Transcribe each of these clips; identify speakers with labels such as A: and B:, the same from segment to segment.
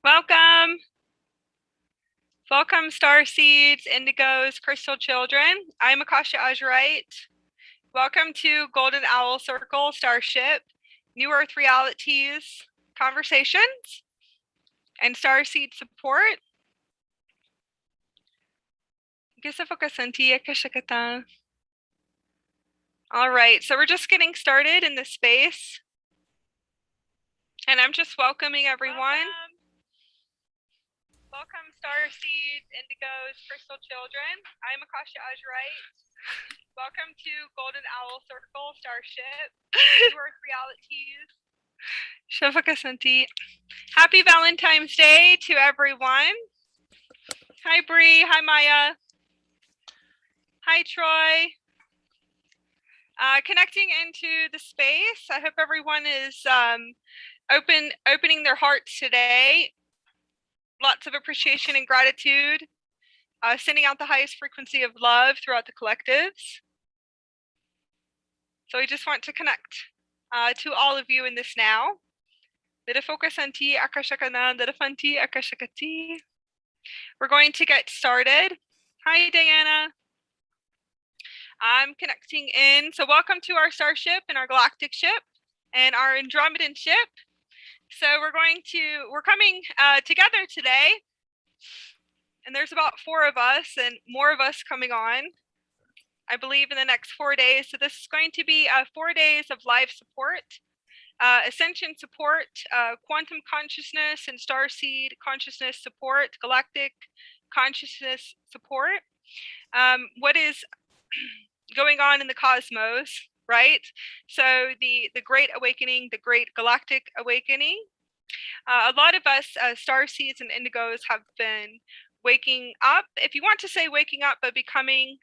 A: Welcome. Welcome, Starseeds, Indigos, Crystal Children. I'm Akasha Azurite. Welcome to Golden Owl Circle Starship, New Earth Realities, Conversations, and Starseed Support. All right, so we're just getting started in this space, and I'm just welcoming everyone. Welcome, Starseeds, Indigos, Crystal Children. I'm Akasha Azurite. Welcome to Golden Owl Circle Starship, New Earth Realities. Happy Valentine's Day to everyone. Hi, Bree. Hi, Maya. Hi, Troy. Connecting into the space. I hope everyone is opening their hearts today. Lots of appreciation and gratitude. Sending out the highest frequency of love throughout the collectives. So we just want to connect to all of you in this now. We're going to get started. Hi, Diana. I'm connecting in. So welcome to our starship and our galactic ship and our Andromedan ship. So we're coming together today. And there's about 4 of us and more of us coming on, I believe, in the next 4 days. So this is going to be 4 days of live support, Ascension support, quantum consciousness and Starseed consciousness support, galactic consciousness support. What is going on in the cosmos, right? So the Great Awakening, the Great Galactic Awakening. A lot of us Starseeds and Indigos have been waking up, if you want to say waking up, but becoming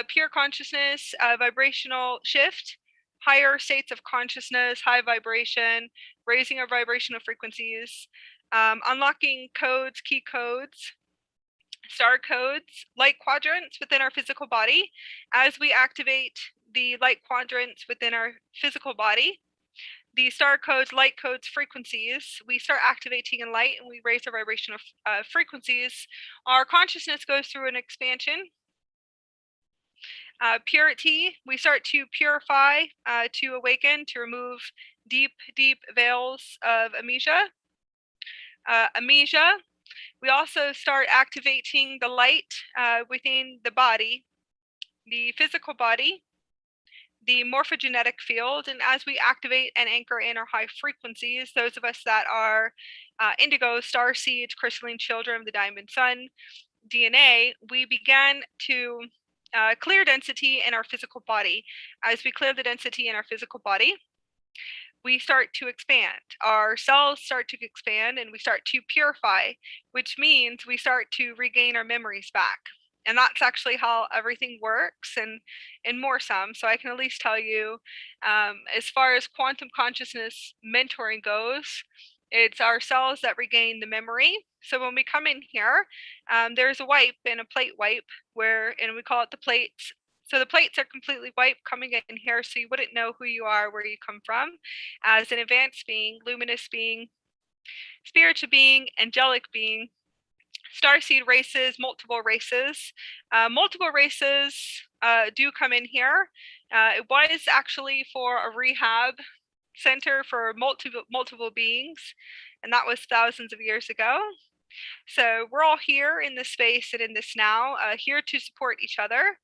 A: pure consciousness, vibrational shift, higher states of consciousness, high vibration, raising our vibrational frequencies, unlocking codes, key codes, star codes, light quadrants within our physical body. As we activate the light quadrants within our physical body, the star codes, light codes, frequencies, we start activating in light and we raise our vibrational frequencies. Our consciousness goes through an expansion. Purity, we start to purify, to awaken, to remove deep veils of amnesia. We also start activating the light within the body, the physical body, the morphogenetic field, and as we activate and anchor in our high frequencies, those of us that are indigo, starseeds, crystalline children of the diamond sun DNA, we began to clear density in our physical body. As we clear the density in our physical body, we start to expand. Our cells start to expand and we start to purify, which means we start to regain our memories back. And that's actually how everything works, and more some. So I can at least tell you, as far as quantum consciousness mentoring goes, it's our cells that regain the memory. So when we come in here, there's a wipe and a plate wipe and we call it the plates. So the plates are completely wiped coming in here, so you wouldn't know who you are, where you come from, as an advanced being, luminous being, spiritual being, angelic being, starseed races, multiple races. Multiple races do come in here. It was actually for a rehab center for multiple beings, and that was thousands of years ago. So we're all here in this space and in this now, here to support each other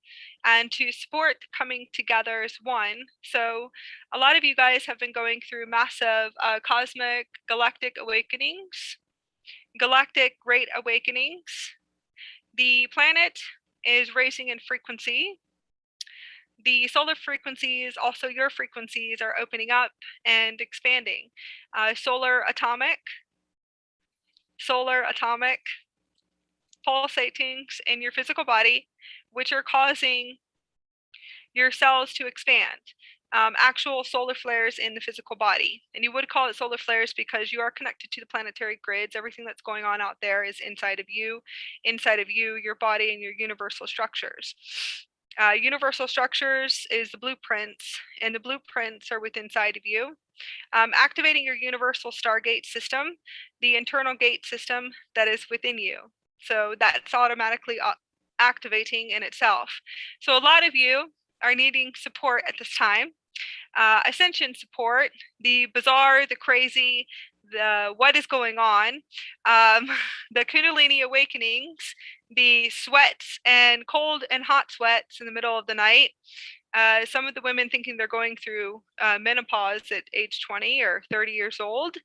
A: and to support coming together as one. So a lot of you guys have been going through massive cosmic galactic awakenings, galactic great awakenings. The planet is raising in frequency. The solar frequencies, also your frequencies, are opening up and expanding. Solar atomic pulsatings in your physical body, which are causing your cells to expand. Actual solar flares in the physical body. And you would call it solar flares because you are connected to the planetary grids. Everything that's going on out there is inside of you, your body, and your universal structures. Universal structures is the blueprints, and the blueprints are within inside of you. Activating your universal Stargate system, the internal gate system that is within you. So that's automatically activating in itself. So a lot of you are needing support at this time. Ascension support, the bizarre, the crazy, the what is going on, the Kundalini awakenings, the sweats and cold and hot sweats in the middle of the night. Some of the women thinking they're going through menopause at age 20 or 30 years old.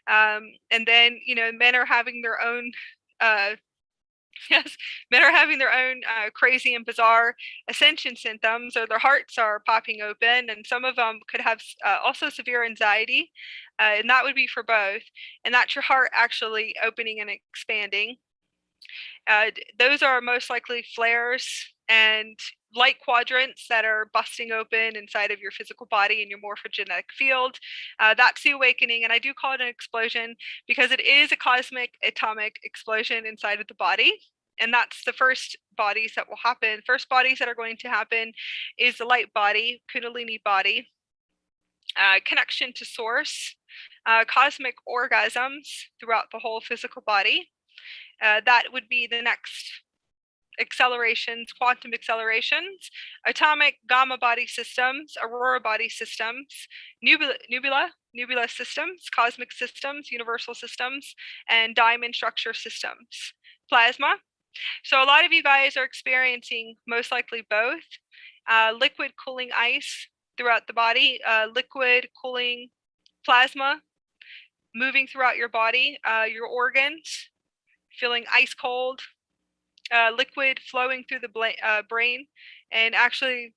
A: And then, men are having their own yes, men are having their own crazy and bizarre ascension symptoms, or their hearts are popping open, and some of them could have also severe anxiety, and that would be for both. And that's your heart actually opening and expanding. Those are most likely flares and light quadrants that are busting open inside of your physical body and your morphogenetic field. That's the awakening, and I do call it an explosion because it is a cosmic atomic explosion inside of the body. And that's the first bodies that will happen. First bodies that are going to happen is the light body, Kundalini body, connection to source, cosmic orgasms throughout the whole physical body. That would be the next accelerations, quantum accelerations, atomic gamma body systems, aurora body systems, nebula systems, cosmic systems, universal systems, and diamond structure systems. Plasma. So a lot of you guys are experiencing most likely both. Liquid cooling ice throughout the body, liquid cooling plasma moving throughout your body, your organs, feeling ice cold, liquid flowing through the brain, and actually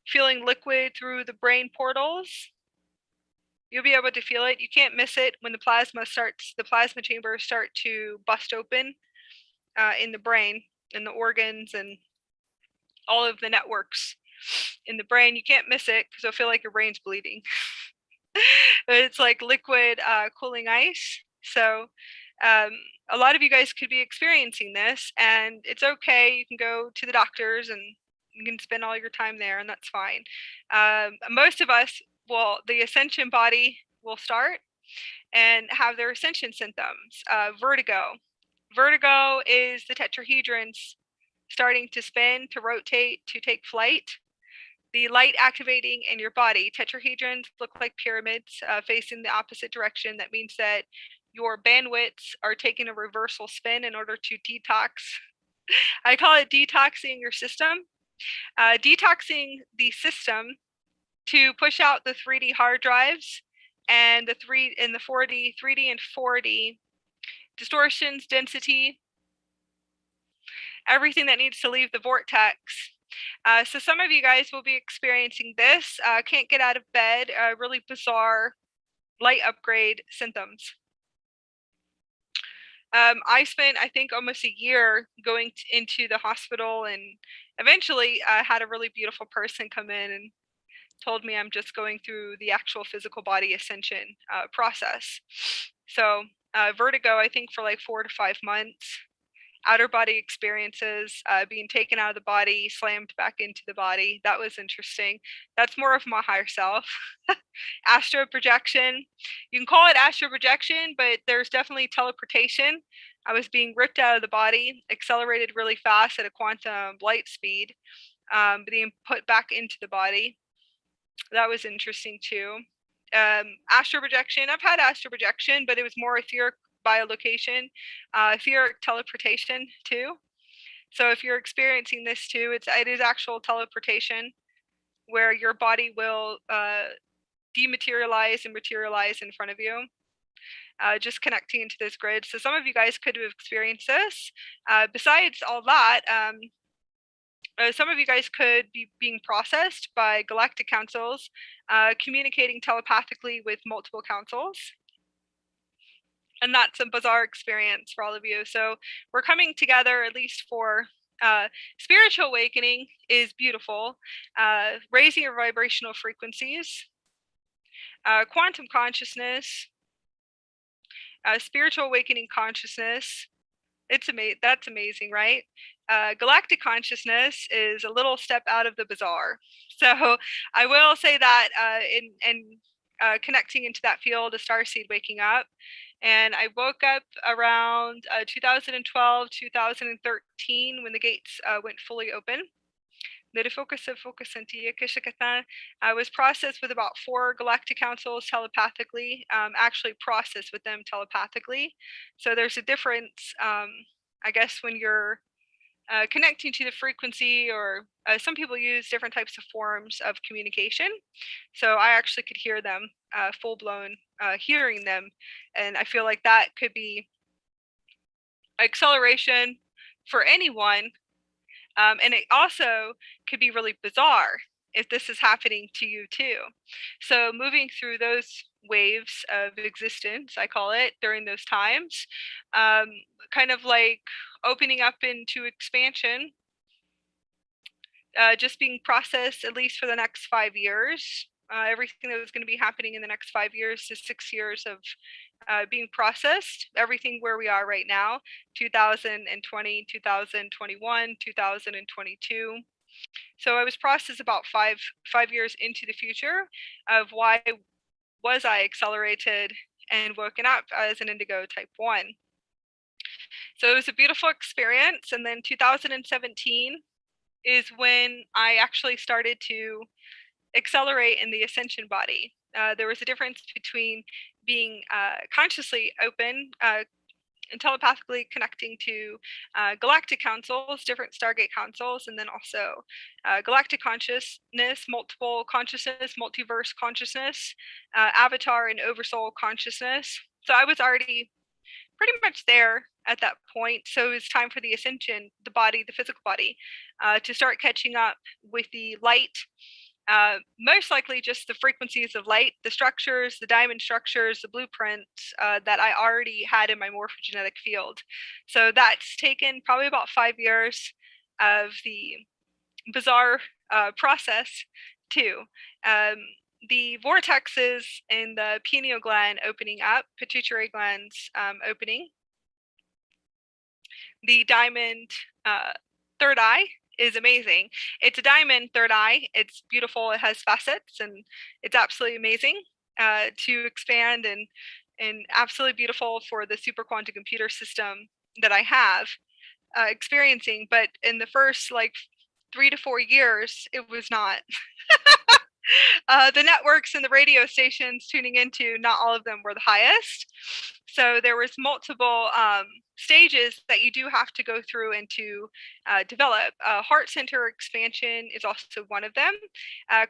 A: feeling liquid through the brain portals. You'll be able to feel it. You can't miss it when the plasma chambers start to bust open in the brain, in the organs, and all of the networks in the brain. You can't miss it because you'll feel like your brain's bleeding. But it's like liquid cooling ice. So a lot of you guys could be experiencing this, and it's okay. You can go to the doctors and you can spend all your time there, and that's fine. Most of us the ascension body will start and have their ascension symptoms. Vertigo. Vertigo is the tetrahedrons starting to spin, to rotate, to take flight. The light activating in your body. Tetrahedrons look like pyramids facing the opposite direction. That means that your bandwidths are taking a reversal spin in order to detox. I call it detoxing your system. Detoxing the system to push out the 3D hard drives and the 3D and 4D distortions, density, everything that needs to leave the vortex. So some of you guys will be experiencing this. Can't get out of bed, really bizarre light upgrade symptoms. I spent, I think, almost a year going into the hospital, and eventually had a really beautiful person come in and told me I'm just going through the actual physical body ascension process. So vertigo, I think, for like 4 to 5 months. Outer body experiences, being taken out of the body, slammed back into the body. That was interesting. That's more of my higher self. Astral projection. You can call it astral projection, but there's definitely teleportation. I was being ripped out of the body, accelerated really fast at a quantum light speed, being put back into the body. That was interesting too. Astral projection. I've had astral projection, but it was more etheric biolocation, etheric teleportation too. So if you're experiencing this too, it is actual teleportation where your body will dematerialize and materialize in front of you, just connecting into this grid. So some of you guys could have experienced this. Besides all that, some of you guys could be being processed by galactic councils, communicating telepathically with multiple councils. And that's a bizarre experience for all of you. So we're coming together, at least for spiritual awakening is beautiful. Raising your vibrational frequencies, quantum consciousness, spiritual awakening consciousness. That's amazing, right? galactic consciousness is a little step out of the bizarre. So I will say that in connecting into that field of starseed waking up. And I woke up around 2012, 2013 when the gates went fully open. I was processed with about 4 galactic councils telepathically, actually processed with them telepathically. So there's a difference, I guess, when you're connecting to the frequency, or some people use different types of forms of communication. So I actually could hear them, full blown hearing them. And I feel like that could be acceleration for anyone. And it also could be really bizarre if this is happening to you too. So moving through those waves of existence, I call it, during those times, kind of like opening up into expansion, just being processed at least for the next 5 years. Everything that was going to be happening in the next 5 years to 6 years of being processed, everything where we are right now, 2020, 2021, 2022. So I was processed about five years into the future of why was I accelerated and woken up as an indigo type 1. So it was a beautiful experience. And then 2017 is when I actually started to accelerate in the Ascension body. There was a difference between being consciously open and telepathically connecting to galactic councils, different Stargate councils, and then also galactic consciousness, multiple consciousness, multiverse consciousness, avatar and oversoul consciousness. So I was already pretty much there at that point. So it was time for the Ascension, the body, the physical body, to start catching up with the light. Most likely just the frequencies of light, the structures, the diamond structures, the blueprints that I already had in my morphogenetic field. So that's taken probably about 5 years of the bizarre process too. The vortexes in the pineal gland opening up, pituitary glands opening, the diamond third eye is amazing. It's a diamond third eye. It's beautiful. It has facets, and it's absolutely amazing to expand, and absolutely beautiful for the super quantum computer system that I have experiencing. But in the first like 3 to 4 years, it was not. The networks and the radio stations tuning into, not all of them were the highest. So there was multiple stages that you do have to go through and to develop. Heart center expansion is also one of them.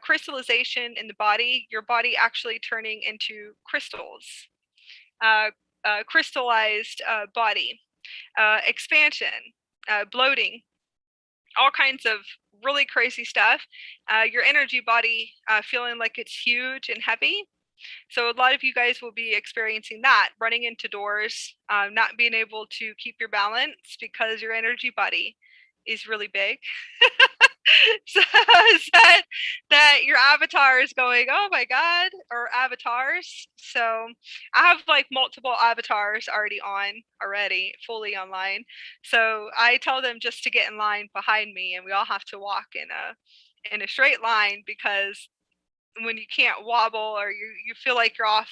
A: Crystallization in the body, your body actually turning into crystals, crystallized body, expansion, bloating, all kinds of really crazy stuff. Your energy body feeling like it's huge and heavy. So a lot of you guys will be experiencing that, running into doors, not being able to keep your balance because your energy body is really big. So that your avatar is going, oh my god, or avatars. So I have like multiple avatars already fully online. So I tell them just to get in line behind me, and we all have to walk in a straight line, because when you can't wobble, or you feel like you're off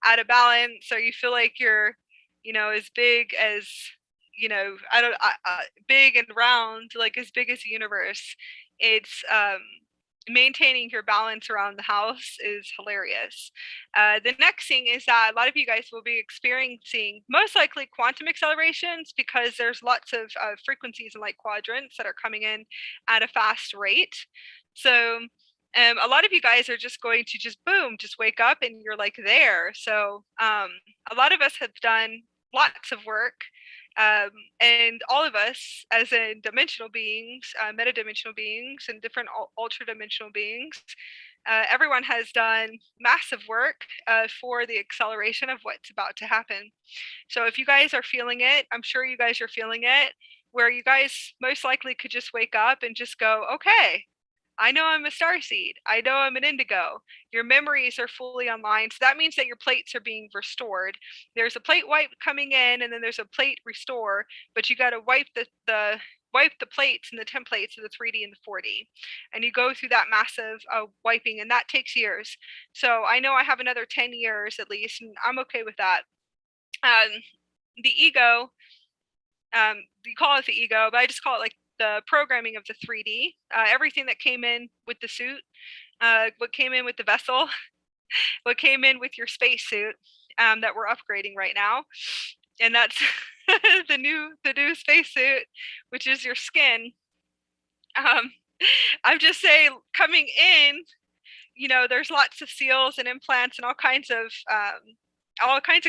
A: out of balance, or you feel like you're, as big as, big and round, like as big as the universe, it's maintaining your balance around the house is hilarious. The next thing is that a lot of you guys will be experiencing most likely quantum accelerations, because there's lots of frequencies and light quadrants that are coming in at a fast rate. So a lot of you guys are just going to just wake up and you're like there. So a lot of us have done lots of work, and all of us as in dimensional beings, metadimensional beings, and different ultra dimensional beings, everyone has done massive work for the acceleration of what's about to happen. So if you guys are feeling it, I'm sure you guys are feeling it, where you guys most likely could just wake up and just go, okay, I know I'm a starseed. I know I'm an indigo. Your memories are fully online. So that means that your plates are being restored. There's a plate wipe coming in, and then there's a plate restore, but you got to wipe the wipe the plates and the templates of the 3D and the 4D, and you go through that massive wiping, and that takes years. So I know I have another 10 years at least, and I'm okay with that. The ego, you call it the ego, but I just call it like the programming of the 3D. Everything that came in with the suit, what came in with the vessel, what came in with your spacesuit that we're upgrading right now, and that's the new spacesuit, which is your skin. I'm just saying, coming in, you know, there's lots of seals and implants and all kinds of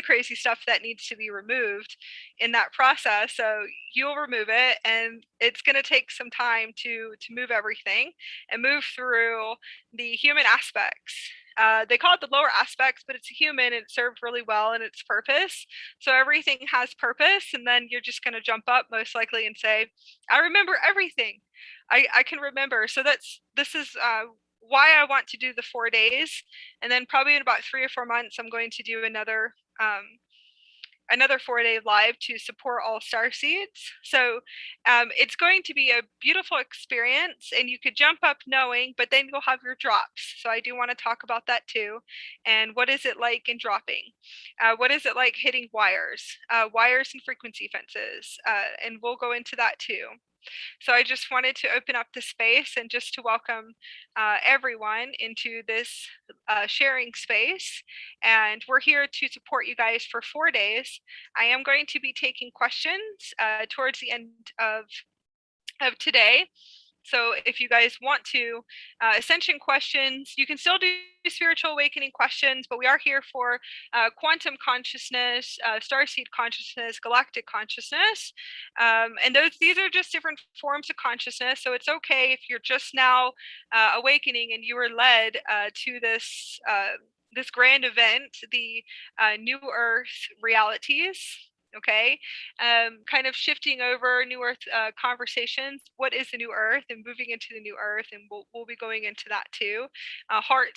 A: crazy stuff that needs to be removed in that process. So you'll remove it, and it's going to take some time to move everything and move through the human aspects. They call it the lower aspects, but it's a human and it served really well in its purpose. So everything has purpose, and then you're just going to jump up most likely and say, I remember everything. I can remember. So this is why I want to do the 4 days, and then probably in about 3 or 4 months, I'm going to do another 4-day live to support all Starseeds. So it's going to be a beautiful experience, and you could jump up knowing, but then you'll have your drops. So I do want to talk about that too. And what is it like in dropping? What is it like hitting wires and frequency fences? And we'll go into that too. So I just wanted to open up the space and just to welcome everyone into this sharing space. And we're here to support you guys for 4 days. I am going to be taking questions towards the end of today. So if you guys want to, Ascension questions, you can still do spiritual awakening questions, but we are here for quantum consciousness, starseed consciousness, galactic consciousness. And these are just different forms of consciousness. So it's okay if you're just now awakening and you were led to this this grand event, the New Earth realities. Okay, kind of shifting over New Earth conversations. What is the New Earth, and moving into the New Earth, and we'll be going into that too. Heart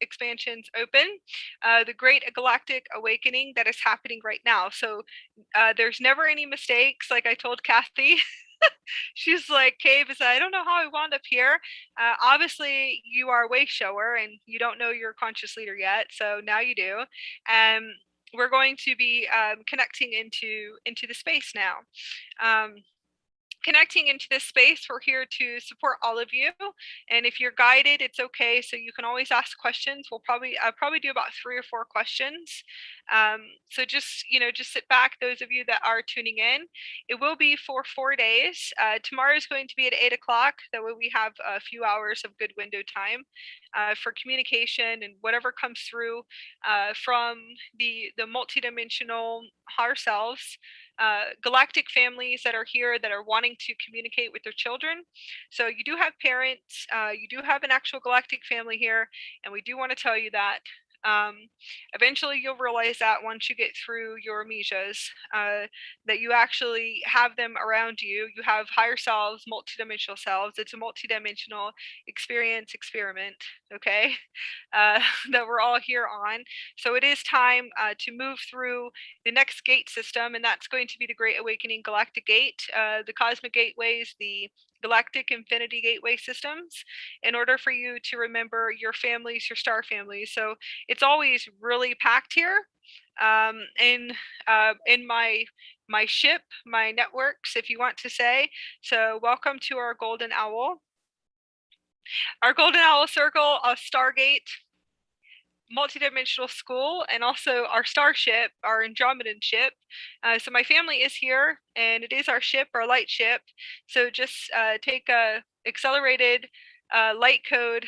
A: expansions open, the Great Galactic Awakening that is happening right now. So there's never any mistakes. Like I told Kathy. She's like, Cave is, I don't know how I wound up here. Obviously, you are a way shower and you don't know your conscious leader yet. So now you do. We're going to be connecting into the space now. Connecting into this space, we're here to support all of you, and if you're guided, it's okay. So you can always ask questions. We'll probably do about 3 or 4 questions. So just sit back, those of you that are tuning in. It will be for 4 days. Tomorrow is going to be at 8 o'clock. That way we have a few hours of good window time for communication and whatever comes through from the multidimensional higher selves. Galactic families that are here that are wanting to communicate with their children. So you do have parents, you do have an actual galactic family here, and we do want to tell you that. Eventually you'll realize that once you get through your amnesias, that you actually have them around you. You have higher selves, multidimensional selves. It's a multidimensional experiment, okay, that we're all here on. So it is time to move through the next gate system, and that's going to be the Great Awakening Galactic Gate, the Cosmic Gateways, the Galactic Infinity Gateway systems, in order for you to remember your families, your star families. So it's always really packed here. In my ship, my networks, if you want to say. So welcome to our Golden Owl. Our Golden Owl Circle, a Stargate, multidimensional school, and also our starship, our Andromedan ship. So my family is here, and it is our ship, our light ship. So just take a accelerated light code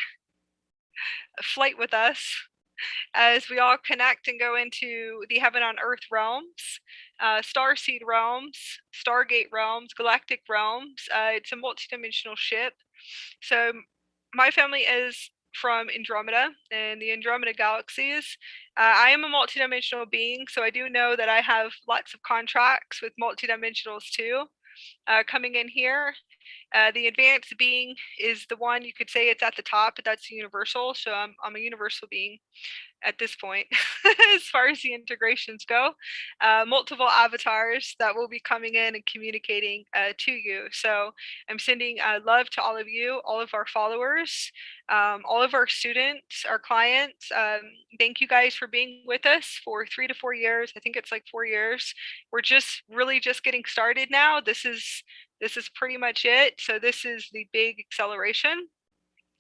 A: flight with us as we all connect and go into the heaven on earth realms, starseed realms, stargate realms, galactic realms. It's a multidimensional ship. So my family is from Andromeda and the Andromeda galaxies. I am a multidimensional being, so I do know that I have lots of contracts with multidimensionals too. coming in here. The advanced being is the one, you could say it's at the top, but that's universal. So I'm a universal being at this point, as far as the integrations go. Multiple avatars that will be coming in and communicating to you. So I'm sending love to all of you, all of our followers, all of our students, our clients. Thank you guys for being with us for 3 to 4 years. I think it's like 4 years. We're just really just getting started now. This is pretty much it. So this is the big acceleration.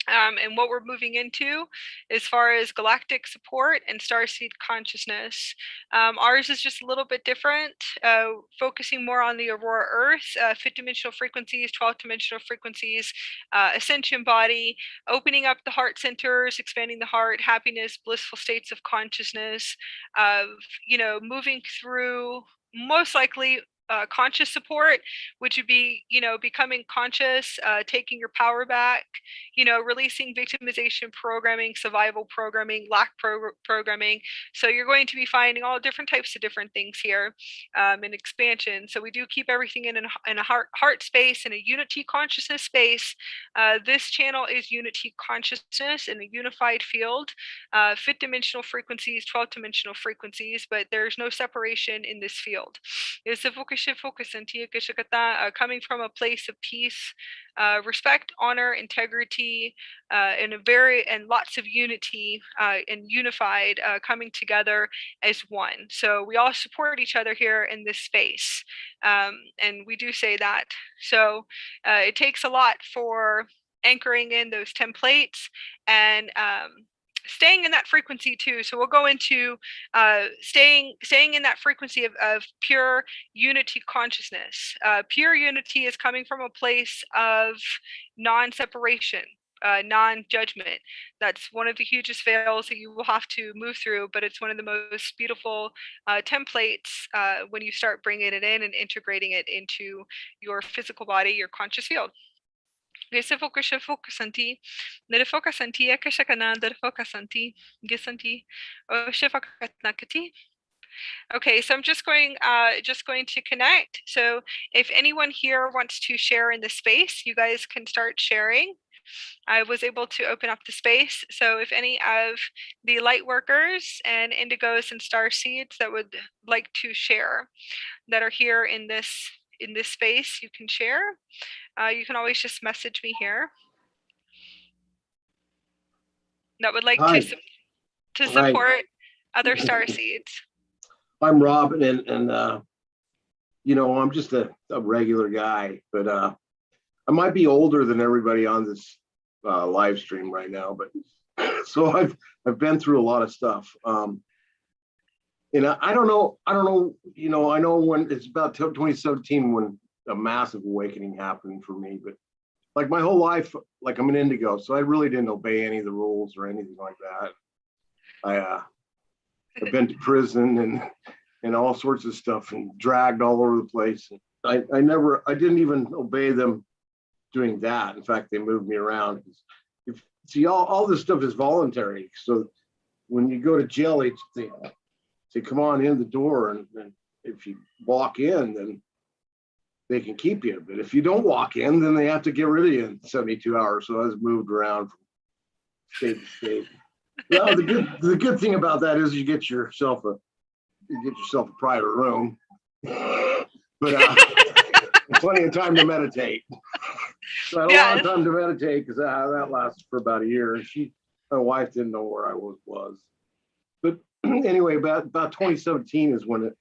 A: And what we're moving into as far as galactic support and starseed consciousness. Ours is just a little bit different, focusing more on the Aurora Earth, fifth dimensional frequencies, 12th dimensional frequencies, Ascension body, opening up the heart centers, expanding the heart, happiness, blissful states of consciousness, of, moving through most likely conscious support, which would be, becoming conscious, taking your power back, releasing victimization programming, survival programming, lack programming. So you're going to be finding all different types of different things here in expansion. So we do keep everything in a heart space, in a unity consciousness space. This channel is unity consciousness in a unified field, fifth dimensional frequencies, 12th dimensional frequencies, but there's no separation in this field. Coming from a place of peace, respect, honor, integrity, and lots of unity, and unified, coming together as one. So we all support each other here in this space, and we do say that. So it takes a lot for anchoring in those templates and staying in that frequency too. So we'll go into staying in that frequency of pure unity consciousness. Pure unity is coming from a place of non-separation, non-judgment. That's one of the hugest veils that you will have to move through, but it's one of the most beautiful templates when you start bringing it in and integrating it into your physical body, your conscious field. Okay, so focus anti. Nere focus anti ekashakana, nere focus anti, gisanti, o shifakatnakati. Okay, so I'm just going to connect. So if anyone here wants to share in the space, you guys can start sharing. I was able to open up the space. So if any of the light workers and indigos and star seeds that would like to share that are here in this space, you can share. You can always just message me here. That would like to support other star seeds.
B: I'm Robin, and I'm just a regular guy, but I might be older than everybody on this live stream right now, but so I've been through a lot of stuff. And I don't know, I know when it's about 2017 when a massive awakening happened for me, but like my whole life, like I'm an indigo, so I really didn't obey any of the rules or anything like that. I've been to prison and all sorts of stuff and dragged all over the place. I didn't even obey them doing that. In fact, they moved me around. See, all this stuff is voluntary. So when you go to jail, they come on in the door, and if you walk in, then they can keep you. But if you don't walk in, then they have to get rid of you in 72 hours. So I was moved around from state to state. Well, the good thing about that is you get yourself a private room, but plenty of time to meditate. So I had a long time to meditate because that lasted for about a year. My wife didn't know where I was. But anyway, about 2017 is when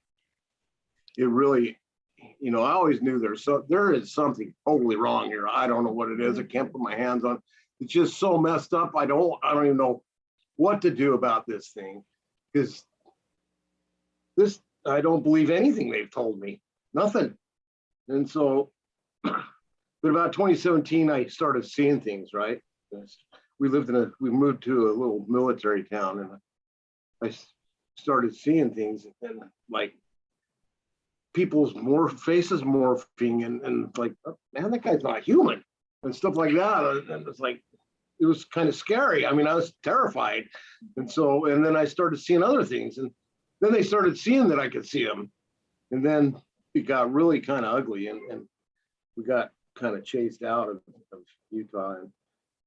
B: it really, I always knew there is something totally wrong here. I don't know what it is. I can't put my hands on. It's just so messed up. I don't even know what to do about this thing, because I don't believe anything they've told me, nothing. And so, but about 2017, I started seeing things, right? We moved to a little military town, and I started seeing things, and like people's faces morphing, and like, oh, man, that guy's not human, and stuff like that. And it's like, it was kind of scary. I mean, I was terrified. And then I started seeing other things, and then they started seeing that I could see them. And then it got really kind of ugly. And we got kind of chased out of Utah,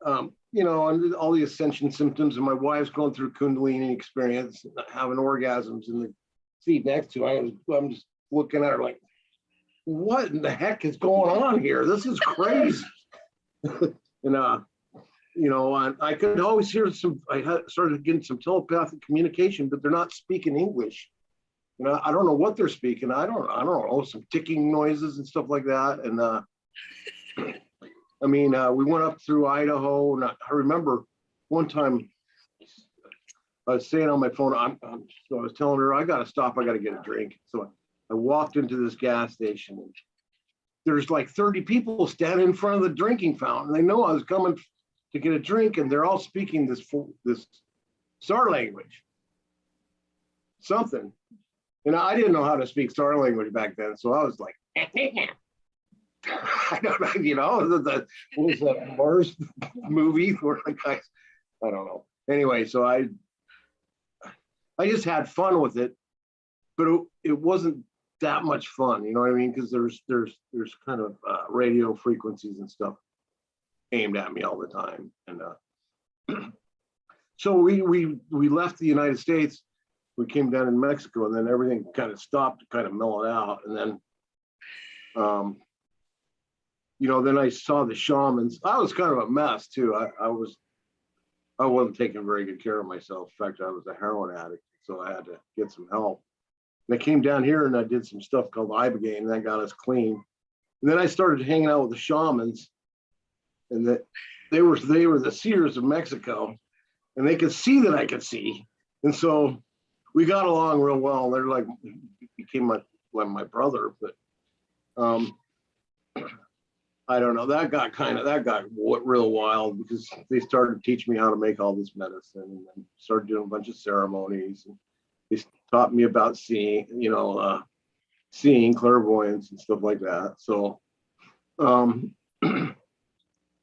B: and you know, and all the ascension symptoms, and my wife's going through Kundalini experience, having orgasms in the seat next to her. I'm just looking at her like, what in the heck is going on here? This is crazy. And you know, I could always hear started getting some telepathic communication, but they're not speaking English. You know, I don't know what they're speaking. I don't know, some ticking noises and stuff like that. And I mean, we went up through Idaho, and I remember one time I was saying on my phone, so I was telling her, I got to stop, I got to get a drink. So I walked into this gas station, and there's like 30 people standing in front of the drinking fountain. They know I was coming to get a drink, and they're all speaking this Star language, something. And I didn't know how to speak Star language back then, so I was like, I don't know, you know, what was that Mars movie where the guys, I don't know. Anyway, so I just had fun with it, but it wasn't that much fun, you know what I mean? Because there's kind of radio frequencies and stuff aimed at me all the time, and so we left the United States. We came down in Mexico, and then everything kind of stopped, kind of mellowed out, and then you know, then I saw the shamans. I was kind of a mess too. I wasn't taking very good care of myself. In fact, I was a heroin addict, so I had to get some help. And I came down here and I did some stuff called Ibogaine, and that got us clean. And then I started hanging out with the shamans, and that they were the seers of Mexico, and they could see that I could see. And so we got along real well. They're like, became my brother, but I don't know. That got real wild, because they started teaching me how to make all this medicine, and started doing a bunch of ceremonies. And they taught me about seeing, you know, seeing, clairvoyance and stuff like that. So, you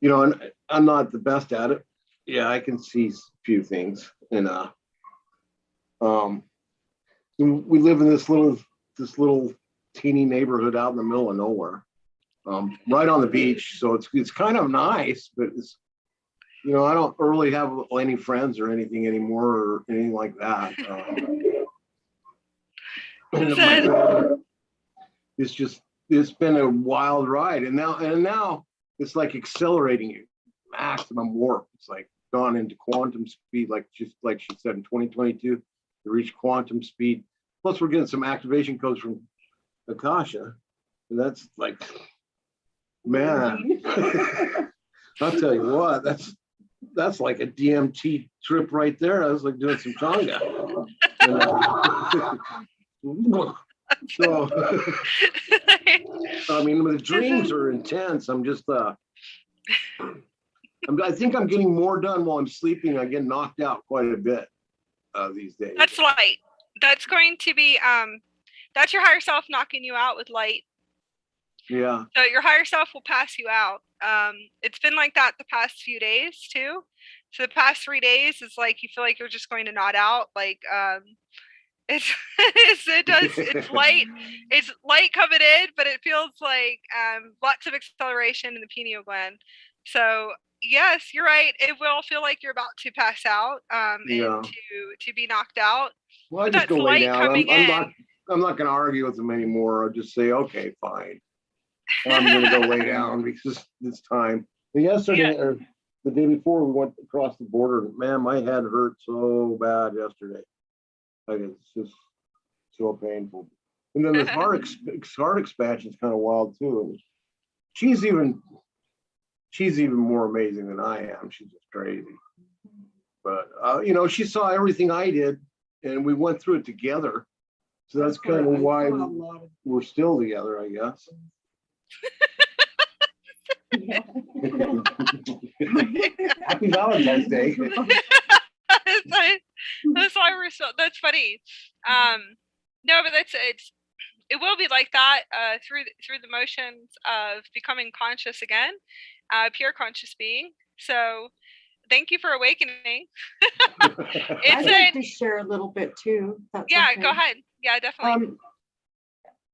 B: know, and I'm not the best at it. Yeah, I can see a few things, and we live in this little teeny neighborhood out in the middle of nowhere. Right on the beach, so it's kind of nice, but it's, you know, I don't really have any friends or anything anymore or anything like that. It's been a wild ride, and now it's like accelerating it, maximum warp. It's like gone into quantum speed, just like she said in 2022, to reach quantum speed. Plus, we're getting some activation codes from Akasha, and that's like, man, I'll tell you what, that's like a DMT trip right there. I was like doing some Tonga. So, I mean, the dreams are intense. I'm just, I think I'm getting more done while I'm sleeping. I get knocked out quite a bit these days.
A: That's light. That's going to be, that's your higher self knocking you out with light.
B: Yeah.
A: So your higher self will pass you out. It's been like that the past few days too. So the past 3 days is like you feel like you're just going to nod out. Like it's light. It's light coming in, but it feels like lots of acceleration in the pineal gland. So yes, you're right. It will feel like you're about to pass out and to be knocked out.
B: Well, I just go lay down. I'm not going to argue with them anymore. I'll just say, okay, fine. I'm going to go lay down because it's time. And yesterday, or the day before, we went across the border. Man, my head hurt so bad yesterday. Like, it's just so painful. And then the heart expansion is kind of wild too. And she's even more amazing than I am. She's just crazy. But you know, she saw everything I did, and we went through it together. So that's kind of why we're still together, I guess. Happy Valentine's Day.
A: That's why we're so. That's funny. No, but it will be like that through the motions of becoming conscious again, pure conscious being. So thank you for awakening.
C: I'd like to share a little bit too.
A: Yeah, okay. Go ahead. Yeah, definitely.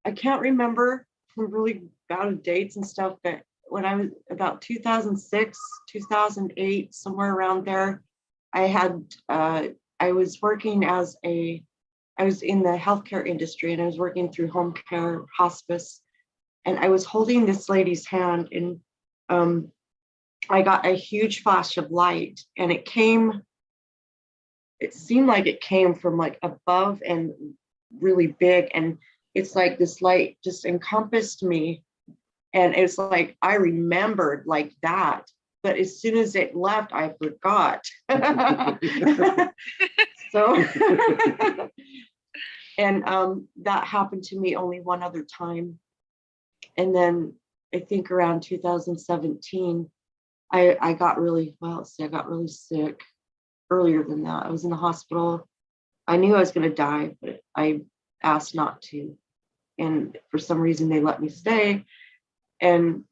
C: I can't remember really bad with dates and stuff, but when I was about 2006, 2008, somewhere around there, I had, I was working as I was in the healthcare industry and I was working through home care, hospice, and I was holding this lady's hand, and I got a huge flash of light, and it seemed like it came from like above and really big, and it's like this light just encompassed me, and it's like I remembered like that, but as soon as it left I forgot. So and that happened to me only one other time, and then I think around 2017 I got really I got really sick. Earlier than that, I was in the hospital. I knew I was going to die, but I asked not to, and for some reason they let me stay. And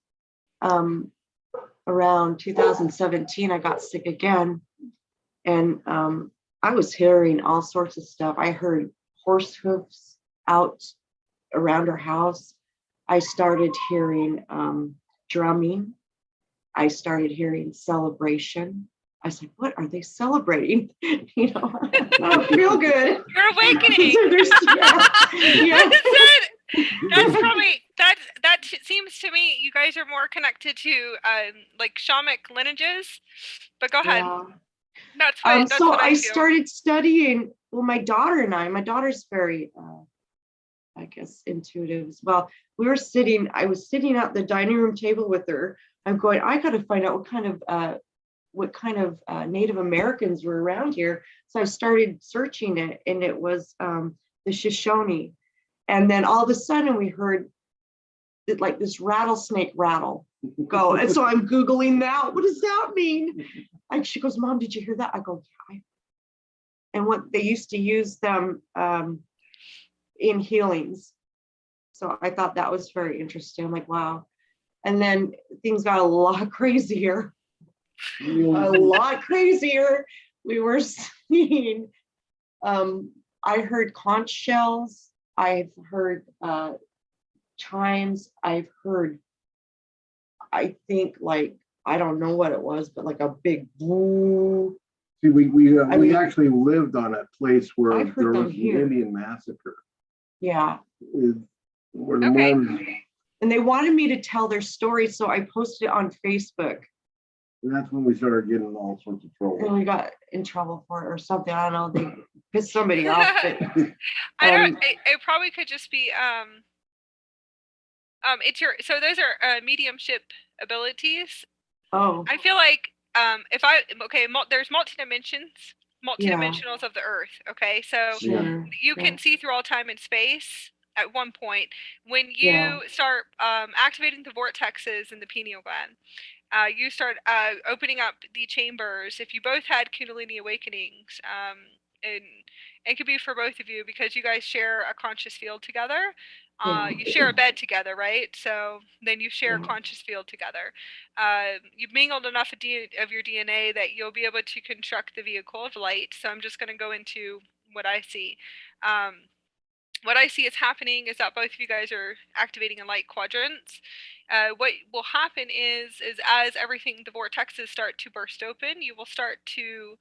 C: around 2017 I got sick again, and I was hearing all sorts of stuff. I heard horse hoofs out around our house. I started hearing drumming. I started hearing celebration. I was like, what are they celebrating? You know, I don't feel good.
A: You're awakening.
C: Yeah.
A: That's probably that seems to me you guys are more connected to like shamanic lineages. But go ahead.
C: Yeah.
A: That's
C: so
A: what I
C: I
A: feel.
C: started studying. Well, my daughter's very I guess intuitive as well. I was sitting at the dining room table with her. I'm going, I got to find out what kind of Native Americans were around here. So I started searching it, and it was the Shoshone. And then all of a sudden we heard like this rattlesnake rattle go. And so I'm Googling that. What does that mean? And she goes, Mom, did you hear that? I go, yeah. And what they used to use them in healings. So I thought that was very interesting. I'm like, wow. And then things got a lot crazier. A lot crazier. We were seeing, I heard conch shells. I've heard chimes. I've heard, I think like, I don't know what it was, but like a big boo.
B: See, we actually lived on a place where
C: I've heard
B: there
C: them
B: was an
C: here.
B: Indian massacre.
C: Yeah.
B: Where the
A: Okay.
B: Mormons,
C: And they wanted me to tell their story, so I posted it on Facebook.
B: and that's when we started getting in all sorts of trouble.
C: And we got in trouble for it or something. I don't know. They pissed somebody off. But
A: I don't. It probably could just be It's your so those are mediumship abilities.
C: oh,
A: I feel like there's multidimensionals of the earth. Okay, so
C: sure.
A: you
C: Yeah.
A: can see through all time and space at one point when you
C: Yeah.
A: start activating the vortexes in the pineal gland. You start opening up the chambers. If you both had Kundalini awakenings, and it could be for both of you because you guys share a conscious field together.
C: Yeah.
A: You share a bed together, right? So then you share a
C: Yeah.
A: conscious field together. You've mingled enough of your DNA that you'll be able to construct the vehicle of light. So I'm just going to go into what I see. What I see is happening is that both of you guys are activating in light quadrants. What will happen is as everything, the vortexes start to burst open, you will start to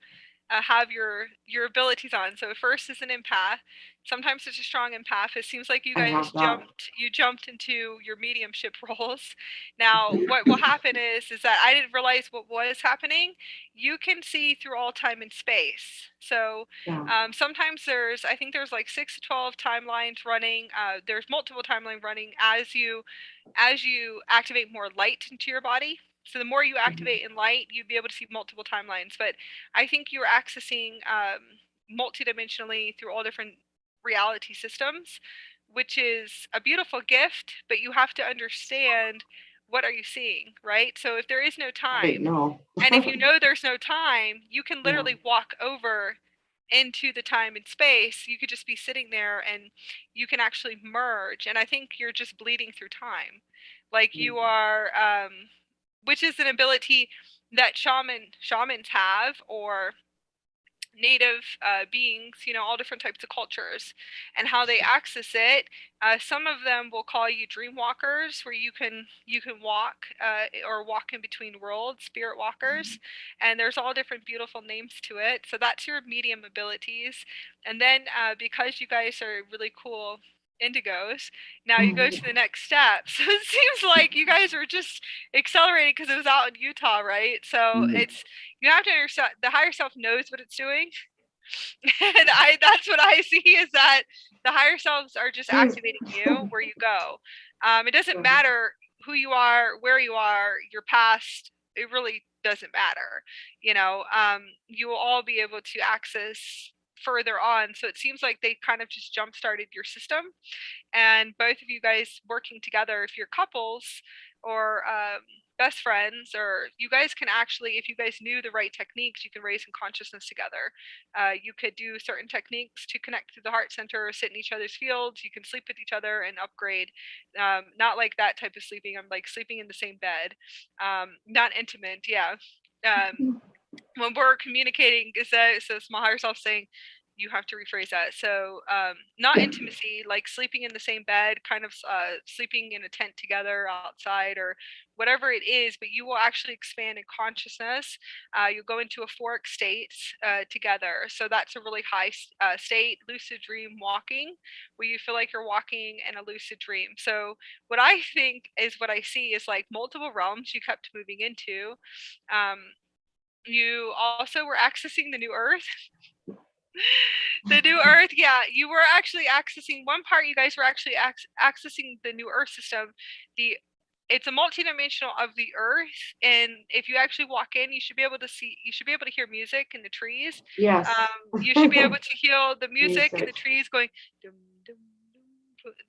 A: have your abilities on. So first is an empath. Sometimes it's a strong empath. It seems like you guys jumped into your mediumship roles. Now, what will happen is that I didn't realize what was happening. You can see through all time and space. So sometimes I think there's like 6 to 12 timelines running. There's multiple timelines running as you activate more light into your body. So the more you activate in light, you'd be able to see multiple timelines. But I think you're accessing multidimensionally through all different reality systems, which is a beautiful gift, but you have to understand what are you seeing, right? So if there is no time, and if you know there's no time, you can literally walk over into the time and space. You could just be sitting there and you can actually merge. And I think you're just bleeding through time. Like you are which is an ability that shamans have, or native beings, you know, all different types of cultures, and how they access it. Some of them will call you dream walkers, where you can walk or walk in between worlds, spirit walkers, and there's all different beautiful names to it. So that's your medium abilities. And then because you guys are really cool indigos, now you go to the next step. So it seems like you guys are just accelerating because it was out in Utah, right? So it's, you have to understand, the higher self knows what it's doing. And that's what I see, is that the higher selves are just activating you where you go. It doesn't matter who you are, where you are, your past, it really doesn't matter. You know, you will all be able to access further on. So it seems like they kind of just jump started your system, and both of you guys working together, if you're couples or best friends, or you guys can actually, if you guys knew the right techniques, you can raise in consciousness together. You could do certain techniques to connect to the heart center, sit in each other's fields. You can sleep with each other and upgrade. Not like that type of sleeping. I'm like sleeping in the same bed. Not intimate, yeah. When we're communicating, is that, so it's my higher self saying, you have to rephrase that. So not intimacy, like sleeping in the same bed, kind of sleeping in a tent together outside or whatever it is, but you will actually expand in consciousness. You'll go into euphoric states together. So that's a really high state, lucid dream walking, where you feel like you're walking in a lucid dream. So what I think is, what I see is like multiple realms you kept moving into. You also were accessing the new earth. The new earth, yeah, you were actually accessing one part. You guys were actually accessing the new earth system. It's a multidimensional of the earth, and if you actually walk in, you should be able to see, you should be able to hear music in the trees.
C: Yes.
A: You should be able to hear the music in the trees going dum, dum,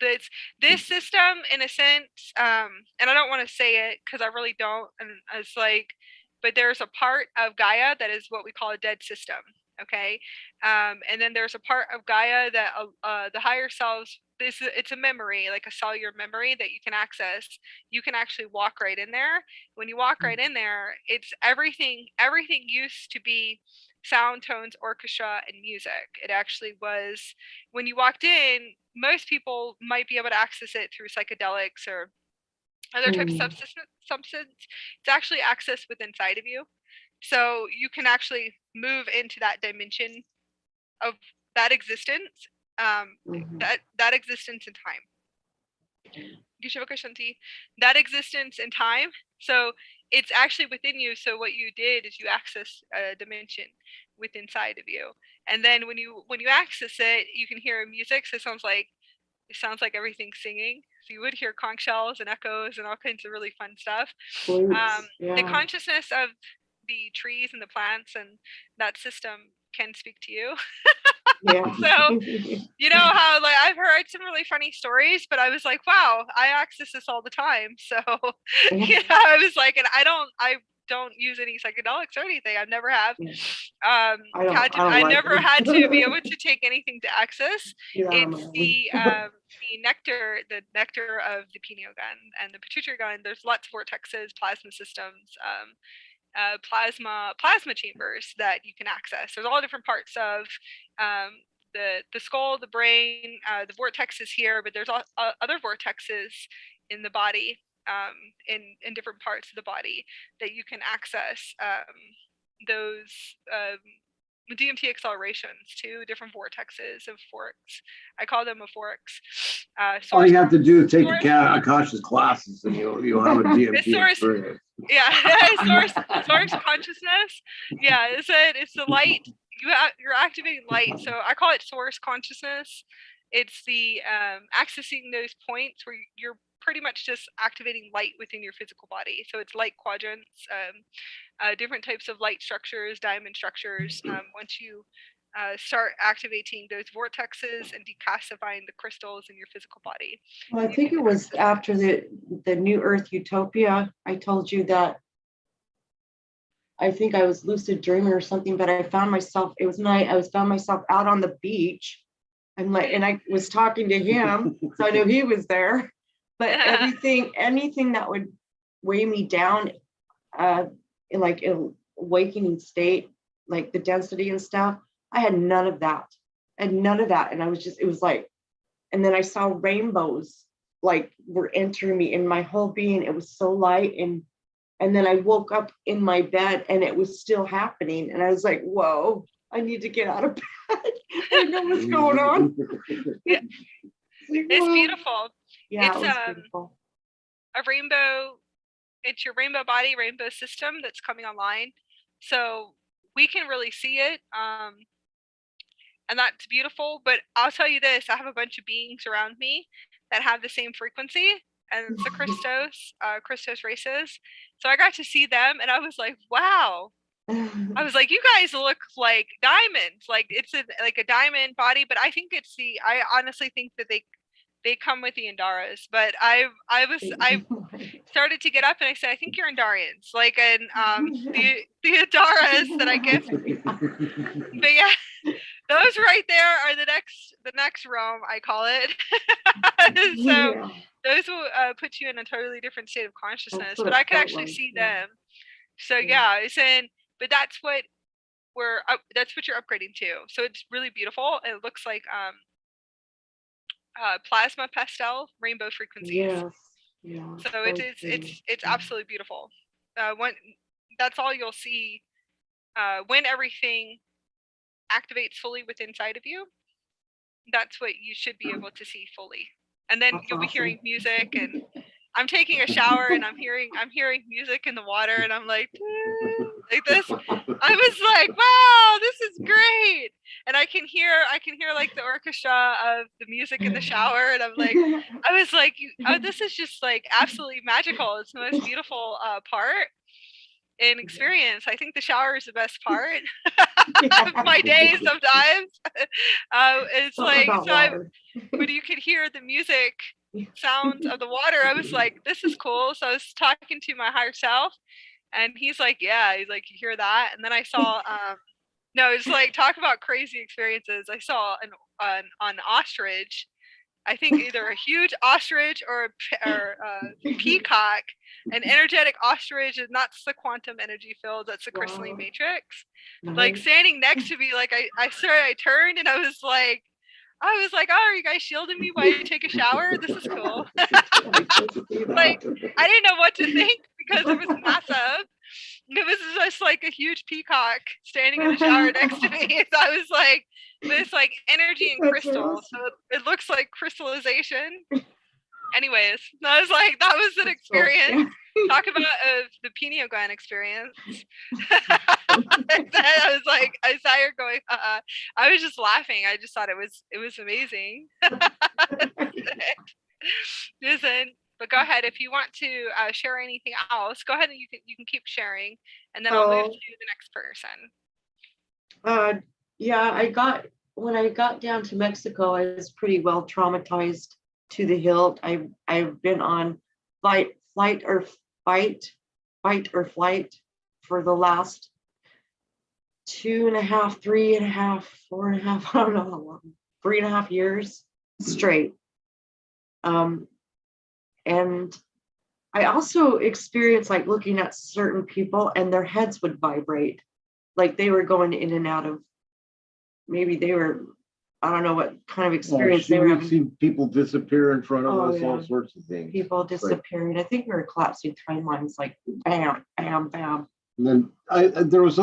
A: dum. This system, in a sense, and I don't want to say it because I really don't, and it's like, but there's a part of Gaia that is what we call a dead system. Okay, and then there's a part of Gaia that the higher selves, it's a memory, like a cellular memory that you can access. You can actually walk right in there. When you walk right in there, it's everything used to be sound, tones, orchestra, and music. It actually was, when you walked in, most people might be able to access it through psychedelics or other types of substance. It's actually accessed within inside of you. So you can actually move into that dimension of that existence, that existence in time. That existence in time. So it's actually within you. So what you did is you access a dimension within inside of you, and then when you access it, you can hear music. So it sounds like everything's singing. So you would hear conch shells and echoes and all kinds of really fun stuff. The consciousness of the trees and the plants and that system can speak to you.
C: Yeah.
A: So you know how, like, I've heard some really funny stories, but I was like, wow, I access this all the time. So you know, I was like, and I don't use any psychedelics or anything. I've never have. I never had to be able to take anything to access. It's the nectar of the pineal gland and the pituitary gland. There's lots of vortexes, plasma systems, plasma chambers that you can access. There's all different parts of the skull, the brain, the vortexes here, but there's other vortexes in the body, in different parts of the body that you can access. Those DMT accelerations to different vortexes of forks. I call them euphorics.
B: All you have to do is take Akasha's classes and you'll have a DMT experience.
A: Yeah, source consciousness. Yeah, it's the light. You're activating light. So I call it source consciousness. It's the accessing those points where you're pretty much just activating light within your physical body. So it's light quadrants, different types of light structures, diamond structures. Once you start activating those vortexes and decalcifying the crystals in your physical body.
C: Well, I think it was after the New Earth Utopia. I told you that I think I was lucid dreaming or something, but I found myself, it was night, found myself out on the beach. And I was talking to him, so I knew he was there. But anything that would weigh me down, in like an awakening state, like the density and stuff, I had none of that. And none of that. And I was just, it was like, and then I saw rainbows like were entering me in my whole being. It was so light. And then I woke up in my bed and it was still happening. And I was like, whoa, I need to get out of bed. I don't know what's going on.
A: Yeah.
C: Like,
A: It's
C: whoa.
A: beautiful.
C: Yeah,
A: It's
C: it was beautiful.
A: a rainbow. It's your rainbow body, rainbow system that's coming online. So we can really see it. And that's beautiful. But I'll tell you this, I have a bunch of beings around me that have the same frequency, and it's the Christos races. So I got to see them and I was like, wow. I was like, you guys look like diamonds. Like it's like a diamond body, but I think I honestly think that they come with the Andaras. But I started to get up and I said, I think you're Andarians. Like, and the Andaras that I give. But yeah, those right there are the next realm, I call it. So
C: Yeah,
A: those will put you in a totally different state of consciousness.
C: what
A: But
C: it
A: I could
C: felt
A: actually
C: like,
A: see
C: yeah.
A: them. So
C: Yeah.
A: yeah, it's in. But that's what that's what you're upgrading to. So it's really beautiful. It looks like plasma pastel rainbow frequencies.
C: Yes. Yeah.
A: So
C: so pretty.
A: it's
C: Yeah.
A: absolutely beautiful. When that's all you'll see when everything activates fully within inside of you. That's what you should be able to see fully. And then
C: That's
A: you'll be
C: awesome.
A: hearing music, and I'm taking a shower and I'm hearing music in the water, and I'm like this. I was like, wow, this is great. And I can hear like the orchestra of the music in the shower, and I'm like, I was like, this is just like absolutely magical. It's the most beautiful part in experience. I think the shower is the best part of my day sometimes. It's
C: Something
A: like,
C: about
A: so
C: water.
A: when you could hear the music sounds of the water, I was like, this is cool. So I was talking to my higher self, and he's like, yeah, he's like, you hear that? And then I saw no, it's like, talk about crazy experiences. I saw an ostrich, I think either a huge ostrich or a peacock, an energetic ostrich, and that's the quantum energy field, that's the crystalline
C: Wow.
A: matrix.
C: Nice.
A: Like standing next to me, like I turned and I was like, oh, are you guys shielding me while I take a shower? This is cool. Like, I didn't know what to think because it was massive. It was just like a huge peacock standing in the shower next to me. So I was like, this like energy and
C: That's
A: crystal.
C: awesome.
A: So it looks like crystallization. Anyways, I was like, that was an experience. Talk about the pineal gland experience. I was like, I saw her going, I was just laughing. I just thought it was amazing. Listen, but go ahead if you want to share anything else. Go ahead and you can keep sharing, and then I'll move to the next person.
C: Yeah, when I got down to Mexico, I was pretty well traumatized to the hilt. I've been on fight or flight for the last 2.5, 3.5, 4.5, I don't know how long, 3.5 years straight. And I also experienced like looking at certain people and their heads would vibrate, like they were going in and out of, maybe they were, I don't know what kind of experience they were
B: We've
C: having.
B: seen people disappear in front of
C: Oh,
B: us,
C: yeah.
B: all sorts of things.
C: People disappearing. I think we were collapsing timelines, like bam, bam, bam.
B: And then there's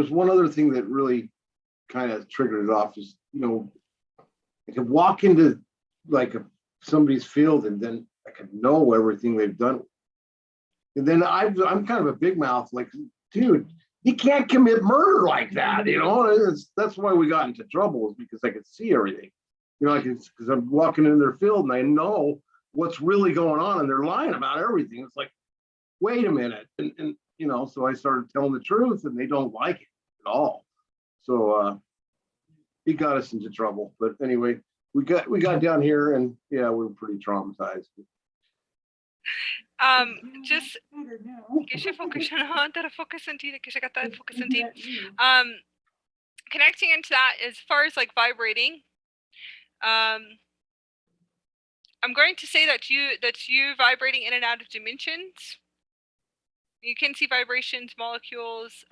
B: one other thing that really kind of triggered it off is, I could walk into like somebody's field and then I could know everything they've done. And then I'm kind of a big mouth, like, dude, you can't commit murder like that, that's why we got into trouble, is because I could see everything, because I'm walking in their field and I know what's really going on and they're lying about everything. It's like, wait a minute. And so I started telling the truth and they don't like it at all. So it got us into trouble. But anyway, we got down here and yeah, we were pretty traumatized.
A: Just connecting into that as far as like vibrating. I'm going to say that's you vibrating in and out of dimensions. You can see vibrations, molecules.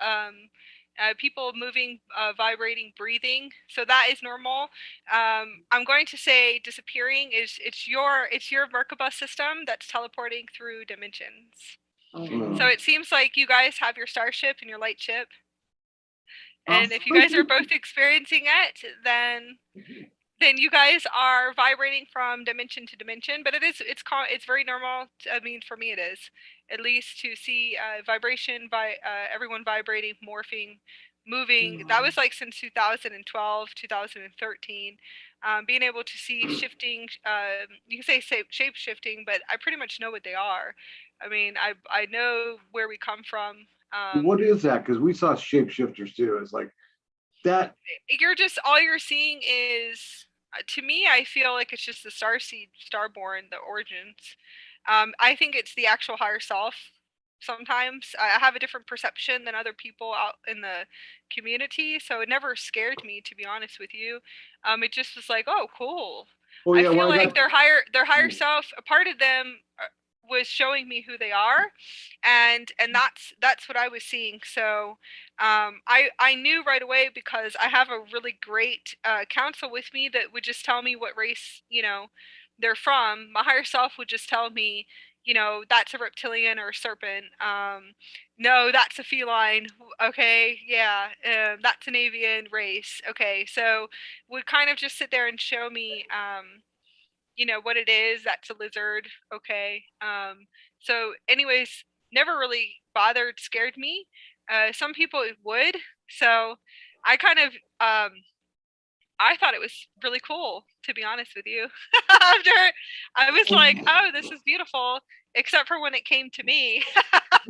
A: people moving, vibrating, breathing. So that is normal. I'm going to say disappearing is it's your Merkaba system that's teleporting through dimensions. So it seems like you guys have your starship and your light ship. And if you guys are both experiencing it, then you guys are vibrating from dimension to dimension. But it's very normal. I mean, for me it is, at least, to see vibration by everyone vibrating, morphing, moving. That was like since 2012, 2013. Being able to see shifting, you can say shape shifting, but I pretty much know what they are. I mean, I know where we come from.
B: What is that? Because we saw shapeshifters too. It's like that.
A: All you're seeing is, to me, I feel like it's just the Starseed, Starborn, the origins. I think it's the actual higher self. Sometimes I have a different perception than other people out in the community, so it never scared me, to be honest with you. It just was like, oh, cool.
B: Oh yeah,
A: I feel like their higher self, a part of them was showing me who they are, and that's what I was seeing. So I knew right away, because I have a really great counsel with me that would just tell me what race, they're from. My higher self would just tell me, that's a reptilian or a serpent. No, that's a feline. Okay, yeah, that's an avian race. Okay, so would kind of just sit there and show me, what it is. That's a lizard. Okay. So anyways, never really bothered, scared me. Some people it would. So I kind of, I thought it was really cool, to be honest with you. After I was like, oh, this is beautiful, except for when it came to me.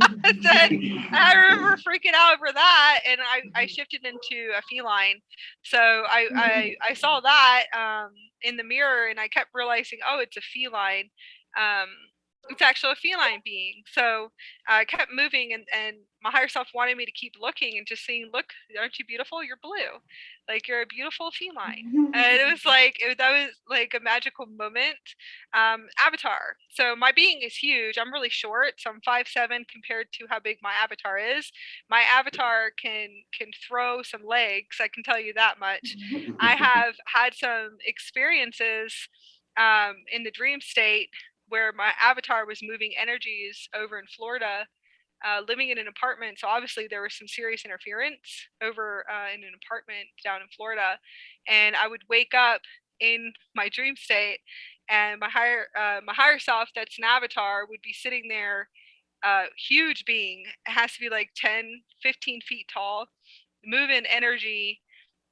A: I remember freaking out over that, and I shifted into a feline. So I saw that in the mirror, and I kept realizing, oh, it's a feline. It's actually a feline being. So I kept moving, and my higher self wanted me to keep looking and just saying, look, aren't you beautiful? You're blue. Like, you're a beautiful feline. And it was like, that was like a magical moment. Avatar. So my being is huge. I'm really short. So I'm 5'7" compared to how big my avatar is. My avatar can throw some legs. I can tell you that much. I have had some experiences in the dream state where my avatar was moving energies over in Florida, living in an apartment. So obviously there was some serious interference over in an apartment down in Florida. And I would wake up in my dream state, and my higher self, that's an avatar, would be sitting there, huge being. It has to be like 10, 15 feet tall, moving energy,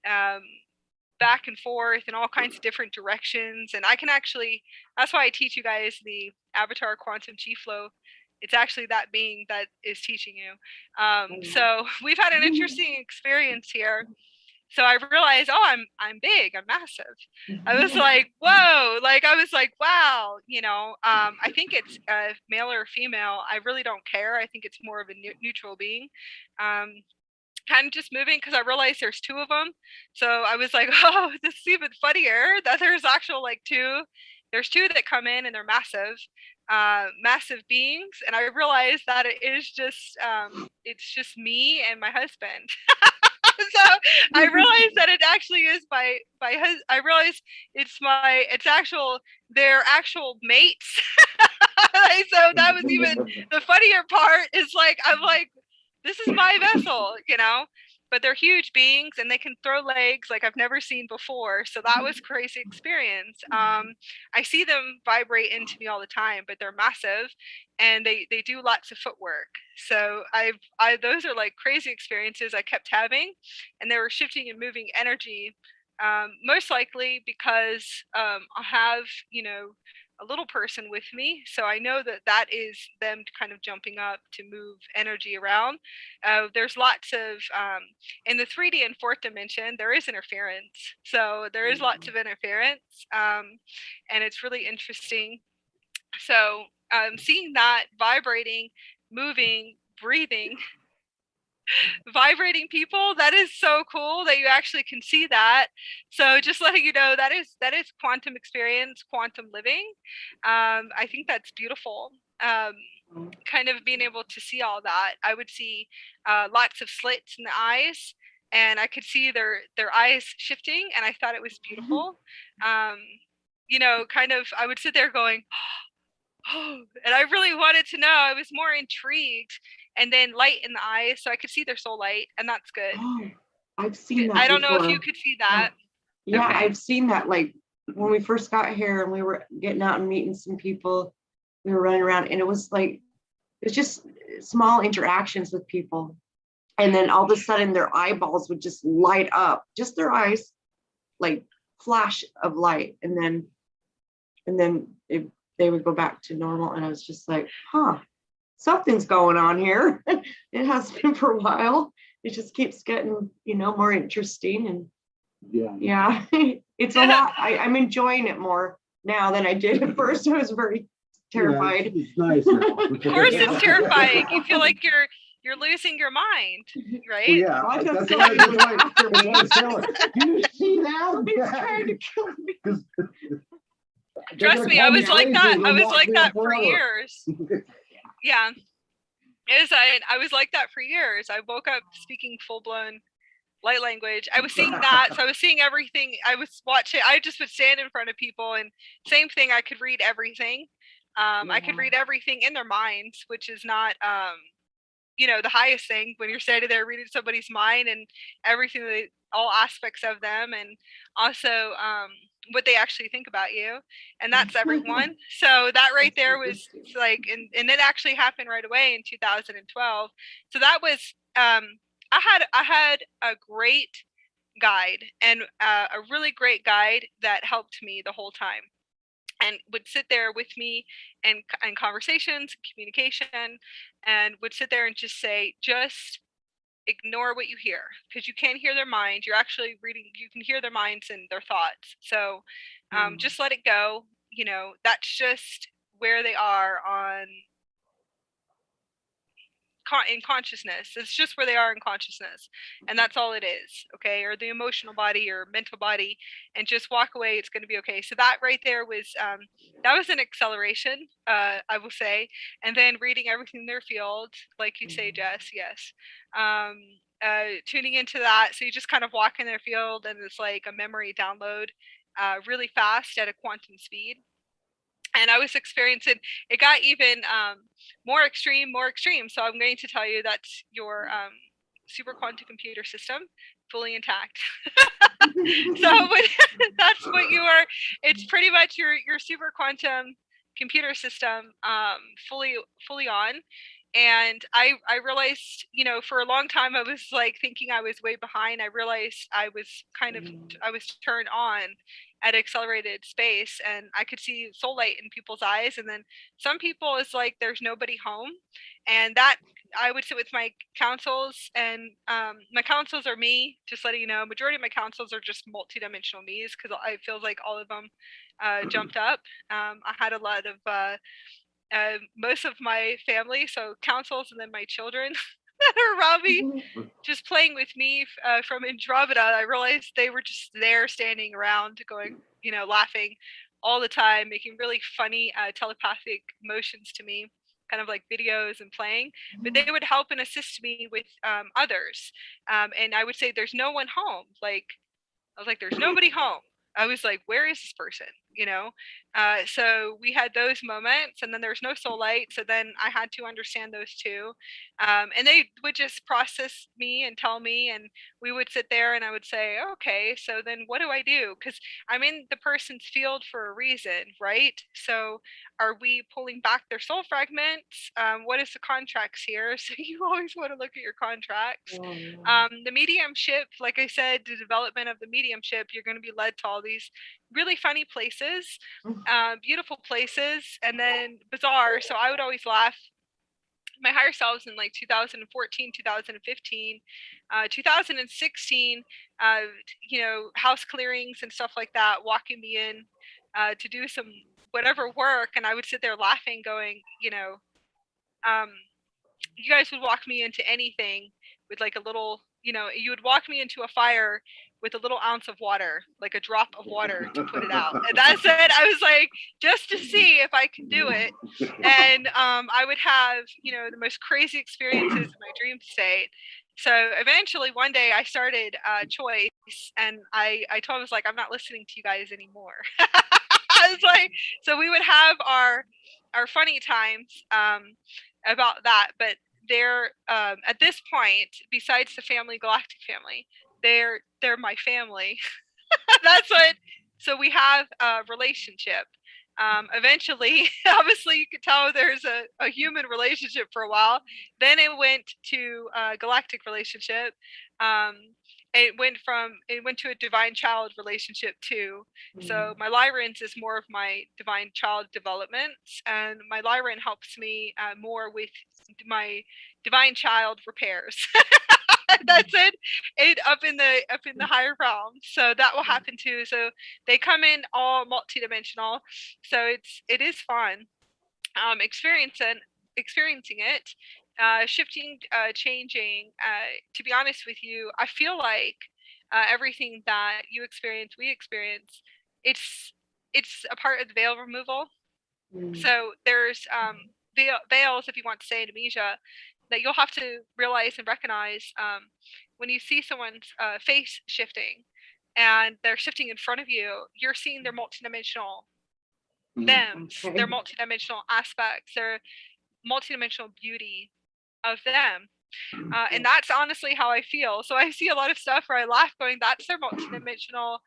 A: back and forth in all kinds of different directions. And I can actually, that's why I teach you guys the Avatar Quantum Chi Flow. It's actually that being that is teaching you. So we've had an interesting experience here. So I realized, oh, I'm big, I'm massive. I was like, whoa, like I was like, wow, I think it's male or female. I really don't care. I think it's more of a neutral being. Kind of just moving, because I realized there's two of them. So I was like, oh, this is even funnier that there's actual like two. There's two that come in, and they're massive beings. And I realized that it is just it's just me and my husband. So I realized that it actually is my husband. I realized they're actual mates. So that was even the funnier part, is like, I'm like, this is my vessel, but they're huge beings, and they can throw legs like I've never seen before. So that was a crazy experience. I see them vibrate into me all the time, but they're massive, and they do lots of footwork. So those are like crazy experiences I kept having, and they were shifting and moving energy. Most likely because I have, a little person with me. So I know that is them kind of jumping up to move energy around. There's lots of, in the 3D and fourth dimension, there is interference. So there is lots of interference, and it's really interesting. So seeing that vibrating, moving, breathing, vibrating people, that is so cool that you actually can see that. So just letting you know, that is quantum experience, quantum living. I think that's beautiful. kind of being able to see all that. I would see lots of slits in the eyes, and I could see their eyes shifting, and I thought it was beautiful. You know, kind of, I would sit there going, oh, and I really wanted to know. I was more intrigued. And then light in the eyes, so I could see their soul light, and that's good.
C: Oh, I've seen that
A: I don't know if
C: before.
A: you could see that.
C: Yeah,
A: Okay.
C: I've seen that. Like when we first got here and we were getting out and meeting some people, we were running around, and it was like, it's just small interactions with people. And then all of a sudden their eyeballs would just light up, just their eyes, like flash of light. And then they would go back to normal. And I was just like, huh, something's going on here. It has been for a while. It just keeps getting, you know, more interesting. And yeah, it's a lot. I'm enjoying it more now than I did at first. I was very terrified.
D: Yeah, it's nice now.
A: Of course, it's terrifying. You feel like you're losing your mind, right?
B: Well, yeah,
C: Well, I
B: that's
C: just-
B: what I was telling. Do you see that?
C: He's trying to kill me.
A: Trust me, I was like that. I was like that for years. Yeah. I was like that for years. I woke up speaking full-blown light language. I was seeing that, so I was seeing everything. I was watching. I just would stand in front of people, and same thing. I could read everything. I could read everything in their minds, which is not, you know, the highest thing when you're standing there reading somebody's mind and everything, all aspects of them, and also what they actually think about you, and that's everyone. So that right there was like, and it actually happened right away in 2012. So that was I had a great guide, and a really great guide that helped me the whole time, and would sit there with me and conversations, communication, and would sit there and just say, just ignore what you hear, because you can't hear their mind. You're actually reading, you can hear their minds and their thoughts. So just let it go. You know, that's just where they are on in consciousness. It's just where they are in consciousness, and that's all it is. Okay, or the emotional body or mental body, and just walk away. It's going to be okay. So that right there was that was an acceleration, I will say. And then reading everything in their field, like you say, Jess. Yes. Tuning into that, so you just kind of walk in their field, and it's like a memory download, really fast at a quantum speed. And I was experiencing, it got even more extreme. So I'm going to tell you that's your super quantum computer system, fully intact. So that's what you are. It's pretty much your super quantum computer system, fully on. And I realized, you know, for a long time I was like thinking I was way behind. I realized I was I was turned on at accelerated space, and I could see soul light in people's eyes. And then some people, it's like there's nobody home, and that I would sit with my councils, and my councils are me, just letting you know. Majority of my councils are just multidimensional me's, because I feel like all of them jumped up. I had a lot of most of my family, so councils, and then my children that are around me, just playing with me from Andromeda. I realized they were just there standing around going, you know, laughing all the time, making really funny telepathic motions to me, kind of like videos and playing. But they would help and assist me with others. And I would say, there's no one home. Like, I was like, there's nobody home. I was like, where is this person? You know? So we had those moments, and then there's no soul light. So then I had to understand those two. And they would just process me and tell me, and we would sit there, and I would say, okay, so then what do I do? Because I'm in the person's field for a reason, right? So are we pulling back their soul fragments? What is the contracts here? So you always want to look at your contracts. The mediumship, like I said, the development of the mediumship, you're going to be led to all these really funny places, beautiful places, and then bizarre. So I would always laugh my higher selves in like 2014, 2015, 2016, you know, house clearings and stuff like that, walking me in to do some whatever work, and I would sit there laughing, going, you know, you guys would walk me into anything with like a little you know, you would walk me into a fire with a little ounce of water, like a drop of water to put it out. And that's it. I was like, just to see if I can do it. And I would have, you know, the most crazy experiences in my dream state. So eventually one day I started Choice, and I told him, I was like, I'm not listening to you guys anymore. I was like, so we would have our funny times about that, but they're at this point, besides the family, Galactic family, they're my family. That's what. So we have a relationship. Eventually, obviously, you could tell there's a human relationship for a while. Then it went to a galactic relationship. It went to a divine child relationship too. So my Lyrans is more of my divine child development, and my Lyran helps me more with my divine child repairs. That's it up in the higher realms. So that will happen too. So they come in all multidimensional. So it is fun experiencing it, shifting, changing. To be honest with you, I feel like everything that you experience, we experience, it's a part of the veil removal. So there's veils, if you want to say, in amnesia, that you'll have to realize and recognize when you see someone's face shifting, and they're shifting in front of you. You're seeing their multidimensional their multidimensional aspects, their multidimensional beauty of them. And that's honestly how I feel. So I see a lot of stuff where I laugh, going, "That's their multidimensional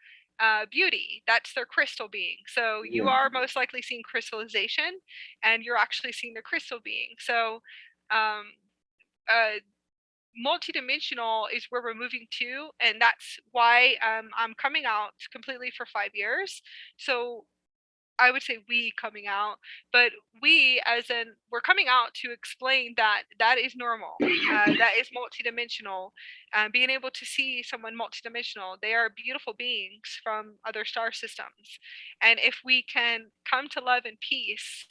A: beauty. That's their crystal being." So you are most likely seeing crystallization, and you're actually seeing their crystal being. So multidimensional is where we're moving to, and that's why I'm coming out completely for 5 years. So I would say we coming out, but we as in we're coming out to explain that that is normal, that is multidimensional, being able to see someone multidimensional. They are beautiful beings from other star systems, and if we can come to love and peace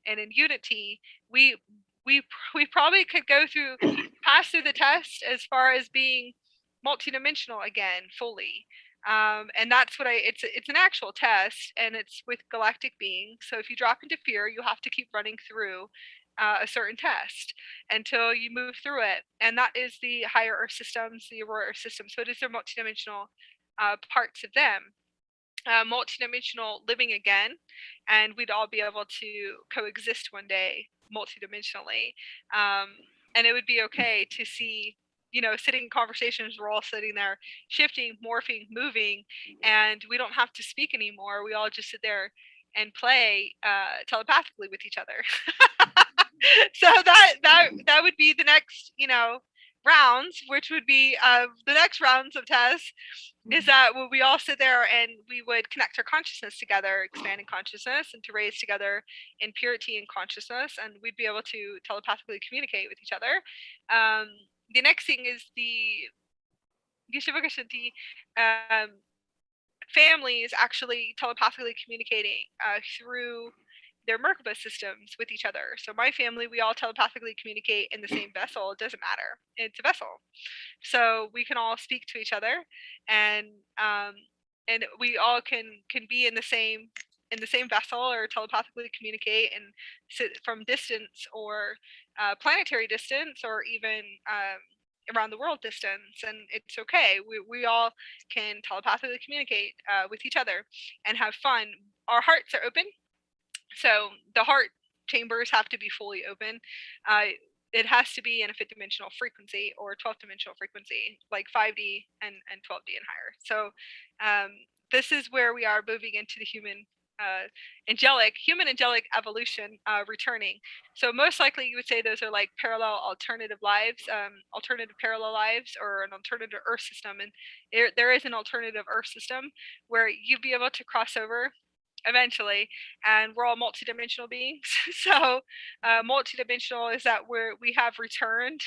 A: and in unity, we we probably could pass through the test as far as being multidimensional again fully. And that's what it's an actual test, and it's with galactic beings. So if you drop into fear, you have to keep running through a certain test until you move through it. And that is the higher earth systems, the aurora earth systems. So it is their multidimensional parts of them. Multidimensional living again, and we'd all be able to coexist one day multidimensionally. And it would be okay to see, you know, sitting in conversations, we're all sitting there shifting, morphing, moving, and we don't have to speak anymore. We all just sit there and play telepathically with each other. So that would be the next, you know, rounds, which would be the next rounds of tests, is that we all sit there and we would connect our consciousness together, expanding consciousness, and to raise together in purity and consciousness, and we'd be able to telepathically communicate with each other. The next thing is the families actually telepathically communicating through their Merkaba systems with each other. So my family, we all telepathically communicate in the same vessel. It doesn't matter. It's a vessel. So we can all speak to each other, and we all can be in the same vessel, or telepathically communicate and sit from distance, or planetary distance, or even around the world distance, and it's okay. We all can telepathically communicate with each other and have fun. Our hearts are open. So the heart chambers have to be fully open. It has to be in a fifth dimensional frequency or 12th dimensional frequency, like 5D and 12D and higher. So this is where we are moving into the human angelic evolution returning. So most likely you would say those are like parallel alternative lives, alternative parallel lives, or an alternative earth system. And there is an alternative earth system where you'd be able to cross over eventually, and we're all multidimensional beings. So multidimensional is that we have returned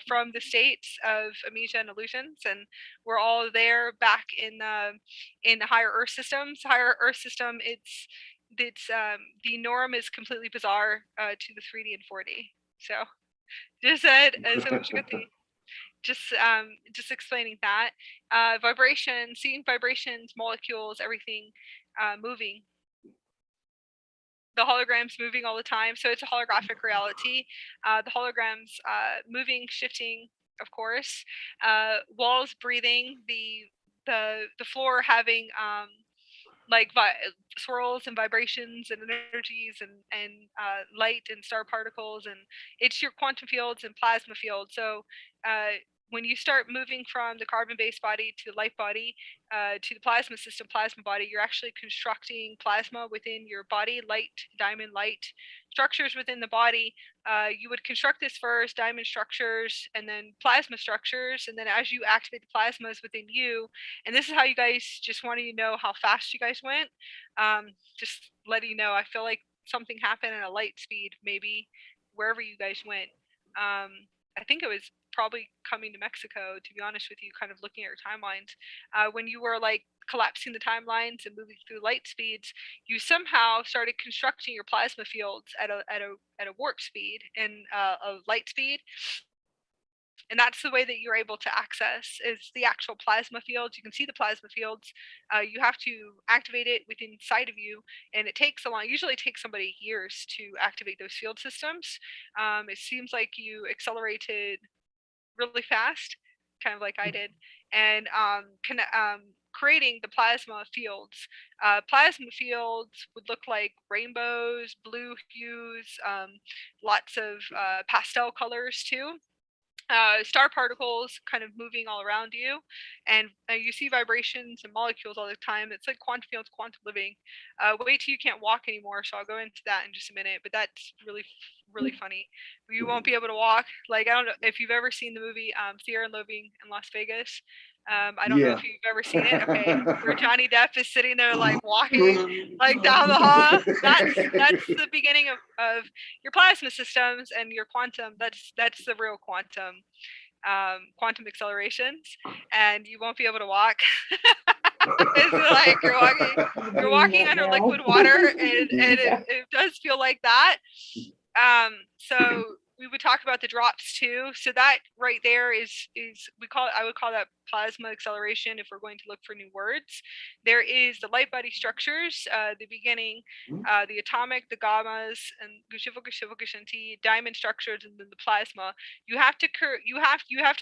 A: from the states of amnesia and illusions, and we're all there back in the higher earth systems. Higher earth system, it's the norm is completely bizarre to the 3D and 4D. So just said as just explaining that. Vibration, seeing vibrations, molecules, everything moving. The holograms moving all the time, so it's a holographic reality. The holograms moving, shifting, of course. Walls breathing. The floor having like swirls and vibrations and energies and light and star particles, and it's your quantum fields and plasma fields. So when you start moving from the carbon-based body to the light body to the plasma system, plasma body, you're actually constructing plasma within your body, light, diamond, light structures within the body. You would construct this first, diamond structures, and then plasma structures, and then as you activate the plasmas within you, and this is how you guys, just wanting to know how fast you guys went, just letting you know, I feel like something happened at a light speed, maybe wherever you guys went. I think it was probably coming to Mexico, to be honest with you, kind of looking at your timelines. When you were like collapsing the timelines and moving through light speeds, you somehow started constructing your plasma fields at a warp speed and a light speed. And that's the way that you're able to access is the actual plasma fields. You can see the plasma fields. You have to activate it within inside of you, and it takes a long. Usually, it takes somebody years to activate those field systems. It seems like you accelerated really fast, kind of like I did, and creating the plasma fields. Plasma fields would look like rainbows, blue hues, lots of pastel colors too. Star particles kind of moving all around you, and you see vibrations and molecules all the time. It's like quantum fields, quantum living. Wait till you can't walk anymore, so I'll go into that in just a minute, but that's really funny. You won't be able to walk. Like, I don't know if you've ever seen the movie Fear and Loathing in Las Vegas. I don't know if you've ever seen it. Okay, where Johnny Depp is sitting there like walking like down the hall. That's the beginning of your plasma systems and your quantum. That's the real quantum accelerations, and you won't be able to walk. It's like you're walking under liquid water, and it does feel like that. So we would talk about the drops too. So that right there is I would call that plasma acceleration if we're going to look for new words. There is the light body structures, the beginning, the atomic, the gammas, and diamond structures, and then the plasma. You have to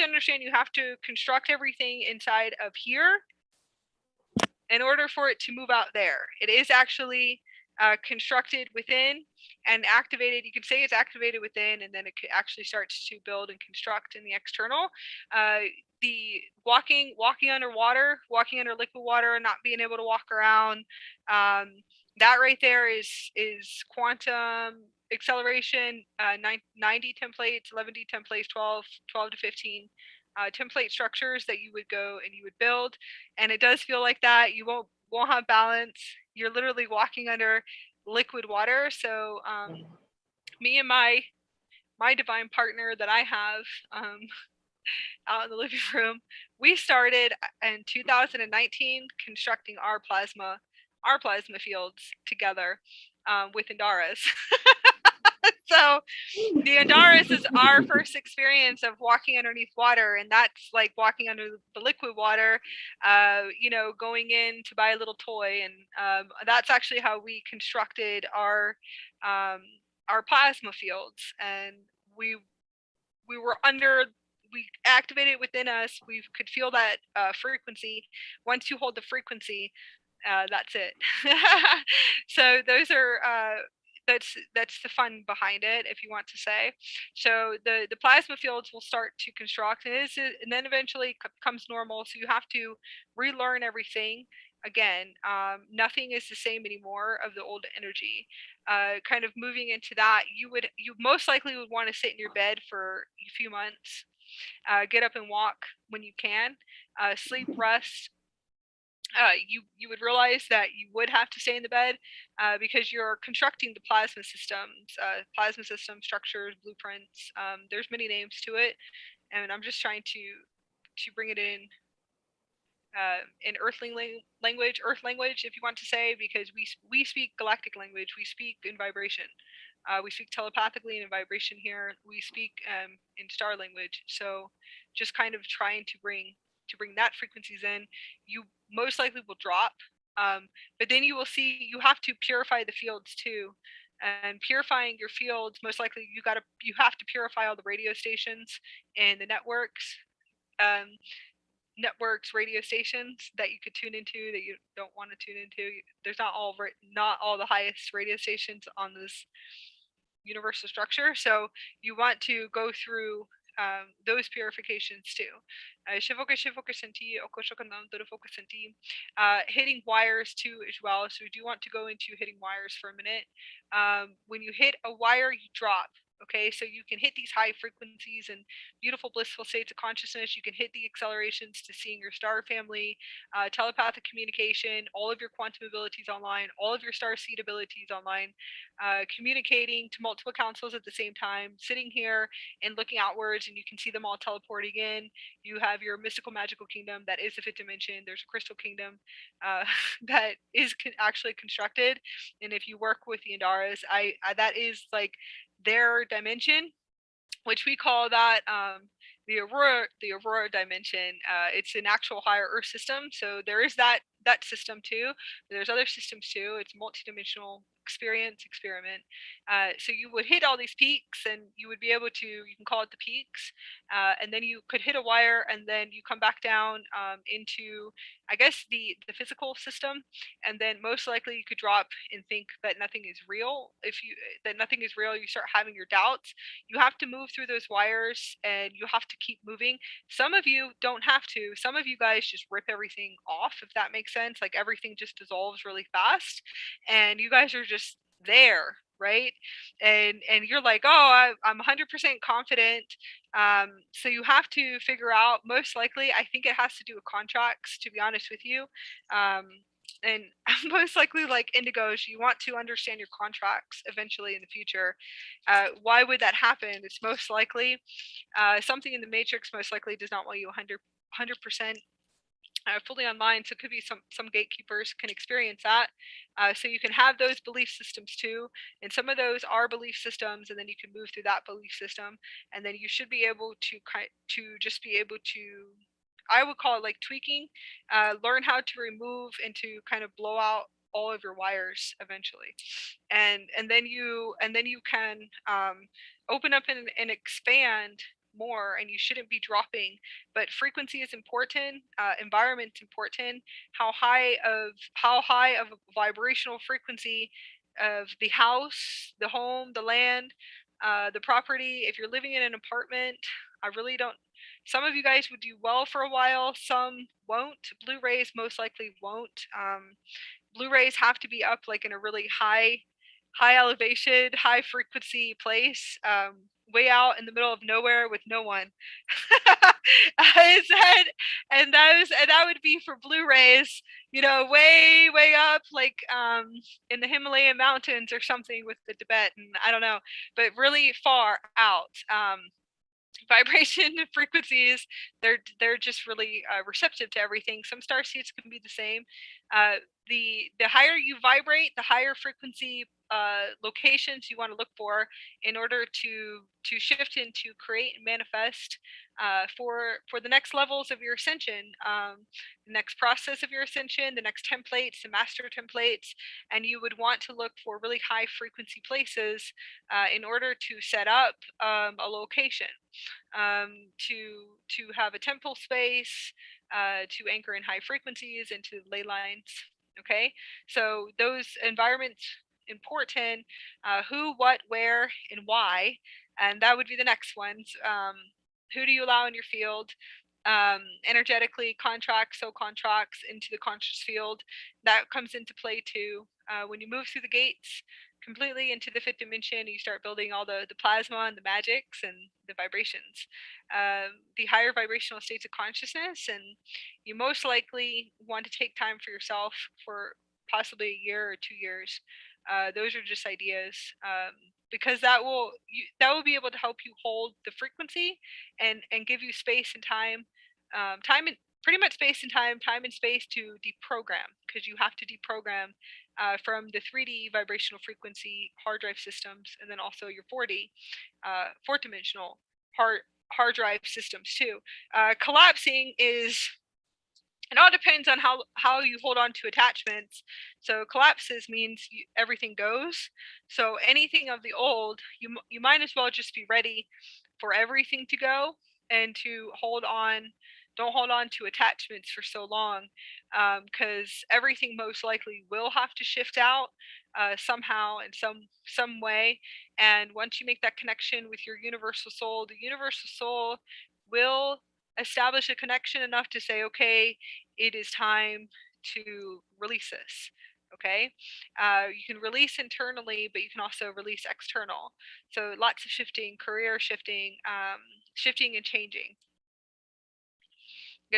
A: understand, you have to construct everything inside of here in order for it to move out there. It is actually constructed within and activated. You could say it's activated within, and then it actually starts to build and construct in the external. The walking underwater, walking under liquid water, and not being able to walk around. That right there is quantum acceleration. 90 templates, 11D templates, 12 to 15 template structures that you would go and you would build, and it does feel like that. You won't have balance. You're literally walking under liquid water. So me and my divine partner that I have out in the living room, we started in 2019 constructing our plasma fields together with Andaras. So the Andaras is our first experience of walking underneath water, and that's like walking under the liquid water, going in to buy a little toy, and that's actually how we constructed our plasma fields, and we activated within us. We could feel that frequency. Once you hold the frequency, that's it. So those are that's the fun behind it, if you want to say. So the plasma fields will start to construct, and then eventually becomes normal. So you have to relearn everything again. Nothing is the same anymore of the old energy. Kind of moving into that, you most likely would want to sit in your bed for a few months. Get up and walk when you can. Sleep, rest. You would realize that you would have to stay in the bed because you're constructing the plasma system structures, blueprints. There's many names to it, and I'm just trying to bring it in earthling language, earth language, if you want to say, because we speak galactic language. We speak in vibration. We speak telepathically in a vibration here. We speak in star language. So just kind of trying to bring that frequencies in, you most likely will drop. But then you will see you have to purify the fields too. And purifying your fields, most likely you have to purify all the radio stations and the networks. Networks, radio stations that you could tune into that you don't want to tune into. There's not all the highest radio stations on this universal structure, so you want to go through those purifications too. Hitting wires too as well. So we do want to go into hitting wires for a minute. When you hit a wire, you drop. Okay, so you can hit these high frequencies and beautiful, blissful states of consciousness. You can hit the accelerations to seeing your star family, telepathic communication, all of your quantum abilities online, all of your starseed abilities online, communicating to multiple councils at the same time, sitting here and looking outwards, and you can see them all teleporting in. You have your mystical, magical kingdom that is the fifth dimension. There's a crystal kingdom that is actually constructed, and if you work with the Andaras, I that is like their dimension, which we call that the aurora dimension. It's an actual higher Earth system, so there is that system too. There's other systems too. It's multidimensional experiment. So you would hit all these peaks, and you would be able to, you can call it the peaks, and then you could hit a wire, and then you come back down into, I guess, the physical system, and then most likely you could drop and think that nothing is real. That nothing is real, you start having your doubts. You have to move through those wires, and you have to keep moving. Some of you don't have to. Some of you guys just rip everything off, if that makes sense. Like everything just dissolves really fast, and you guys are just there, right? And you're like, oh, I'm 100% confident. So you have to figure out, most likely, I think it has to do with contracts, to be honest with you. And most likely, like indigos, you want to understand your contracts eventually in the future. Why would that happen? It's most likely something in the matrix most likely does not want you 100% fully online. So it could be some gatekeepers can experience that. So you can have those belief systems too, and some of those are belief systems, and then you can move through that belief system, and then you should be able to just be able to, I would call it like tweaking, learn how to remove and to kind of blow out all of your wires eventually, and then you can open up and expand more, and you shouldn't be dropping. But frequency is important, environment's important. How high of a vibrational frequency of the house, the home, the land, the property. If you're living in an apartment, I really don't, some of you guys would do well for a while, some won't. Blu-rays most likely won't. Blu-rays have to be up like in a really high elevation, high frequency place, way out in the middle of nowhere with no one. I said, and that would be for Blu-rays, way up, like in the Himalayan mountains or something with the Tibetan, I don't know, but really far out. Vibration frequencies, they're just really receptive to everything. Some star seeds can be the same. The higher you vibrate, the higher frequency locations you want to look for in order to shift into, create and manifest for the next levels of your ascension, the next process of your ascension, the next templates, the master templates. And you would want to look for really high frequency places in order to set up a location, to have a temple space, to anchor in high frequencies, and to ley lines. Okay, so those environments important, who, what, where, and why, and that would be the next ones. Who do you allow in your field? Energetically, contracts, so contracts into the conscious field, that comes into play too. When you move through the gates completely into the fifth dimension, you start building all the plasma and the magics and the vibrations, the higher vibrational states of consciousness. And you most likely want to take time for yourself for possibly a year or 2 years. Those are just ideas, because that will be able to help you hold the frequency and give you space and time, time and pretty much space and time and space to deprogram, because you have to deprogram from the 3D vibrational frequency hard drive systems, and then also your 4D, fourth dimensional hard drive systems too. Collapsing is, it all depends on how you hold on to attachments. So collapses means everything goes. So anything of the old, you might as well just be ready for everything to go, and to hold on. Don't hold on to attachments for so long, because everything most likely will have to shift out somehow in some way. And once you make that connection with your universal soul, the universal soul will establish a connection enough to say, okay, it is time to release this. Okay, you can release internally, but you can also release external. So lots of shifting, career shifting, shifting and changing. Do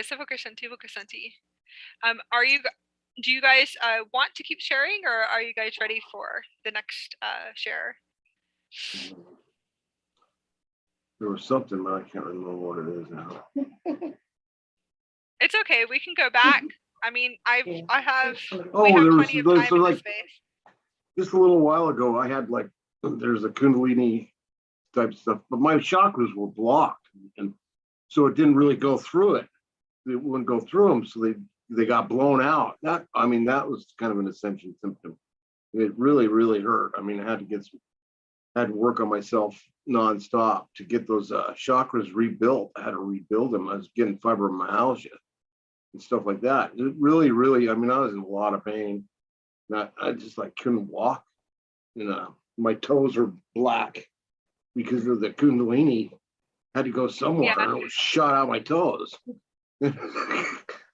A: you guys want to keep sharing, or are you guys ready for the next share?
B: There was something, but I can't remember what it is now.
A: It's okay. We can go back. I mean, we have
B: there was
A: plenty of time in
B: like
A: this space.
B: just a little while ago. I had like there's a Kundalini type stuff, but my chakras were blocked, and so it didn't really go through it. It wouldn't go through them, so they got blown out. That was kind of an ascension symptom. It really, really hurt. I mean, I had to work on myself nonstop to get those chakras rebuilt. I had to rebuild them. I was getting fibromyalgia and stuff like that. It really, really, I mean, I was in a lot of pain. I just like couldn't walk. My toes are black because of the Kundalini. Had to go somewhere, and it was shot out my toes.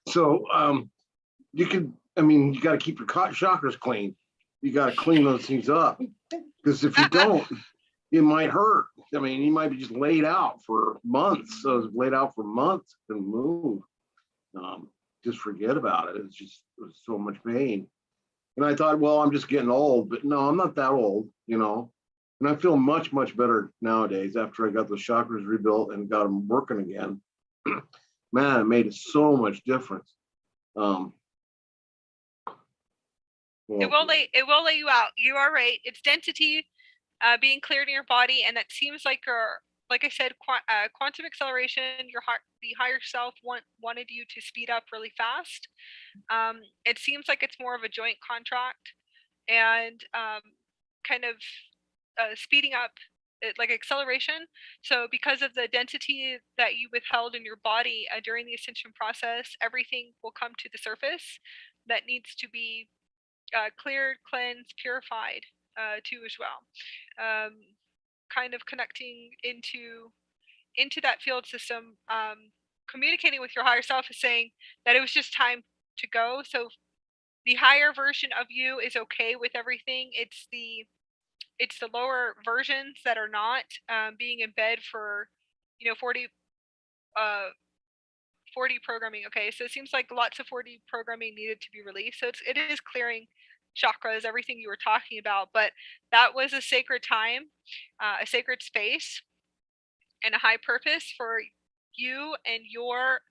B: So you got to keep your chakras clean. You got to clean those things up, because if you don't, it might hurt. I mean, you might be just laid out for months. So I was laid out for months, couldn't move. Just forget about it. It was so much pain. And I thought, well, I'm just getting old, but no, I'm not that old, And I feel much, much better nowadays after I got those chakras rebuilt and got them working again. Man, it made so much difference. Well,
A: it will lay you out. You are right. It's density being cleared in your body, and that seems like like I said, quantum acceleration. The higher self wanted you to speed up really fast. It seems like it's more of a joint contract, and kind of speeding up, like acceleration. So because of the density that you withheld in your body during the ascension process, everything will come to the surface that needs to be cleared, cleansed, purified too as well. Kind of connecting into that field system, communicating with your higher self is saying that it was just time to go. So the higher version of you is okay with everything. It's the lower versions that are not, being in bed for 40 programming. Okay, so it seems like lots of 4D programming needed to be released. So it is clearing chakras, everything you were talking about. But that was a sacred time, a sacred space, and a high purpose for you and your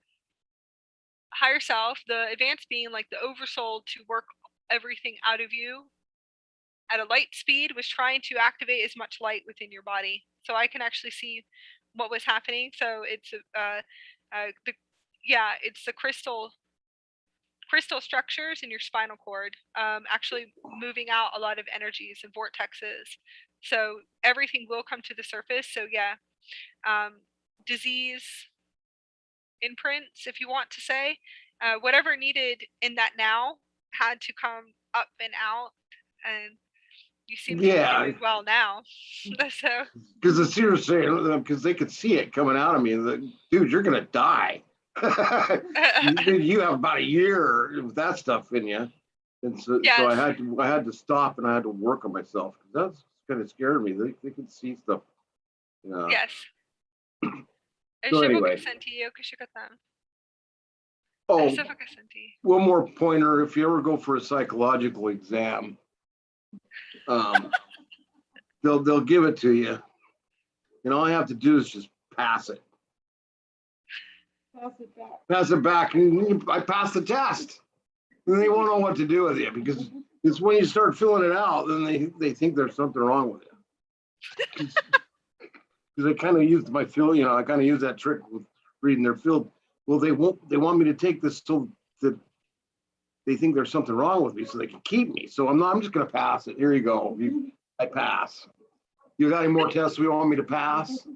A: higher self, the advanced being, like the oversoul, to work everything out of you at a light speed, was trying to activate as much light within your body. So I can actually see what was happening. So it's it's the crystal structures in your spinal cord, actually moving out a lot of energies and vortexes. So everything will come to the surface. So disease imprints, if you want to say, whatever needed in that now had to come up and out, and you seem to be doing well now. So
B: because the seers saying, because they could see it coming out of me, like, dude, you're gonna die. You have about a year with that stuff in you, and so I had to stop, and I had to work on myself, because that's kind of scared me. They could see stuff.
A: Yes.
B: So anyway. One more pointer: if you ever go for a psychological exam, they'll give it to you, and all you have to do is just pass it. Pass it back, and I passed the test. And they won't know what to do with you, because It's when you start filling it out, then they think there's something wrong with it. Because I kind of used my field, you know, I kind of use that trick with reading their field. Well, they want me to take this so that they think there's something wrong with me so they can keep me. So I'm just going to pass it. Here you go. I pass. You got any more tests we want me to pass?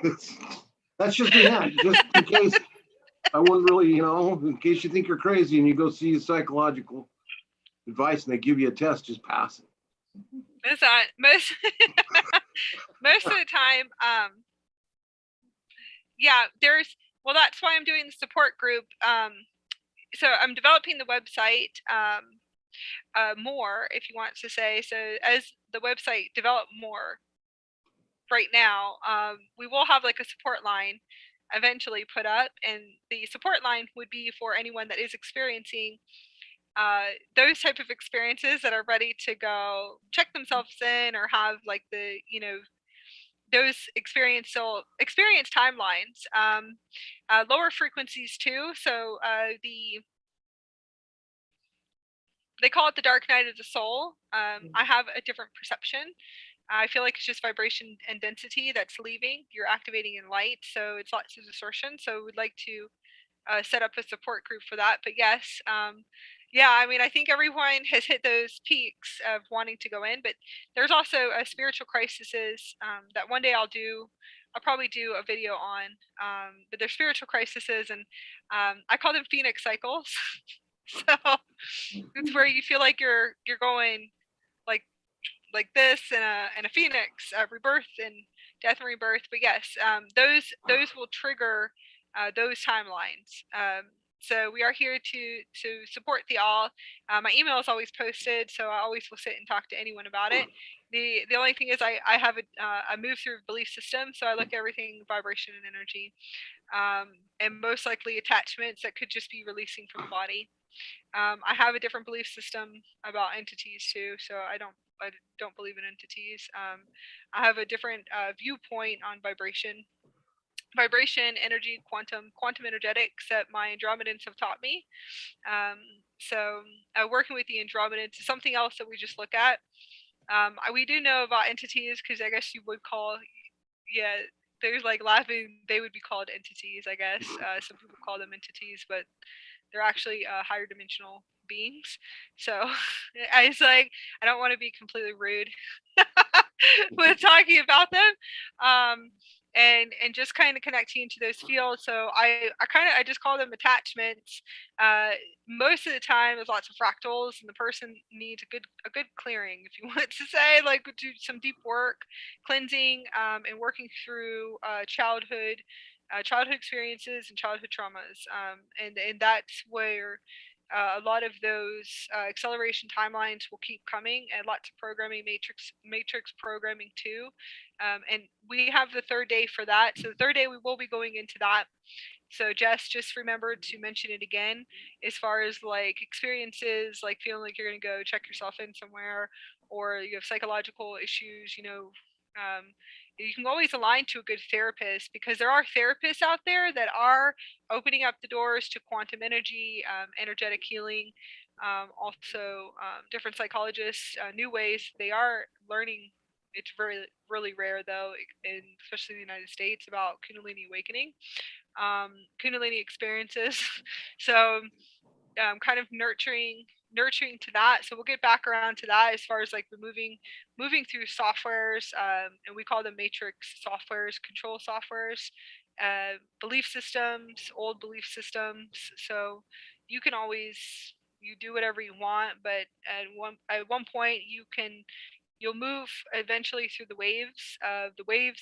B: That's just a hint, just in case I wouldn't really, you know, in case you think you're crazy and you go see psychological advice and they give you a test, just pass it.
A: Most most of the time, yeah, well, that's why I'm doing the support group. So I'm developing the website more, if you want to say. So as the website develop more right now, we will have like a support line eventually put up, and the support line would be for anyone that is experiencing those type of experiences, that are ready to go check themselves in, or have like the, you know, those experience timelines, lower frequencies too. So they call it the dark night of the soul. I have a different perception. I feel like it's just vibration and density that's leaving. You're activating in light, so it's lots of distortion. So we'd like to set up a support group for that. But yes, yeah, I mean, I think everyone has hit those peaks of wanting to go in, but there's also a spiritual crises that one day I'll probably do a video on. But they're spiritual crises, and I call them phoenix cycles. So it's where you feel like you're going like this, and a phoenix, rebirth and death and rebirth. But yes, those will trigger those timelines. So we are here to support the all. My email is always posted, so I always will sit and talk to anyone about it. The only thing is I have a move through belief system, so I look at everything vibration and energy, and most likely attachments that could just be releasing from the body. I have a different belief system about entities too, so I don't believe in entities. I have a different viewpoint on vibration, energy, quantum energetics that my Andromedans have taught me. So working with the Andromedans is something else that we just look at. We do know about entities, because I guess you would call, yeah, there's like laughing, they would be called entities, I guess. Some people call them entities, but they're actually higher dimensional beings. So I was like, I don't want to be completely rude with talking about them, and just kind of connecting into those fields. So I just call them attachments. Most of the time there's lots of fractals, and the person needs a good clearing, if you want to say, like do some deep work, cleansing, and working through childhood experiences and childhood traumas, and that's where a lot of those acceleration timelines will keep coming, and lots of programming, matrix programming too. And we have the third day for that. So the third day we will be going into that. So Jess, just remember to mention it again, as far as like experiences, like feeling like you're going to go check yourself in somewhere, or you have psychological issues, you know. You can always align to a good therapist, because there are therapists out there that are opening up the doors to quantum energy, energetic healing. Also, different psychologists, new ways they are learning. It's really rare though, especially in the United States, about Kundalini awakening, Kundalini experiences. So kind of nurturing to that. So we'll get back around to that, as far as like moving through softwares, and we call them matrix softwares, control softwares, belief systems, old belief systems. So you can always, you do whatever you want, but at one point you'll move eventually through the waves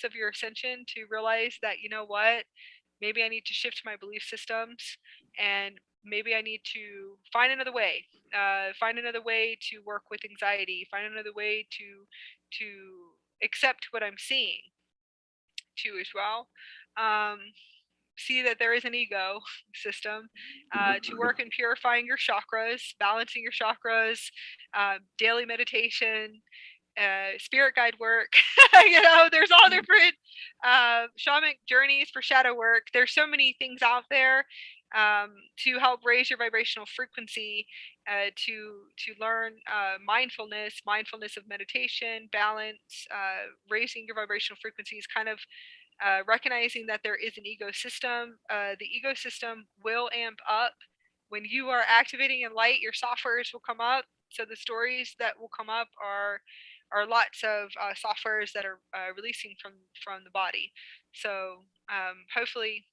A: of your ascension, to realize that, you know what, maybe I need to shift my belief systems, and maybe I need to find another way, to work with anxiety, find another way to accept what I'm seeing too as well. See that there is an ego system, to work in purifying your chakras, balancing your chakras, daily meditation, spirit guide work. You know, there's all different shamanic journeys for shadow work. There's so many things out there. to help raise your vibrational frequency, to learn mindfulness of meditation, balance, raising your vibrational frequencies, kind of recognizing that there is an ecosystem. The ecosystem will amp up when you are activating in light. Your softwares will come up. So the stories that will come up are lots of softwares that are releasing from the body. So hopefully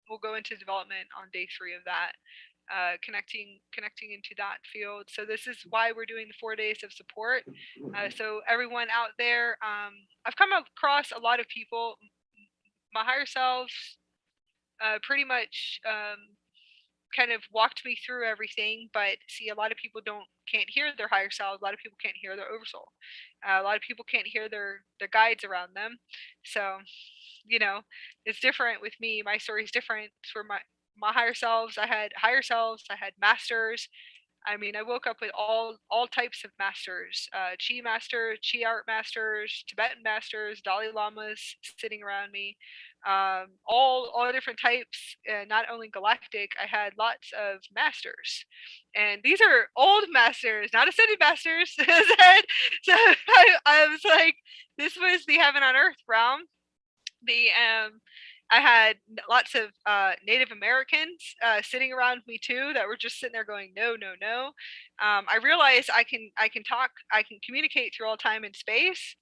A: we'll go into development on day 3 of that, connecting into that field. So this is why we're doing the 4 days of support. So everyone out there, I've come across a lot of people, my higher selves, pretty much kind of walked me through everything. But see, a lot of people can't hear their higher selves. A lot of people can't hear their oversoul. A lot of people can't hear their guides around them. So it's different with me. My story is different. For my higher selves, I had masters. I mean, I woke up with all types of masters, chi master, chi art masters, Tibetan masters, Dalai Lamas sitting around me, all different types. Not only galactic, I had lots of masters, and these are old masters, not ascended masters. So I was like, this was the heaven on earth realm. I had lots of Native Americans sitting around me too, that were just sitting there going, no, no, no. I realized I can talk, I can communicate through all time and space.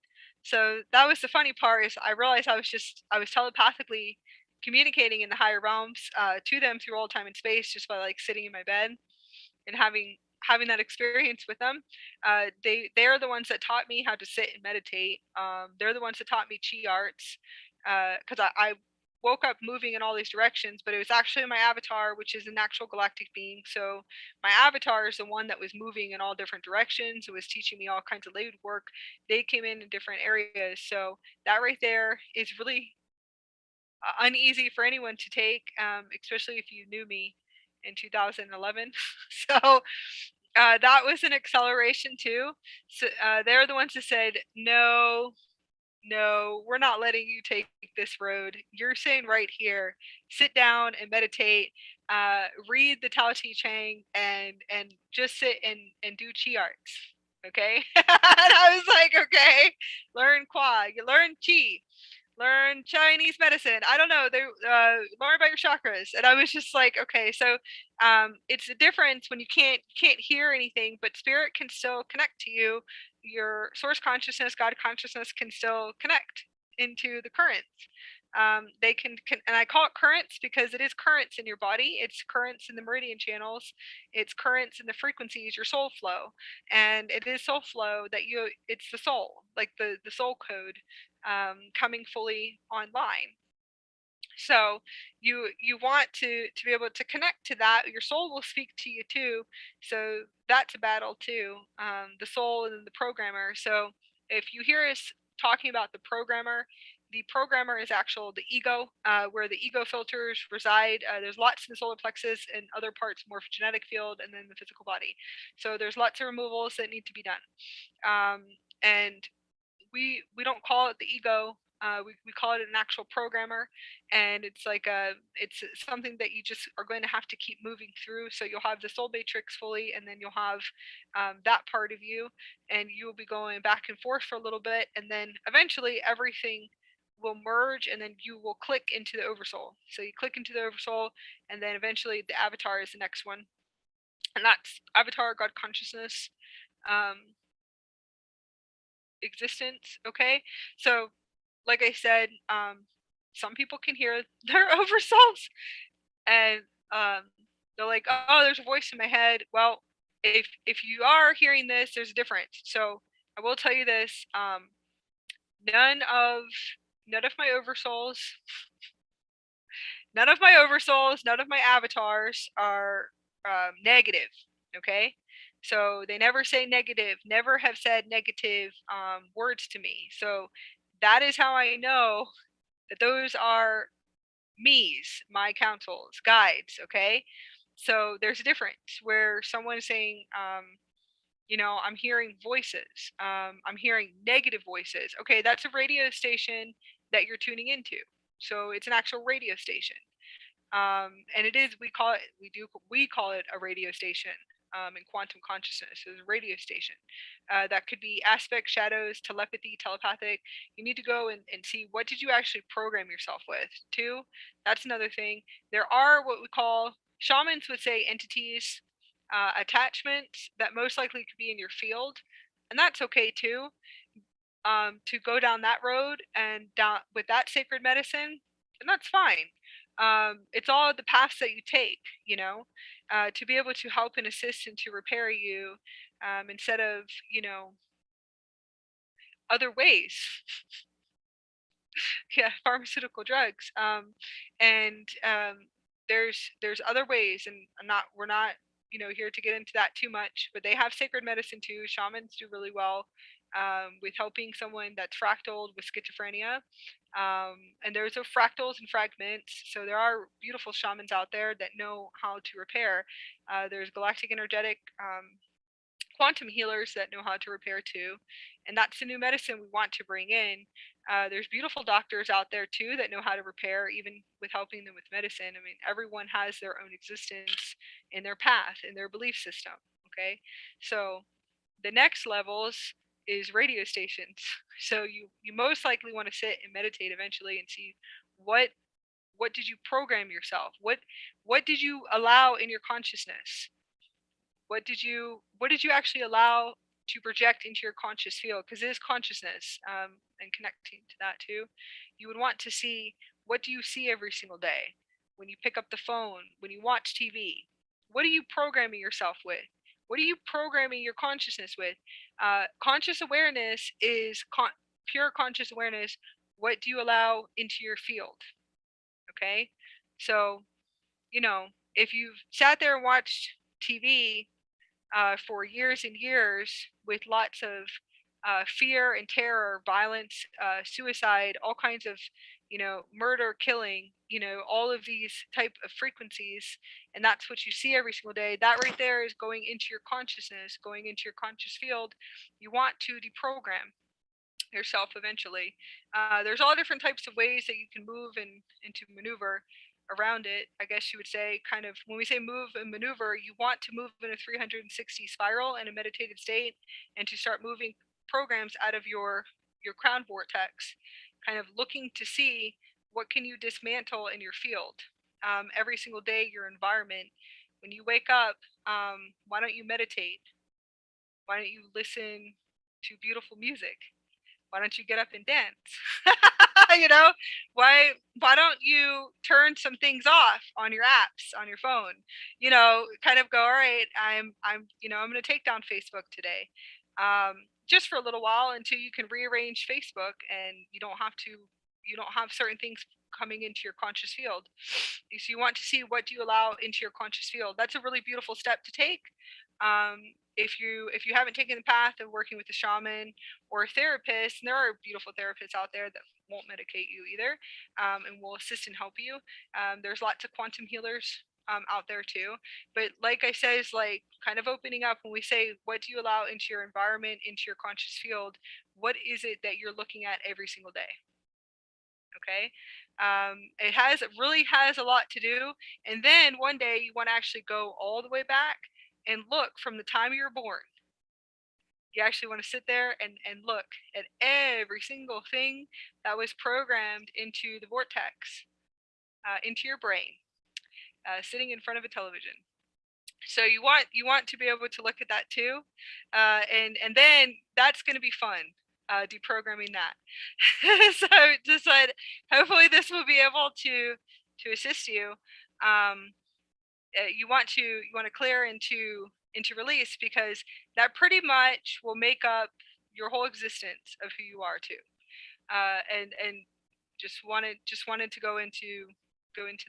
A: So that was the funny part, is I realized I was telepathically communicating in the higher realms to them through all time and space, just by like sitting in my bed and having that experience with them. They're the ones that taught me how to sit and meditate. They're the ones that taught me chi arts, because I woke up moving in all these directions, but it was actually my avatar, which is an actual galactic being. So my avatar is the one that was moving in all different directions. It was teaching me all kinds of laid work. They came in different areas. So that right there is really uneasy for anyone to take, especially if you knew me in 2011. So that was an acceleration too. So they're the ones that said, no, we're not letting you take this road. You're saying right here, sit down and meditate, read the Tao Te Ching, and just sit and do chi arts. Okay. And I was like, okay, learn Qua, you learn chi, learn Chinese medicine. I don't know. They learn about your chakras, and I was just like, okay. So it's a difference when you can't hear anything, but spirit can still connect to you. Your source consciousness, God consciousness, can still connect into the currents. They can, and I call it currents because it is currents in your body. It's currents in the meridian channels. It's currents in the frequencies, your soul flow, and it is soul flow that it's the soul, like the soul code, coming fully online. So you want to be able to connect to that. Your soul will speak to you too. So that's a battle too. The soul and the programmer. So if you hear us talking about the programmer is actual the ego, where the ego filters reside. There's lots in the solar plexus and other parts, morphogenetic field, and then the physical body. So there's lots of removals that need to be done. And we don't call it the ego. We call it an actual programmer, and it's like it's something that you just are going to have to keep moving through. So you'll have the soul matrix fully, and then you'll have that part of you, and you'll be going back and forth for a little bit, and then eventually everything will merge, and then you will click into the oversoul. So you click into the oversoul, and then eventually the avatar is the next one, and that's avatar, God consciousness, existence. Okay, so like I said, some people can hear their oversouls, and they're like, oh, there's a voice in my head. Well, if you are hearing this, there's a difference. So I will tell you this: none of my oversouls, none of my avatars are negative. Okay, so they never say negative, never have said negative words to me. So that is how I know that those are me's, my counsels, guides. Okay, so there's a difference where someone is saying, I'm hearing voices, I'm hearing negative voices. Okay, that's a radio station that you're tuning into. So it's an actual radio station. And it is, we call it a radio station. In quantum consciousness is a radio station. That could be aspect, shadows, telepathy, telepathic. You need to go and see, what did you actually program yourself with too. That's another thing. There are what we call, shamans would say, entities, attachments that most likely could be in your field, and that's okay too. To go down that road and down with that sacred medicine, and that's fine. It's all the paths that you take, you know, to be able to help and assist and to repair you, instead of, you know, other ways. Yeah, pharmaceutical drugs. And there's other ways, and we're not, you know, here to get into that too much, but they have sacred medicine too. Shamans do really well with helping someone that's fractaled with schizophrenia. And there's a fractals and fragments, so there are beautiful shamans out there that know how to repair. There's galactic energetic quantum healers that know how to repair too, and that's the new medicine we want to bring in. There's beautiful doctors out there too that know how to repair, even with helping them with medicine. I mean, everyone has their own existence in their path, in their belief system. Okay, so the next levels is radio stations. So you most likely want to sit and meditate eventually and see what did you program yourself, what did you allow in your consciousness, what did you actually allow to project into your conscious field, because it is consciousness. And connecting to that too, you would want to see, what do you see every single day when you pick up the phone, when you watch TV? What are you programming yourself with? What are you programming your consciousness with? Conscious awareness is pure conscious awareness. What do you allow into your field? Okay, so, you know, if you've sat there and watched TV for years and years with lots of fear and terror, violence, suicide, all kinds of, you know, murder, killing, you know, all of these type of frequencies, and that's what you see every single day, that right there is going into your consciousness, going into your conscious field. You want to deprogram yourself eventually. There's all different types of ways that you can move and to maneuver around it, I guess you would say. Kind of, when we say move and maneuver, you want to move in a 360 spiral in a meditative state, and to start moving programs out of your crown vortex, kind of looking to see what can you dismantle in your field. Every single day, your environment. When you wake up, why don't you meditate? Why don't you listen to beautiful music? Why don't you get up and dance? You know, why don't you turn some things off on your apps on your phone? You know, kind of go, all right, I'm you know, I'm going to take down Facebook today, just for a little while, until you can rearrange Facebook and you don't have certain things coming into your conscious field. So you want to see, what do you allow into your conscious field? That's a really beautiful step to take. If you haven't taken the path of working with a shaman or a therapist, and there are beautiful therapists out there that won't medicate you either, and will assist and help you. There's lots of quantum healers out there too. But like I said, it's like kind of opening up when we say, what do you allow into your environment, into your conscious field? What is it that you're looking at every single day? Okay, it really has a lot to do. And then one day you want to actually go all the way back and look from the time you were born. You actually want to sit there and look at every single thing that was programmed into the vortex, into your brain, sitting in front of a television. So you want to be able to look at that too, and then that's going to be fun, deprogramming that. So just like, hopefully this will be able to assist you. You want to clear into release, because that pretty much will make up your whole existence of who you are too. And just wanted to go into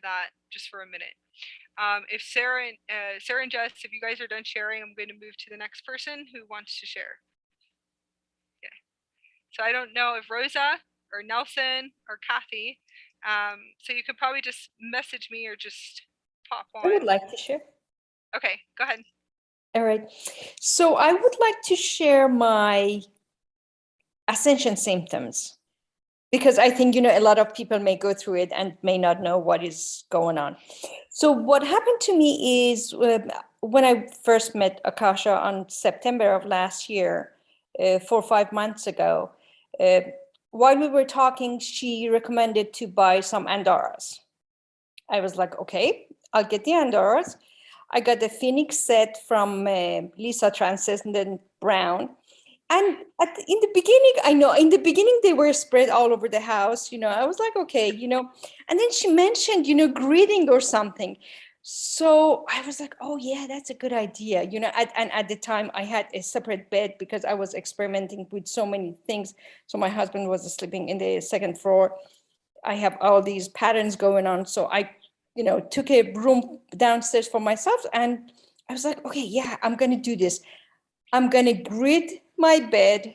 A: that just for a minute. If Sarah and Jess, if you guys are done sharing, I'm going to move to the next person who wants to share. Okay. So I don't know if Rosa or Nelson or Kathy. So you could probably just message me or just pop on.
D: I would like to share.
A: Okay, go ahead.
D: All right. So I would like to share my Ascension symptoms. because I think, a lot of people may go through it and may not know what is going on. So what happened to me is when I first met Akasha on September of last year, 4 or 5 months ago, while we were talking, she recommended to buy some Andaras. I was like, okay, I'll get the Andaras. I got the Phoenix set from Lisa Transcendent Brown. And in the beginning, they were spread all over the house. I was like, okay, and then she mentioned, greeting or something. So I was like, oh yeah, that's a good idea. And at the time I had a separate bed because I was experimenting with so many things. So my husband was sleeping in the second floor. I have all these patterns going on. So I, took a room downstairs for myself. And I was like, okay, yeah, I'm going to do this. I'm going to grid my bed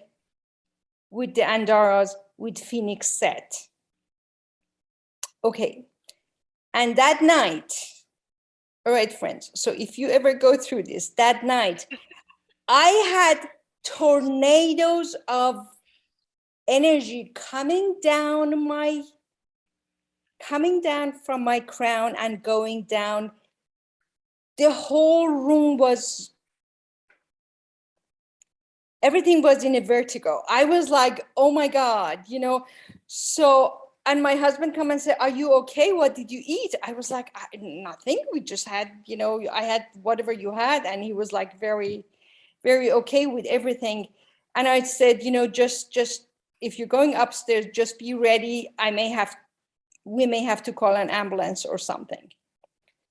D: with the Andaras with Phoenix set. Okay. And that night, all right, friends. So if you ever go through this, that night, I had tornadoes of energy coming down from my crown and going down. The whole room was, everything was in a vertigo. I was like, oh my God, so, and my husband come and say, are you okay? What did you eat? I was like, nothing. We just had, I had whatever you had. And he was like very, very okay with everything. And I said, just if you're going upstairs, just be ready. We may have to call an ambulance or something.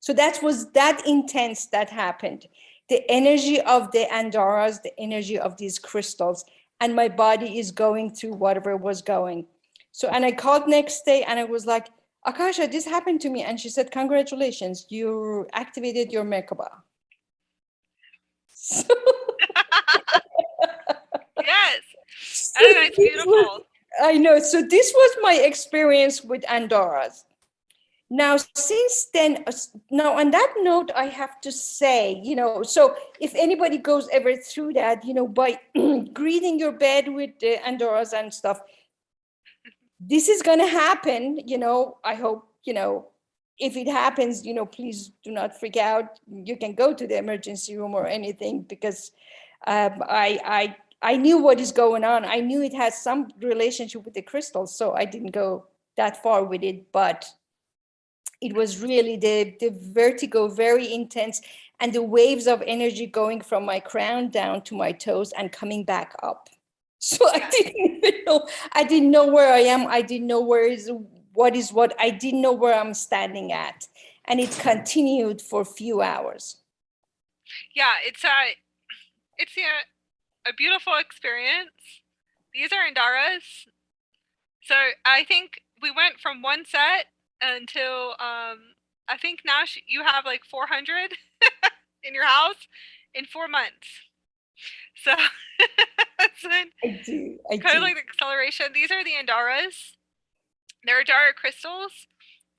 D: So that was that intense that happened. The energy of the Andaras, the energy of these crystals, and my body is going through whatever was going. So, and I called next day and I was like, Akasha, this happened to me. And she said, congratulations, you activated your Merkaba. So,
A: Yes.
D: so
A: Oh, it's beautiful.
D: I know. So this was my experience with Andaras. Now, since then, now on that note, I have to say, so if anybody goes ever through that, by greeting your bed with the Andaras and stuff, this is going to happen, I hope, if it happens, please do not freak out. You can go to the emergency room or anything, because I knew what is going on. I knew it has some relationship with the crystals, so I didn't go that far with it, but it was really the vertigo, very intense, and the waves of energy going from my crown down to my toes and coming back up. So I didn't know where I am. I didn't know what is what. I didn't know where I'm standing at. And it continued for a few hours.
A: Yeah, it's a beautiful experience. These are Andaras. So I think we went from one set until I think now you have like 400 in your house in 4 months. So
D: I do.
A: kind of like the acceleration. These are the Andaras. They're Andara crystals.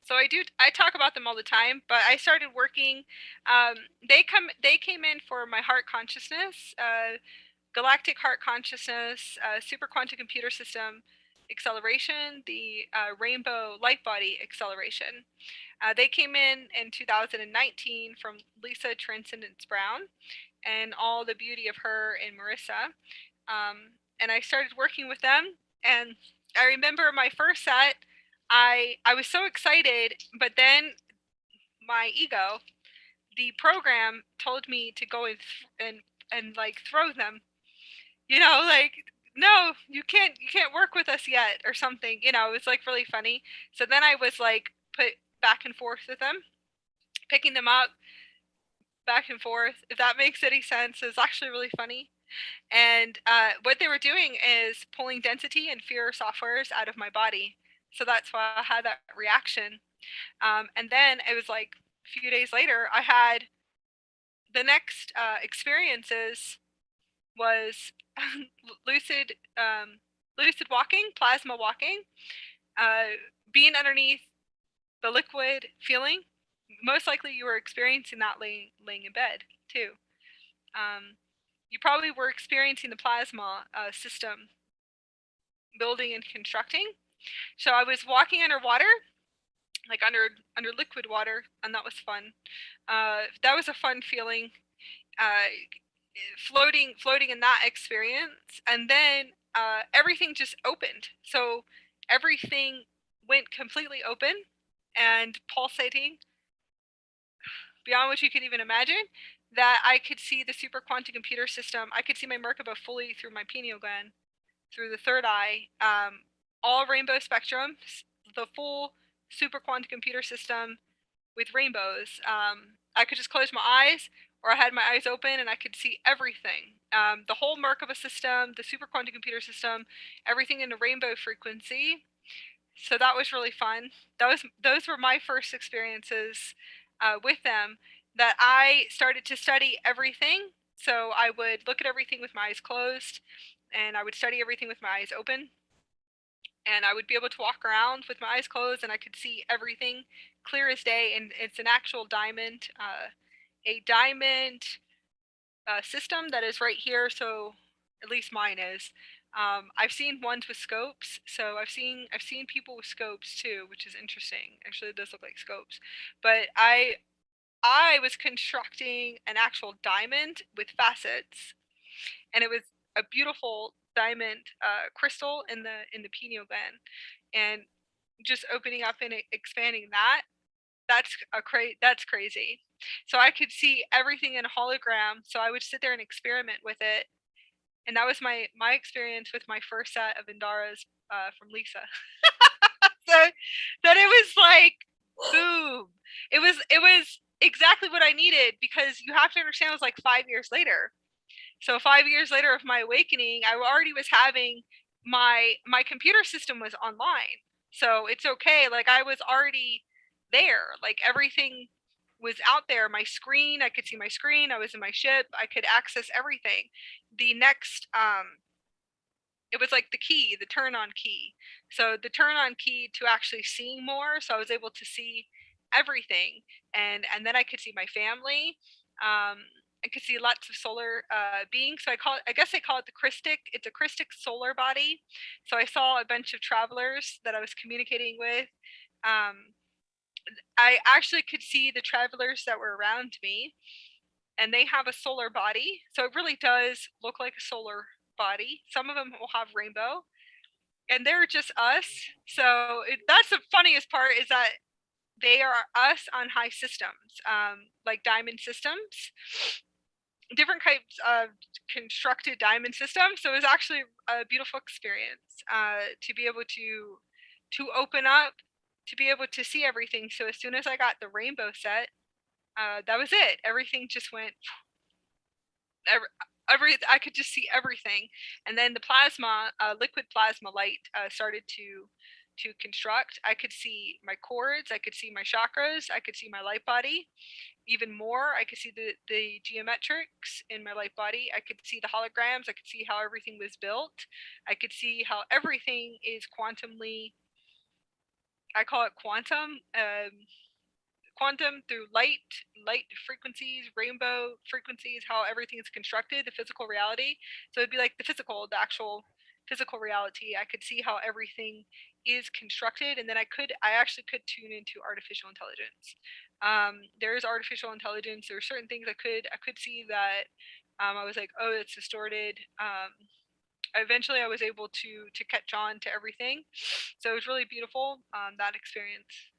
A: So I talk about them all the time, but I started working. They came in for my heart consciousness, Galactic heart consciousness, super quantum computer system acceleration, the rainbow light body acceleration. They came in 2019 from Lisa Transcendence Brown and all the beauty of her and Marissa. And I started working with them. And I remember my first set, I was so excited, but then my ego, the program told me to go and like throw them, like, no, you can't work with us yet or something. It was like really funny. So then I was like put back and forth with them, picking them up back and forth. If that makes any sense, it's actually really funny. And what they were doing is pulling density and fear softwares out of my body. So that's why I had that reaction. And then it was like a few days later, I had the next experiences was lucid walking, plasma walking, being underneath the liquid, feeling. Most likely you were experiencing that laying in bed too. You probably were experiencing the plasma system building and constructing. So I was walking underwater, like under liquid water, and that was fun. That was a fun feeling, floating in that experience. And then everything just opened. So everything went completely open and pulsating beyond what you could even imagine. That I could see the super quantum computer system. I could see my Merkaba fully through my pineal gland, through the third eye, all rainbow spectrum, the full super quantum computer system with rainbows. I could just close my eyes, or I had my eyes open and I could see everything. The whole Merkaba system, the super quantum computer system, everything in the rainbow frequency. So that was really fun. Those were my first experiences with them. That I started to study everything. So I would look at everything with my eyes closed, and I would study everything with my eyes open. And I would be able to walk around with my eyes closed, and I could see everything clear as day. And it's an actual diamond, a diamond system that is right here. So at least mine is. I've seen ones with scopes, so I've seen people with scopes too, which is interesting. Actually, it does look like scopes, but I was constructing an actual diamond with facets, and it was a beautiful diamond crystal in the pineal gland, and just opening up and expanding that. That's crazy. So I could see everything in a hologram. So I would sit there and experiment with it, and that was my experience with my first set of Andaras from Lisa. So that it was like boom. It was exactly what I needed, because you have to understand it was like 5 years later. So 5 years later of my awakening, I already was having my computer system was online. So it's okay. Like I was already there. Like everything was out there. My screen, I could see my screen. I was in my ship. I could access everything. The next it was like the key, the turn on key. So the turn on key to actually seeing more. So I was able to see everything, and then I could see my family. I could see lots of solar beings. So I guess they call it the Christic. It's a Christic solar body. So I saw a bunch of travelers that I was communicating with. Um, I actually could see the travelers that were around me, and they have a solar body. So it really does look like a solar body. Some of them will have rainbow, and they're just us. So that's the funniest part, is that they are us on high systems, like diamond systems, different types of constructed diamond systems. So it was actually a beautiful experience to be able to open up, to be able to see everything. So as soon as I got the rainbow set, that was it. Everything just went. I could just see everything, and then the plasma, liquid plasma light, started to construct. I could see my chords, I could see my chakras, I could see my light body. Even more, I could see the geometrics in my light body. I could see the holograms. I could see how everything was built. I could see how everything is quantumly. I call it quantum. Quantum through light frequencies, rainbow frequencies, how everything is constructed, the physical reality. So it'd be like the actual physical reality. I could see how everything is constructed, and then I actually could tune into artificial intelligence. There is artificial intelligence. There are certain things I could see that I was like, oh, it's distorted. Eventually I was able to catch on to everything. So it was really beautiful, that experience.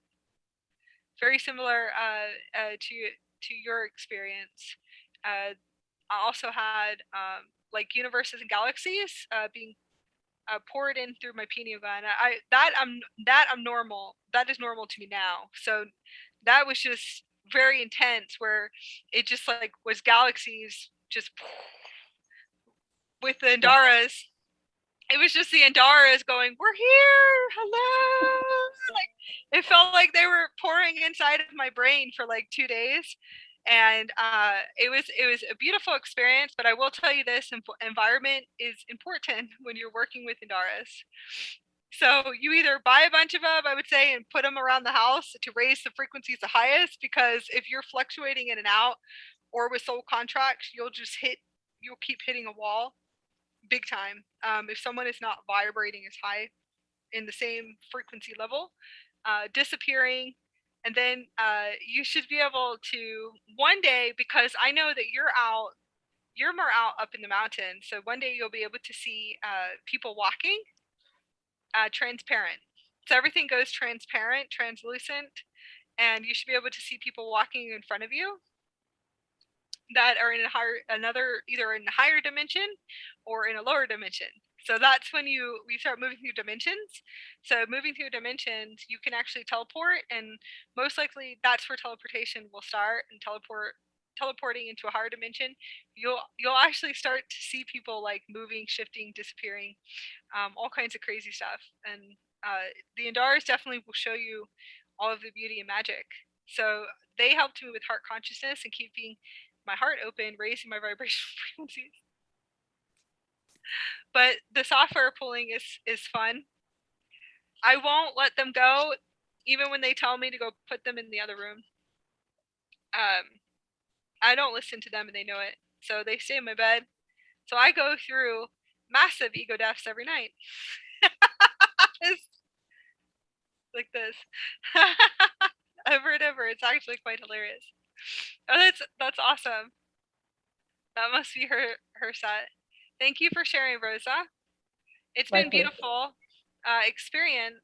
A: Very similar to your experience. I also had like universes and galaxies being poured in through my pineal gland. I'm normal. That is normal to me now. So that was just very intense, where it just like was galaxies just with the Andaras. It was just the Andaras going, "We're here, hello!" Like it felt like they were pouring inside of my brain for like 2 days, and it was a beautiful experience. But I will tell you this: environment is important when you're working with Andaras. So you either buy a bunch of them, I would say, and put them around the house to raise the frequencies the highest, because if you're fluctuating in and out, or with soul contracts, you'll keep hitting a wall big time, if someone is not vibrating as high. in the same frequency level, disappearing. And then you should be able to one day, because I know that you're more out up in the mountains. So one day you'll be able to see people walking transparent. So everything goes transparent, translucent, and you should be able to see people walking in front of you that are in either in a higher dimension or in a lower dimension. So that's when we start moving through dimensions. So moving through dimensions, you can actually teleport, and most likely that's where teleportation will start. And teleporting into a higher dimension, you'll actually start to see people like moving, shifting, disappearing, all kinds of crazy stuff. And the Andaras definitely will show you all of the beauty and magic. So they helped me with heart consciousness and keeping my heart open, raising my vibrational frequencies. But the software pulling is fun. I won't let them go, even when they tell me to go put them in the other room. I don't listen to them, and they know it. So they stay in my bed. So I go through massive ego deaths every night. Like this. Over and over. It's actually quite hilarious. Oh, that's awesome. That must be her set. Thank you for sharing, Rosa. It's been beautiful experience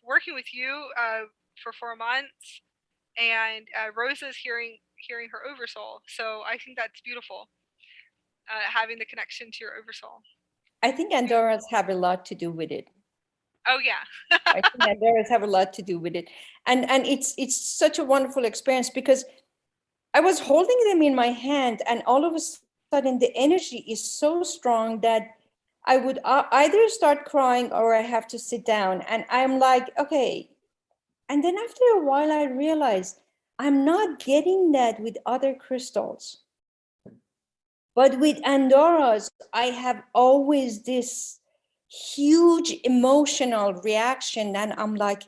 A: working with you for 4 months, and Rosa's hearing her oversoul. So I think that's beautiful, having the connection to your oversoul.
D: I think Andaras have a lot to do with it.
A: Oh yeah.
D: I think Andaras have a lot to do with it, and it's such a wonderful experience, because I was holding them in my hand, and all of a sudden the energy is so strong that I would either start crying or I have to sit down, and I'm like, okay. And then after a while, I realized I'm not getting that with other crystals. But with Andaras, I have always this huge emotional reaction, and I'm like,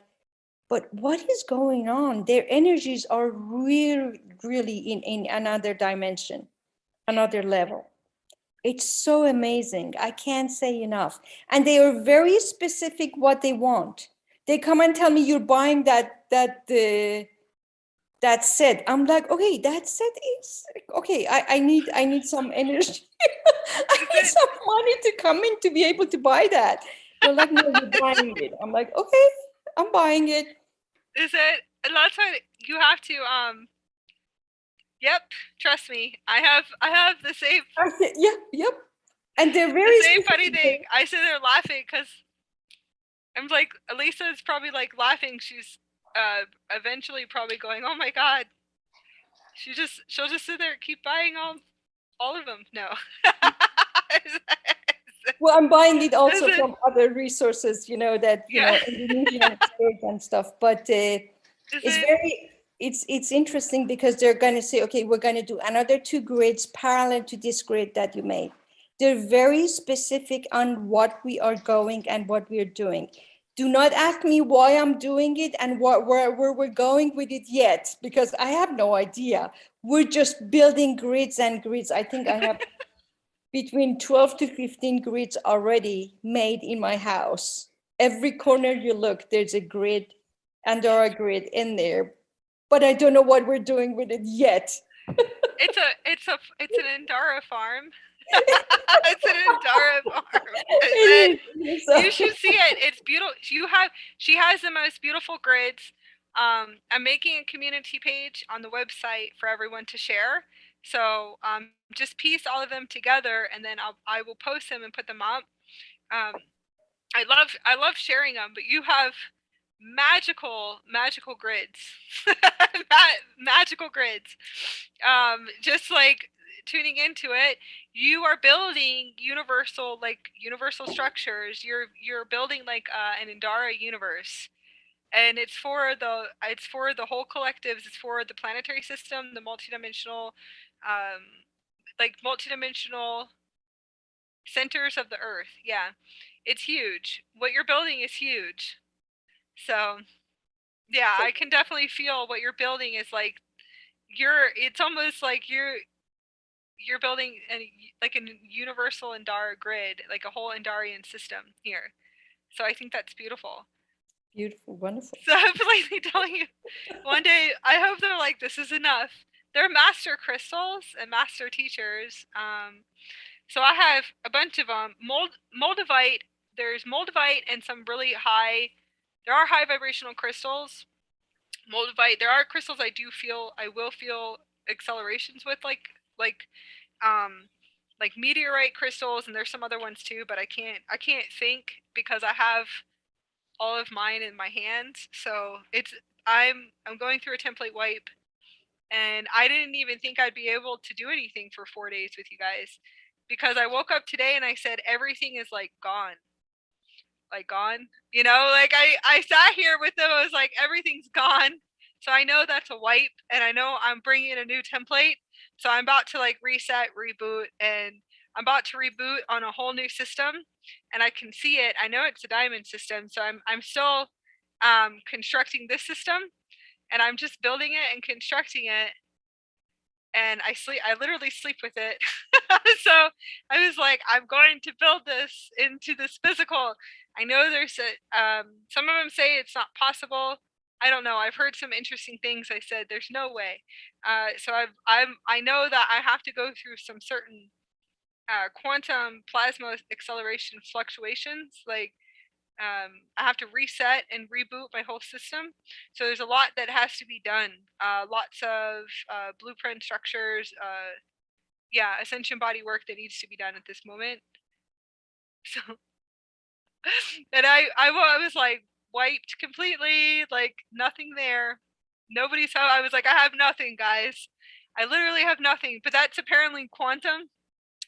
D: but what is going on? Their energies are really in another dimension, another level. It's so amazing. I can't say enough. And they are very specific what they want. They come and tell me, you're buying that set. I'm like, okay, that set is okay. I need some energy. I need some money to come in to be able to buy that. They're like, no, you're buying it. I'm like, okay, I'm buying it.
A: Is it? A lot of times you have to Yep, trust me. I have the same.
D: Yep. And they're very
A: the same funny thing. I sit there laughing because I'm like, Elisa is probably like laughing. She's eventually probably going, oh my god. She'll just sit there and keep buying all of them. No.
D: Well, I'm buying it also from other resources, that Indonesian and stuff. But it's interesting, because they're going to say, okay, we're going to do another 2 grids parallel to this grid that you made. They're very specific on what we are going and what we're doing. Do not ask me why I'm doing it and where we're going with it yet, because I have no idea. We're just building grids and grids. I think I have between 12 to 15 grids already made in my house. Every corner you look, there's a grid, Andorra grid in there, but I don't know what we're doing with it yet.
A: It's an Andorra farm. It's an Andorra farm. You should see it. It's beautiful. She has the most beautiful grids. I'm making a community page on the website for everyone to share. So just piece all of them together, and then I will post them and put them up. I love sharing them, but you have magical grids. Magical grids. Just like tuning into it, you are building universal structures. You're building like an Andara universe, and it's for the whole collectives. It's for the planetary system, the multidimensional multidimensional centers of the earth. Yeah, it's huge. What you're building is huge. So yeah, I can definitely feel what you're building is like. It's almost like you're building a universal Andara grid, like a whole Andarian system here. So I think that's beautiful.
D: Beautiful, wonderful.
A: So I'm politely telling you, one day I hope they're like, this is enough. They're master crystals and master teachers. So I have a bunch of them. Moldavite. There's moldavite and some really high. There are high vibrational crystals. Moldavite. There are crystals I will feel accelerations with, um, like meteorite crystals, and there's some other ones too. But I can't think because I have all of mine in my hands. So I'm going through a template wipe, and I didn't even think I'd be able to do anything for 4 days with you guys, because I woke up today and I said everything is like gone. Like gone. Like I sat here with them, I was like, everything's gone. So I know that's a wipe, and I know I'm bringing in a new template. So I'm about to like reset, reboot, and I'm about to reboot on a whole new system, and I can see it. I know it's a diamond system, so I'm still constructing this system, and I'm just building it and constructing it, and I literally sleep with it. So I was like, I'm going to build this into this physical. I know there's some of them say it's not possible. I don't know. I've heard some interesting things. I said there's no way. So I know that I have to go through some certain quantum plasma acceleration fluctuations. Like I have to reset and reboot my whole system. So there's a lot that has to be done. Lots of blueprint structures. Yeah, Ascension body work that needs to be done at this moment. So, and I was like wiped completely, like nothing there. Nobody's how I was like, I have nothing, guys. I literally have nothing. But that's apparently quantum.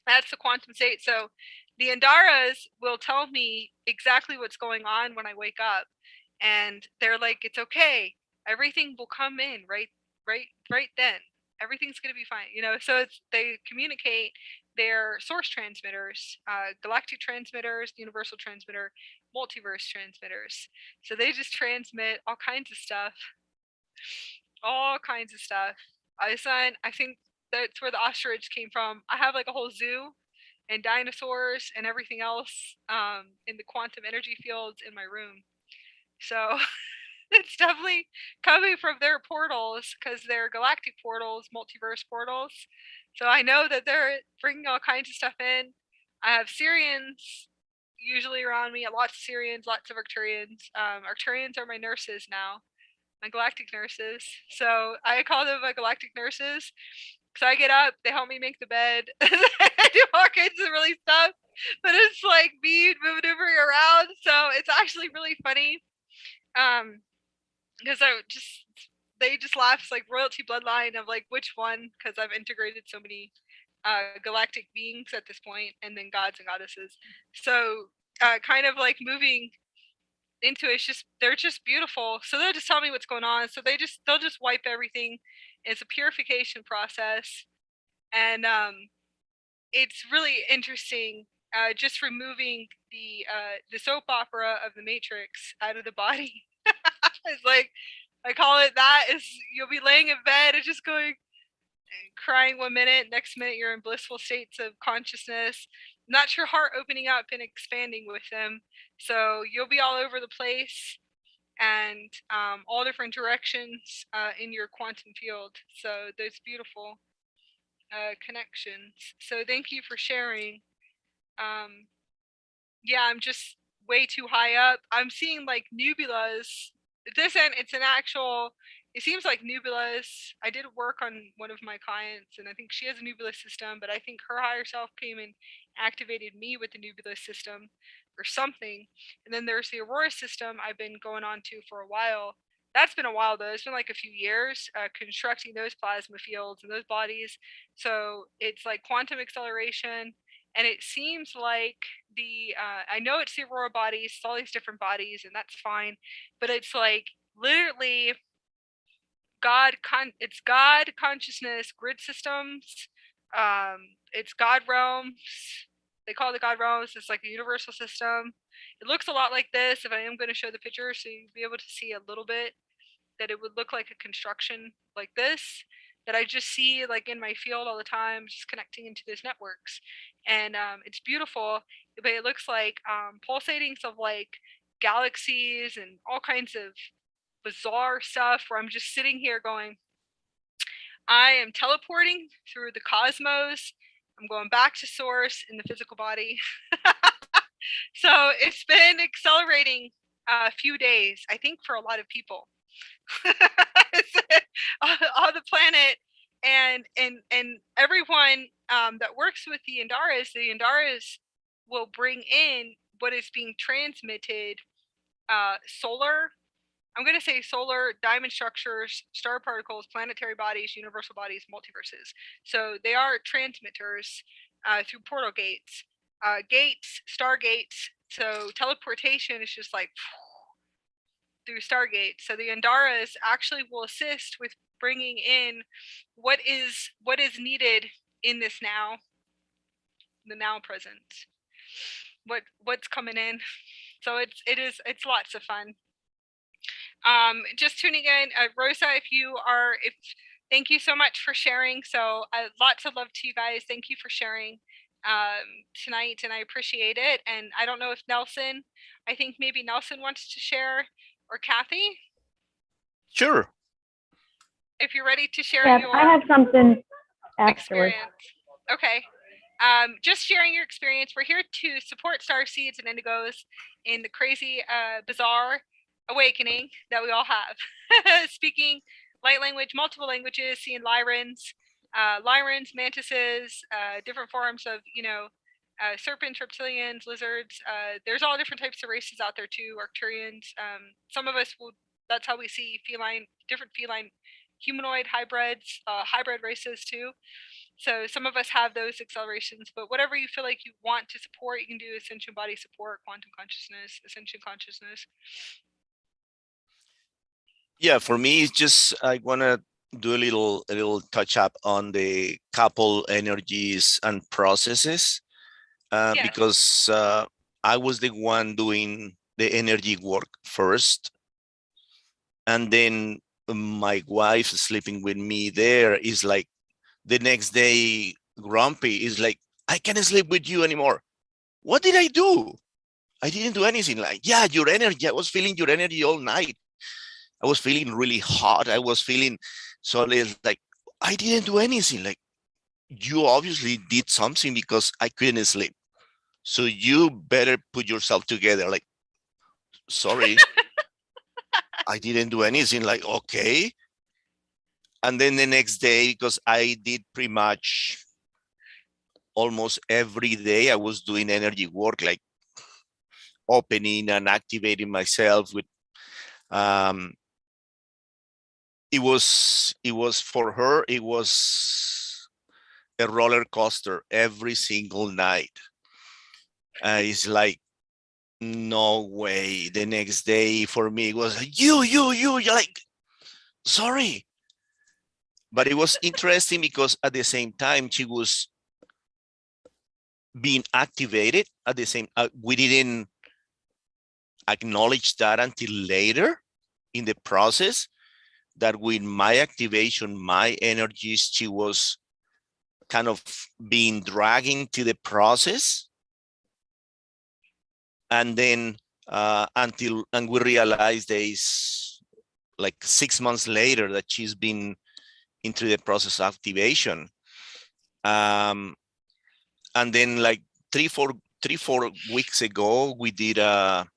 A: That's the quantum state. So the Andaras will tell me exactly what's going on when I wake up. And they're like, it's okay. Everything will come in right then. Everything's gonna be fine. So they communicate their source transmitters, galactic transmitters, universal transmitter, multiverse transmitters. So they just transmit all kinds of stuff. All kinds of stuff. I think that's where the ostrich came from. I have like a whole zoo and dinosaurs and everything else in the quantum energy fields in my room. So it's definitely coming from their portals, because they're galactic portals, multiverse portals. So I know that they're bringing all kinds of stuff in. I have Syrians usually around me, lots of Syrians, lots of Arcturians. Arcturians are my nurses now, my galactic nurses. So I call them my galactic nurses. So I get up, they help me make the bed. I do all kinds of really stuff, but it's like me maneuvering around. So it's actually really funny. Because they just laugh. It's like royalty bloodline of like which one, because I've integrated so many galactic beings at this point, and then gods and goddesses. So kind of like moving into it's just they're just beautiful. So they'll just tell me what's going on. So they'll just wipe everything. It's a purification process, and it's really interesting. Just removing the soap opera of the Matrix out of the body. It's like I call it that. Is you'll be laying in bed and just going crying 1 minute, next minute you're in blissful states of consciousness. Not your heart opening up and expanding with them. So you'll be all over the place, and all different directions in your quantum field. So there's beautiful connections. So thank you for sharing. Yeah, I'm just way too high up. I'm seeing like nebulas. It's an actual. It seems like nebulas. I did work on one of my clients, and I think she has a nebula system, but I think her higher self came and activated me with the nebula system or something. And then there's the Aurora system I've been going on to for a while. That's been a while though. It's been like a few years constructing those plasma fields and those bodies. So it's like quantum acceleration, and it seems like I know it's the Aurora bodies, it's all these different bodies, and that's fine, but it's like literally it's God consciousness grid systems. It's God realms. They call it the God realms. It's like a universal system. It looks a lot like this. If I am going to show the picture, so you'll be able to see a little bit, that it would look like a construction like this. that I just see like in my field all the time, just connecting into those networks. And it's beautiful, but it looks like pulsatings of like galaxies and all kinds of bizarre stuff where I'm just sitting here going, I am teleporting through the cosmos. I'm going back to source in the physical body. So it's been accelerating a few days, I think, for a lot of people on the planet, and everyone that works with the Andaras will bring in what is being transmitted, solar. I'm going to say solar, diamond structures, star particles, planetary bodies, universal bodies, multiverses. So they are transmitters through portal gates, stargates. So teleportation is just like through Stargate. So the Andaras actually will assist with bringing in what is needed in this now, the now present. What's coming in. So it's lots of fun. Just tuning in, Rosa, thank you so much for sharing. So lots of love to you guys. Thank you for sharing tonight, and I appreciate it. And I don't know if Nelson, I think maybe Nelson wants to share, or Kathy.
E: Sure.
A: If you're ready to share
F: Yeah, I have something afterwards.
A: experience. Okay. Just sharing your experience. We're here to support starseeds and indigos in the crazy, bizarre awakening that we all have. Speaking light language, multiple languages, seeing lyrans, mantises, different forms of, serpents, reptilians, lizards. There's all different types of races out there too, Arcturians. Some of us will, that's how we see different feline humanoid hybrids, hybrid races too. So some of us have those accelerations, but whatever you feel like you want to support, you can do ascension body support, quantum consciousness, ascension consciousness.
E: Yeah, for me, it's just I want to do a little touch up on the couple energies and processes, because I was the one doing the energy work first, and then my wife sleeping with me there is like the next day grumpy, is like, I can't sleep with you anymore. What did I do? I didn't do anything. Like, yeah, your energy, I was feeling your energy all night. I was feeling really hot. I was feeling so like, I didn't do anything. Like, you obviously did something because I couldn't sleep. So you better put yourself together. Like, sorry, I didn't do anything. Like, okay. And then the next day, because I did pretty much almost every day, I was doing energy work, like opening and activating myself with, it was for her, it was a roller coaster every single night. It's like, no way. The next day for me, it was you're like, sorry. But it was interesting because at the same time, she was being activated at the same, we didn't acknowledge that until later in the process, that with my activation, my energies, she was kind of being dragged into the process. And then and we realized days like 6 months later that she's been into the process of activation. And then like three, four weeks ago, we did a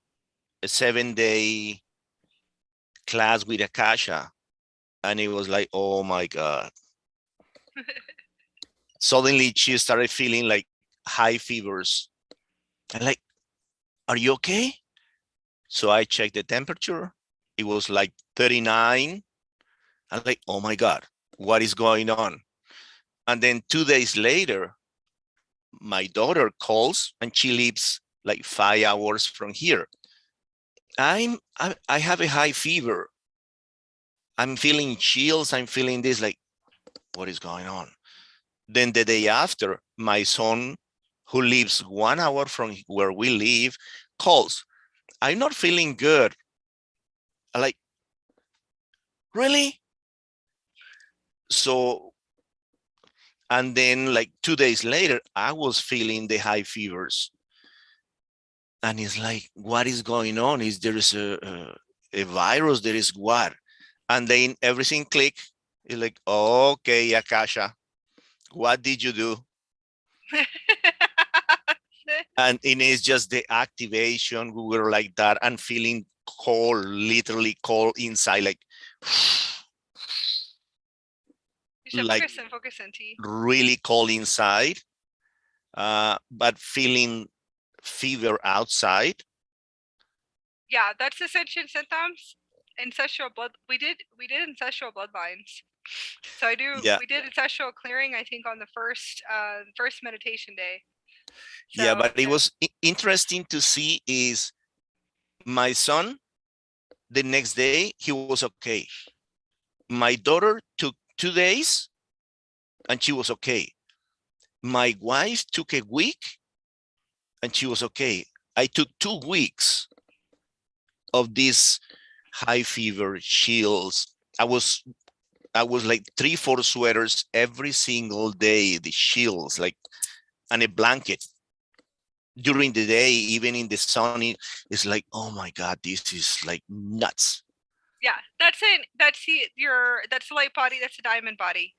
E: 7-day class with Akasha. And it was like, oh my God. Suddenly she started feeling like high fevers. And like, are you okay? So I checked the temperature. It was like 39. I'm like, oh my God, what is going on? And then 2 days later, my daughter calls and she lives like 5 hours from here. I have a high fever. I'm feeling chills. I'm feeling this, like, what is going on? Then the day after, my son, who lives 1 hour from where we live, calls. I'm not feeling good. I'm like, really? So, and then like 2 days later, I was feeling the high fevers. And it's like, what is going on? Is there is a virus? There is what? And then everything click. It's like, okay, Akasha, what did you do? And it is just the activation. We were like that and feeling cold, literally cold inside, like,
A: You should
E: like
A: focus in, T.
E: really cold inside, but feeling fever outside.
A: Yeah, that's Ascension symptoms. Ancestral blood. We did ancestral bloodlines. So
E: Yeah.
A: we did ancestral clearing, I think, on the first meditation day. So,
E: Yeah, but it was interesting to see is my son, the next day, he was okay. My daughter took 2 days and she was okay. My wife took a week and she was okay. I took 2 weeks of this high fever, chills. I was like 3-4 sweaters every single day, the chills, like, and a blanket. During the day, even in the sun, it's like, oh my God, this is like nuts.
A: Yeah, that's it. That's the light body. That's the diamond body.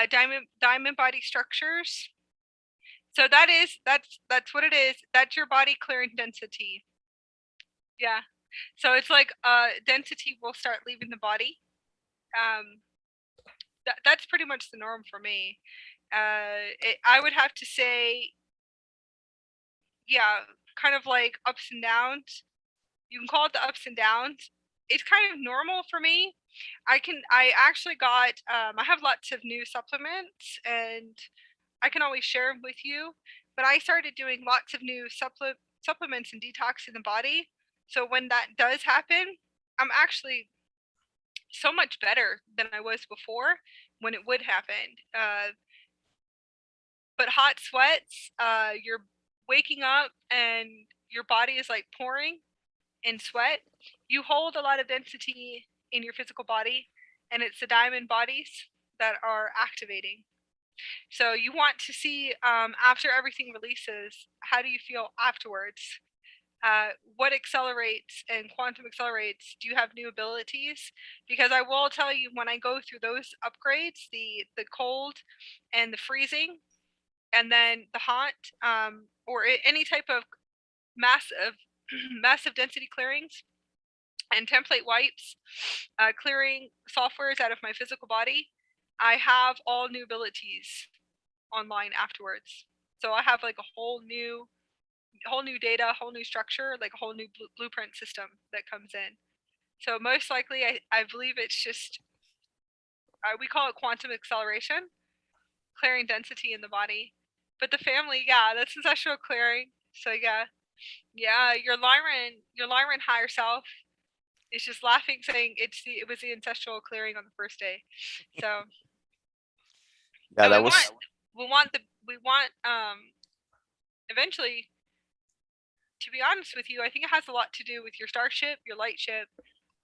A: Diamond body structures. So that's what it is. That's your body clearing density. Yeah. So it's like density will start leaving the body. That's pretty much the norm for me. I would have to say, yeah, kind of like ups and downs. You can call it the ups and downs. It's kind of normal for me. I actually got, I have lots of new supplements and I can always share them with you, but I started doing lots of new supplements and detoxing the body. So when that does happen, I'm actually so much better than I was before when it would happen. But hot sweats, you're waking up and your body is like pouring in sweat. You hold a lot of density in your physical body, and it's the diamond bodies that are activating. So you want to see after everything releases, how do you feel afterwards? What accelerates and quantum accelerates? Do you have new abilities? Because I will tell you, when I go through those upgrades, the cold and the freezing, and then the hot, or any type of massive massive density clearings and template wipes, clearing softwares out of my physical body, I have all new abilities online afterwards. So I have like a whole new data, whole new structure, like a whole new blueprint system that comes in. So most likely, I believe it's just, we call it quantum acceleration, clearing density in the body. But the family, yeah, that's ancestral clearing. So yeah, your Lyran higher self is just laughing, saying it was the ancestral clearing on the first day. So
E: Yeah,
A: and
E: that was.
A: we want eventually, to be honest with you, I think it has a lot to do with your starship, your light ship,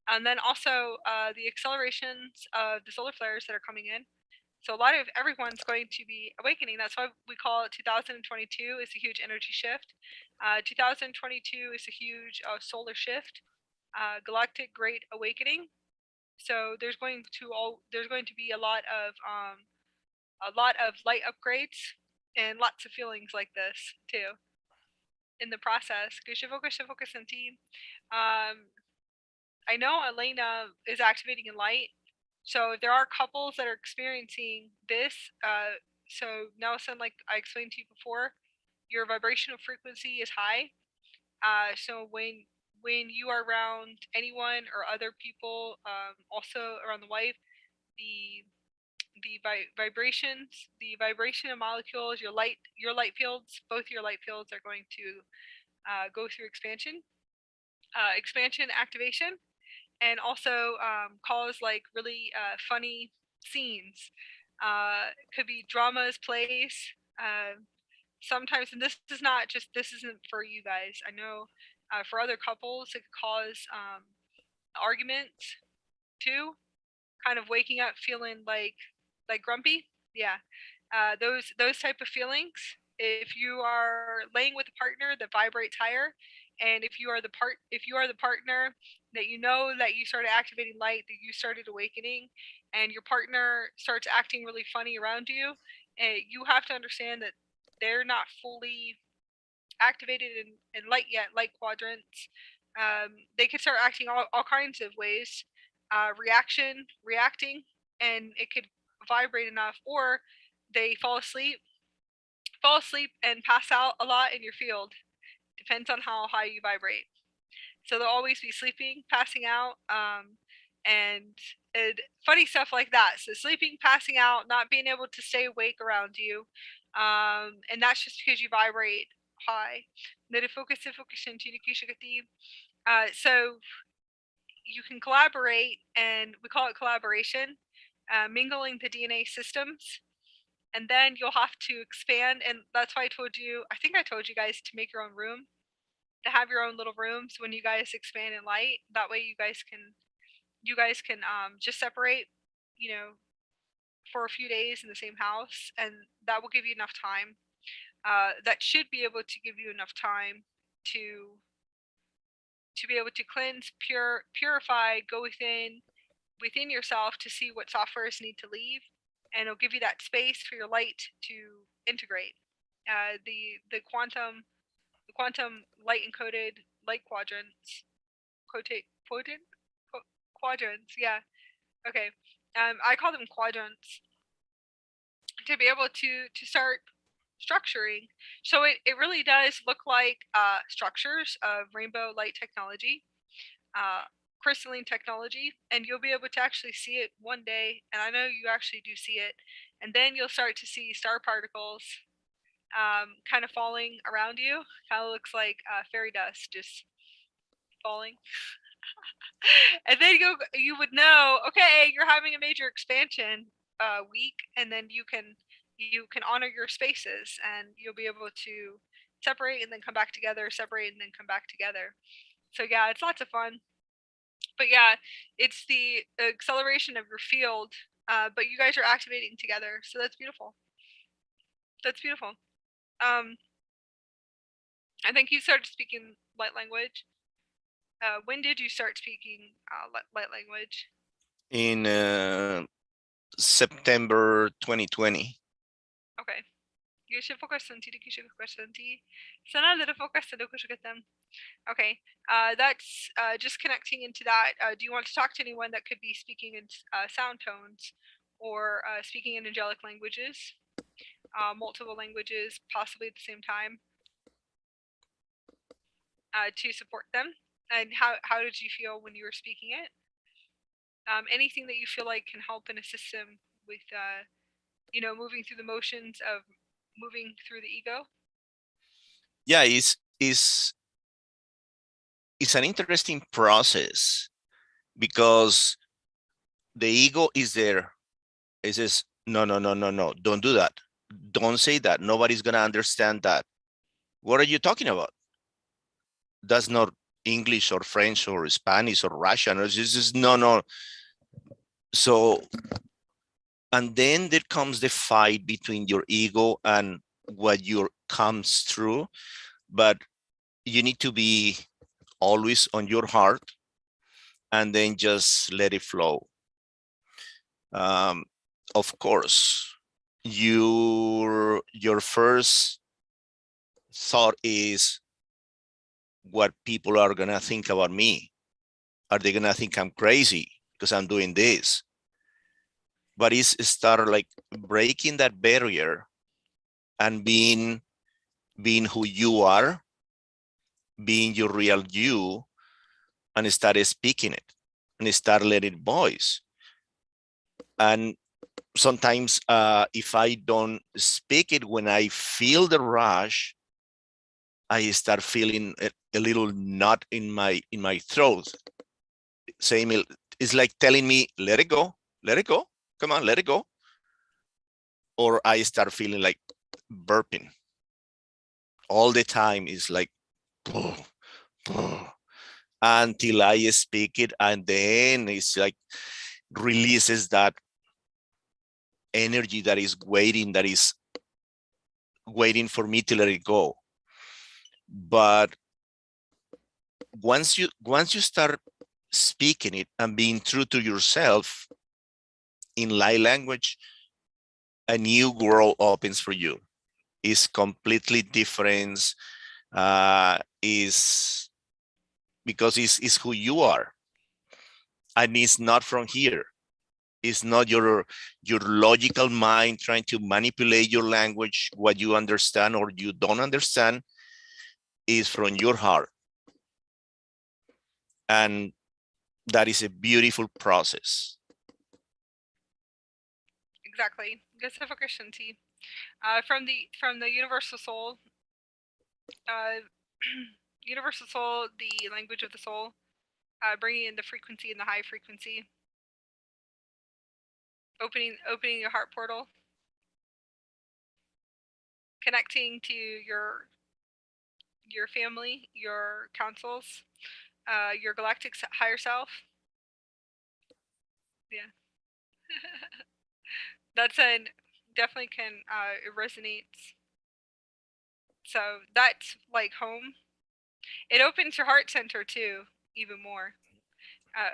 A: and then also the accelerations of the solar flares that are coming in. So a lot of everyone's going to be awakening. That's why we call it 2022 is a huge energy shift. 2022 is a huge solar shift. Galactic Great Awakening. So there's going to be a lot of light upgrades and lots of feelings like this too in the process. I know Elena is activating in light. So if there are couples that are experiencing this, so Nelson, like I explained to you before, your vibrational frequency is high. So when you are around anyone or other people, also around the wife, the vibrations, the vibration of molecules, your light fields, both your light fields are going to go through expansion, activation, and also cause like really funny scenes. Could be dramas, plays. Sometimes, and this isn't for you guys. I know for other couples, it could cause arguments too. Kind of waking up feeling like like grumpy. Yeah, those type of feelings. If you are laying with a partner that vibrates higher, and if you are the partner that you know that you started activating light, that you started awakening, and your partner starts acting really funny around you, you have to understand that they're not fully activated in light yet, light quadrants. They could start acting all kinds of ways, reacting, and it could vibrate enough, or they fall asleep and pass out a lot in your field. Depends on how high you vibrate. So they'll always be sleeping, passing out, and funny stuff like that. So sleeping, passing out, not being able to stay awake around you, and that's just because you vibrate high. So you can collaborate, and we call it collaboration, mingling the DNA systems, and then you'll have to expand. And that's why I think I told you guys to make your own room, to have your own little rooms when you guys expand in light. That way you guys can just separate, for a few days in the same house, and that will give you enough time. That should be able to give you enough time to be able to cleanse, purify, go within yourself to see what softwares need to leave, and it'll give you that space for your light to integrate. The quantum light encoded light quadrants, quadrants, yeah. Okay. I call them quadrants, to be able to start structuring. So it really does look like structures of rainbow light technology, crystalline technology, and you'll be able to actually see it one day, and I know you actually do see it, and then you'll start to see star particles kind of falling around you. Kind of looks like fairy dust just falling. And then you would know, okay, you're having a major expansion week, and then you can honor your spaces, and you'll be able to separate and then come back together, separate and then come back together. So yeah, it's lots of fun. But yeah, it's the acceleration of your field, but you guys are activating together, so that's beautiful. That's beautiful. I think you started speaking light language. When did you start speaking light language?
E: In September 2020.
A: Okay. Okay. That's just connecting into that. Do you want to talk to anyone that could be speaking in sound tones, or speaking in angelic languages, multiple languages, possibly at the same time, to support them? And how did you feel when you were speaking it? Anything that you feel like can help and assist them with, moving through the motions of moving through the ego?
E: Yeah, it's an interesting process, because the ego is there. It says, no, don't do that. Don't say that. Nobody's gonna understand that. What are you talking about? That's not English or French or Spanish or Russian. It's just no. So, and then there comes the fight between your ego and what comes through. But you need to be always on your heart, and then just let it flow. Of course, your first thought is, what people are gonna think about me? Are they gonna think I'm crazy because I'm doing this? But it's start like breaking that barrier and being who you are, being your real you, and start speaking it and start letting voice. And sometimes if I don't speak it, when I feel the rush, I start feeling a little knot in my throat. Saying, it's like telling me, let it go, come on, let it go. Or I start feeling like burping all the time. Is like until I speak it, and then it's like releases that energy that is waiting for me to let it go. But once you start speaking it and being true to yourself in light language, a new world opens for you. It's completely different. Is because it's who you are, and it's not from here. It's not your logical mind trying to manipulate your language, what you understand or you don't understand. Is from your heart, and that is a beautiful process.
A: Exactly. From the universal soul, universal soul, the language of the soul, bringing in the frequency and the high frequency, opening your heart portal, connecting to your family, your councils, your galactic higher self. Yeah. That's definitely can it resonates. So that's like home. It opens your heart center too, even more.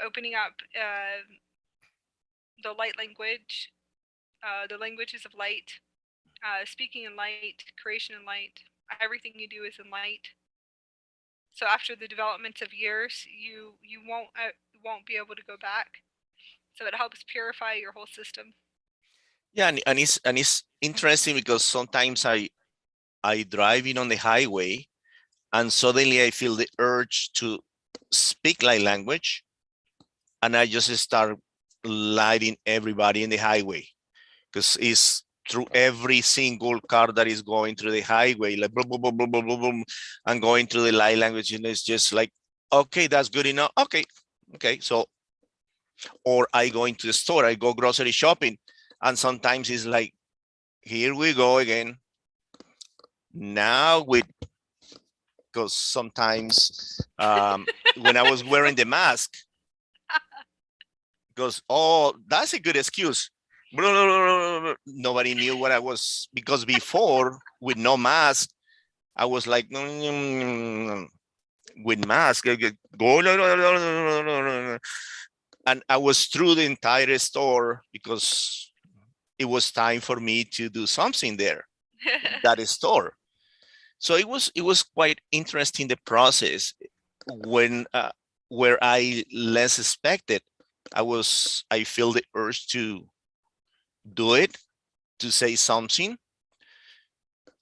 A: Opening up the light language, the languages of light, speaking in light, creation in light. Everything you do is in light. So after the development of years, you won't be able to go back. So it helps purify your whole system.
E: Yeah, and it's interesting because sometimes I driving on the highway, and suddenly I feel the urge to speak light language, and I just start lighting everybody in the highway, because it's through every single car that is going through the highway, like boom, boom, boom, boom, boom, boom, boom, and going through the light language, and it's just like, okay, that's good enough. Okay, so, or I go into the store, I go grocery shopping, and sometimes it's like, here we go again. Now because sometimes when I was wearing the mask, because, oh, that's a good excuse. Nobody knew what I was, because before with no mask, I was like, with mask, and I was through the entire store because it was time for me to do something there, that store. So it was quite interesting, the process when where I less expected. I feel the urge to do it, to say something,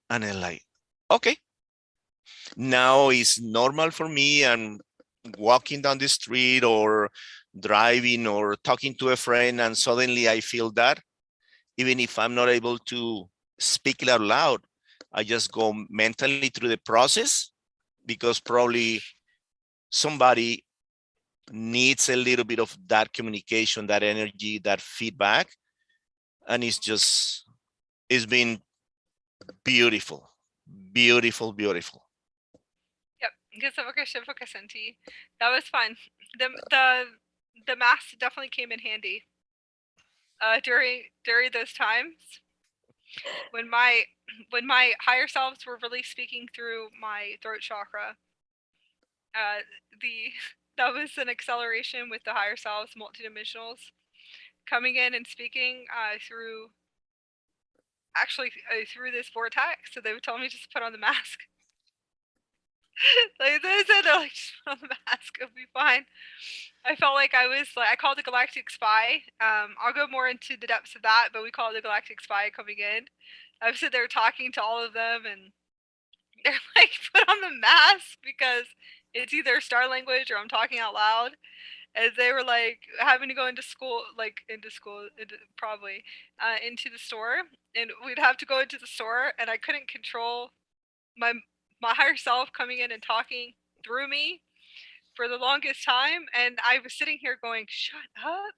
E: and I'm like, okay, now it's normal for me. And walking down the street or driving or talking to a friend, and suddenly I feel that, even if I'm not able to speak it out loud, I just go mentally through the process, because probably somebody needs a little bit of that communication, that energy, that feedback. And it's been beautiful, beautiful, beautiful.
A: Yep. That was fun. The masks definitely came in handy during those times when my higher selves were really speaking through my throat chakra. The that was an acceleration with the higher selves, multidimensionals, coming in and speaking through this vortex. So they would tell me just to put on the mask. Like they said, they're like, just put on the mask, it'll be fine. I felt like I called the Galactic Spy. I'll go more into the depths of that, but we call it the Galactic Spy coming in. I was sitting there talking to all of them, and they're like, put on the mask, because it's either star language or I'm talking out loud. As they were like having to go into the store, and we'd have to go into the store, and I couldn't control my higher self coming in and talking through me for the longest time. And I was sitting here going, shut up,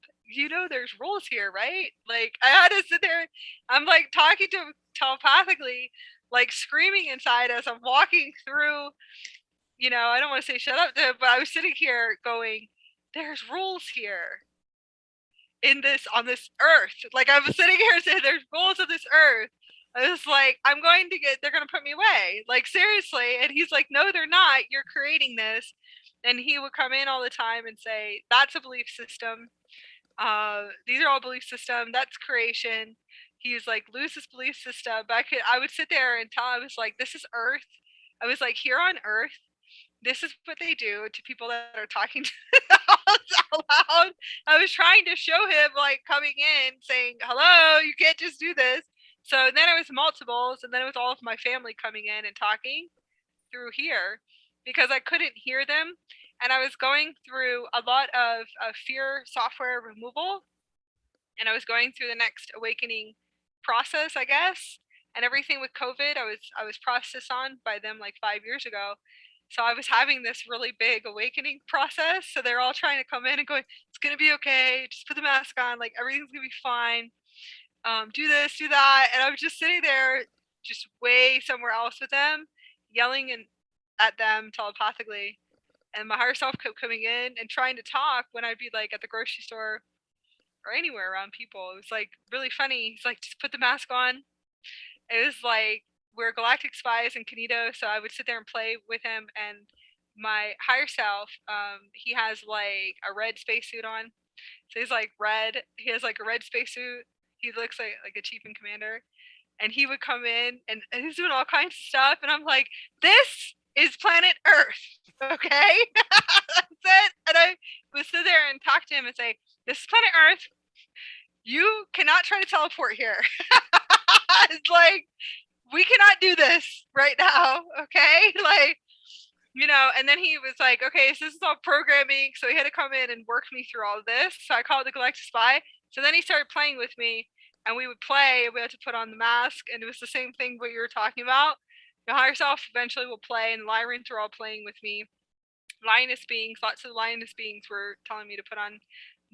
A: there's rules here, right? Like, I had to sit there, I'm like talking to him telepathically, like screaming inside as I'm walking through. I don't want to say shut up to him, but I was sitting here going, there's rules here. on this earth. Like I was sitting here saying there's rules of this earth. I was like, they're gonna put me away. Like seriously. And he's like, no, they're not. You're creating this. And he would come in all the time and say, that's a belief system. These are all belief system. That's creation. He was like, lose this belief system. But I would sit there and I was like, this is Earth. I was like, here on Earth, this is what they do to people that are talking to out loud. I was trying to show him, like, coming in saying, hello, you can't just do this. So then it was multiples, and then it was all of my family coming in and talking through here because I couldn't hear them. And I was going through a lot of fear software removal. And I was going through the next awakening process, I guess. And everything with COVID, I was processed on by them like 5 years ago. So I was having this really big awakening process. So they're all trying to come in and going, it's going to be okay. Just put the mask on. Like everything's going to be fine. Do this, do that. And I was just sitting there, just way somewhere else with them, yelling at them telepathically. And my higher self kept coming in and trying to talk when I'd be like at the grocery store or anywhere around people. It was like really funny. He's like, just put the mask on. It was like, we're galactic spies in Canito, so I would sit there and play with him. And my higher self, he has like a red spacesuit on. So he's like red. He has like a red spacesuit. He looks like a chief and commander. And he would come in and he's doing all kinds of stuff. And I'm like, this is planet Earth, okay? That's it. And I would sit there and talk to him and say, this is planet Earth. You cannot try to teleport here. It's like, we cannot do this right now, okay? Like, you know, and then he was like, okay, so this is all programming. So he had to come in and work me through all of this. So I called the Galactic Spy. So then he started playing with me and we would play and we had to put on the mask. And it was the same thing what you were talking about. The higher self eventually will play and the Lyrans were all playing with me. Lioness beings, lots of lioness beings were telling me to put on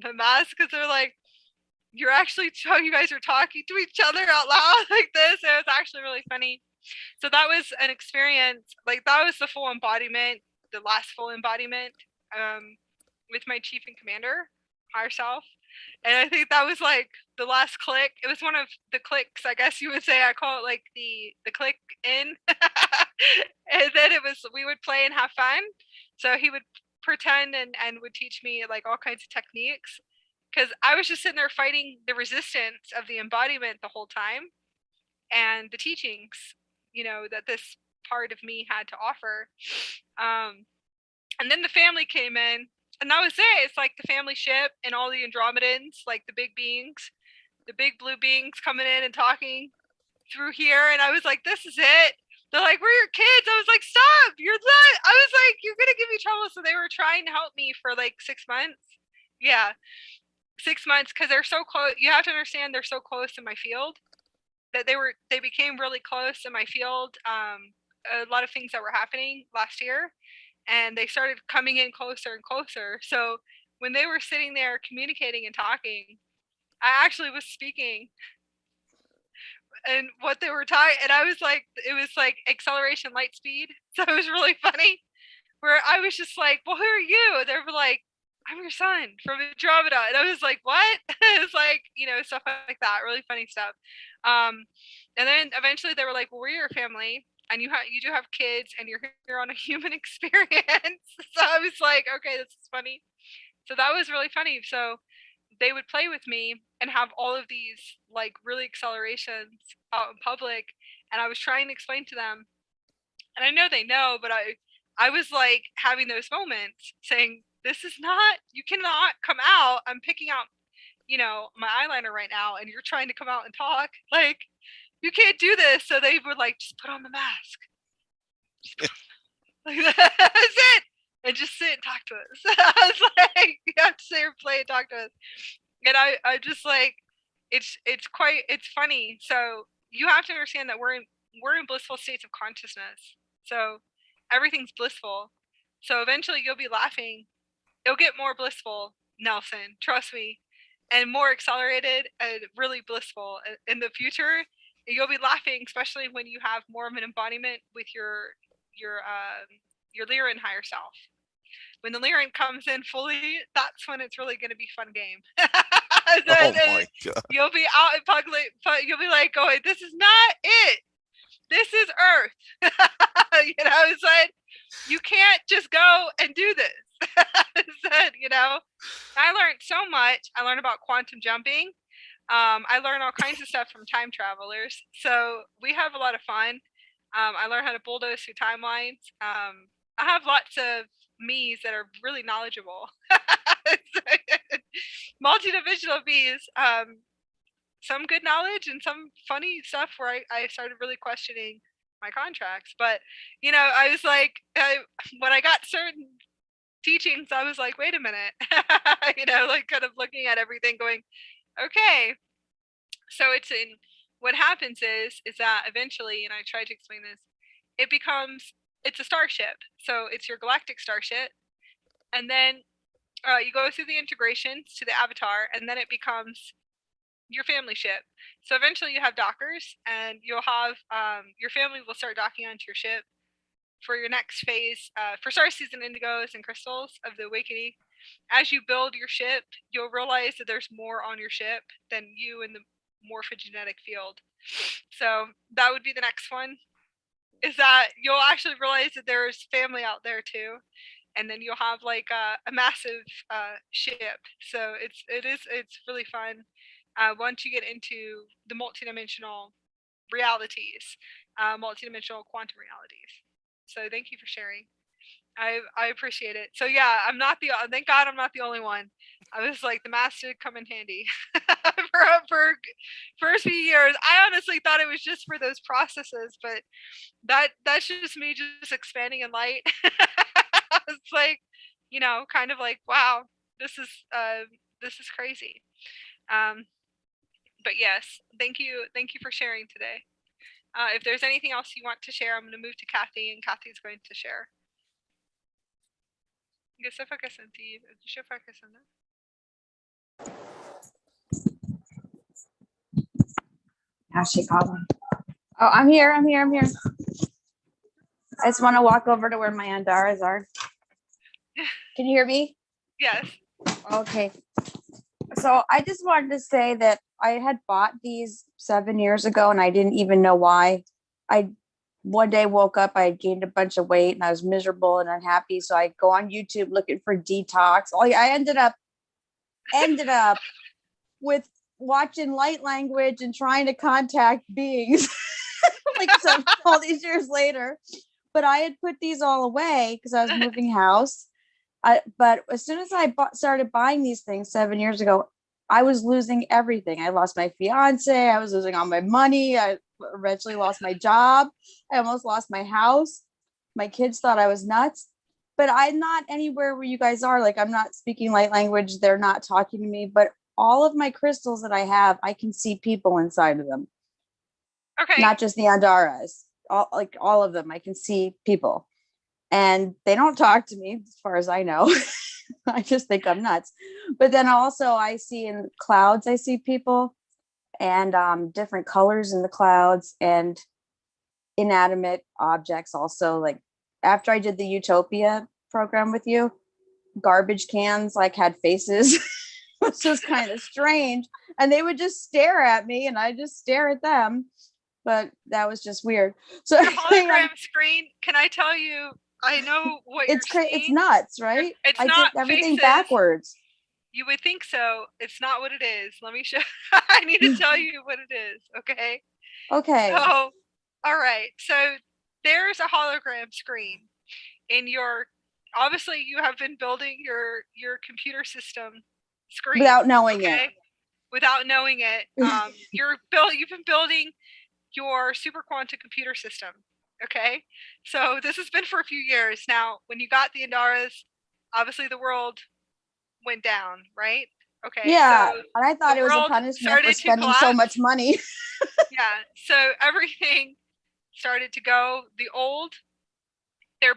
A: the mask because they're like, you guys are talking to each other out loud like this. It was actually really funny. So that was an experience, like that was the full embodiment, the last full embodiment with my chief and commander, higher self. And I think that was like the last click. It was one of the clicks, I guess you would say. I call it like the click in. And then we would play and have fun. So he would pretend and would teach me like all kinds of techniques. Because I was just sitting there fighting the resistance of the embodiment the whole time and the teachings, you know, that this part of me had to offer. And then the family came in, and that was it. It's like the family ship and all the Andromedans, like the big beings, the big blue beings coming in and talking through here. And I was like, this is it. They're like, we're your kids. I was like, stop. You're not. I was like, you're going to give me trouble. So they were trying to help me for like 6 months. Yeah. 6 months, because they're so close. You have to understand they're so close in my field that they became really close in my field. A lot of things that were happening last year, and they started coming in closer and closer. So when they were sitting there communicating and talking, I actually was speaking and what they were talking, and I was like, it was like acceleration light speed. So it was really funny where I was just like, well, who are you? They were like, I'm your son from Andromeda. And I was like, what? It's like, you know, stuff like that, really funny stuff. And then eventually they were like, well, we're your family and you do have kids and you're here on a human experience. So I was like, okay, this is funny. So that was really funny. So they would play with me and have all of these like really accelerations out in public. And I was trying to explain to them, and I know they know, but I was like having those moments saying, this is not, you cannot come out. I'm picking out, you know, my eyeliner right now and you're trying to come out and talk. Like, you can't do this. So they would like, just put on the mask. Like, that's it. And just sit and talk to us. I was like, you have to sit here and play and talk to us. And I just like, it's funny. So you have to understand that we're in blissful states of consciousness. So everything's blissful. So eventually you'll be laughing. It'll get more blissful, Nelson, trust me, and more accelerated and really blissful in the future. You'll be laughing, especially when you have more of an embodiment with your Lyran higher self. When the lyric comes in fully, that's when it's really going to be fun game.
E: Oh my God.
A: You'll be out in public, but you'll be like going, "This is not it. This is Earth." You know, it's like you can't just go and do this. You know, I learned so much. I learned about quantum jumping. I learned all kinds of stuff from time travelers. So we have a lot of fun. I learned how to bulldoze through timelines. I have lots of me's that are really knowledgeable. Multidimensional me's. Some good knowledge and some funny stuff where I started really questioning my contracts. But, you know, I was like, when I got certain teachings, I was like, wait a minute, you know, like kind of looking at everything going, okay. So what happens is that eventually, and I tried to explain this, it's a starship. So it's your galactic starship. And then you go through the integrations to the avatar, and then it becomes your family ship. So eventually you have dockers, and you'll have your family will start docking onto your ship for your next phase for Starseeds and Indigos and Crystals of the Awakening. As you build your ship, you'll realize that there's more on your ship than you in the morphogenetic field. So that would be the next one, is that you'll actually realize that there's family out there too. And then you'll have like a massive ship. So it's really fun once you get into the multidimensional realities, multidimensional quantum realities. So thank you for sharing. I appreciate it. So yeah, thank God I'm not the only one. I was like, the math did come in handy for first few years. I honestly thought it was just for those processes, but that's just me just expanding in light. It's like, you know, kind of like, wow, this is crazy. But yes, thank you for sharing today. If there's anything else you want to share, I'm going to move to Kathy, and Kathy's going to share. ¿Qué se fue que sentí? ¿Qué fue que sentí?
G: Now she called me. Oh, I'm here. I just want to walk over to where my Andaras are. Can you hear me?
A: Yes.
G: Okay. So I just wanted to say that I had bought these 7 years ago and I didn't even know why. I one day woke up, I had gained a bunch of weight and I was miserable and unhappy. So I go on YouTube looking for detox. I ended up with watching light language and trying to contact beings like all these years later. But I had put these all away because I was moving house. But as soon as I started buying these things 7 years ago, I was losing everything. I lost my fiance. I was losing all my money. I eventually lost my job. I almost lost my house. My kids thought I was nuts. But I'm not anywhere where you guys are. Like, I'm not speaking light language. They're not talking to me. But all of my crystals that I have, I can see people inside of them.
A: Okay.
G: Not just the Andaras. All of them. I can see people. And they don't talk to me as far as I know. I just think I'm nuts. But then also I see in clouds, I see people and different colors in the clouds and inanimate objects also. Like after I did the Utopia program with you, garbage cans like had faces, which was kind of strange. And they would just stare at me and I just stare at them. But that was just weird. So
A: the hologram screen, can I tell you, I know what
G: it's
A: you're seeing.
G: It's nuts, right?
A: I did
G: everything
A: faces
G: backwards.
A: You would think so. It's not what it is. Let me show. I need to tell you what it is. Okay.
G: Okay.
A: So, all right. So there's a hologram screen in your. Obviously, you have been building your computer system screen
G: without knowing it.
A: Without knowing it, you've been building your super quantum computer system. Okay, so this has been for a few years now. When you got the Andaras, obviously the world went down, right? Okay.
G: Yeah,
A: so
G: and I thought it was a punishment for spending so much money.
A: Yeah, so everything started to go. You're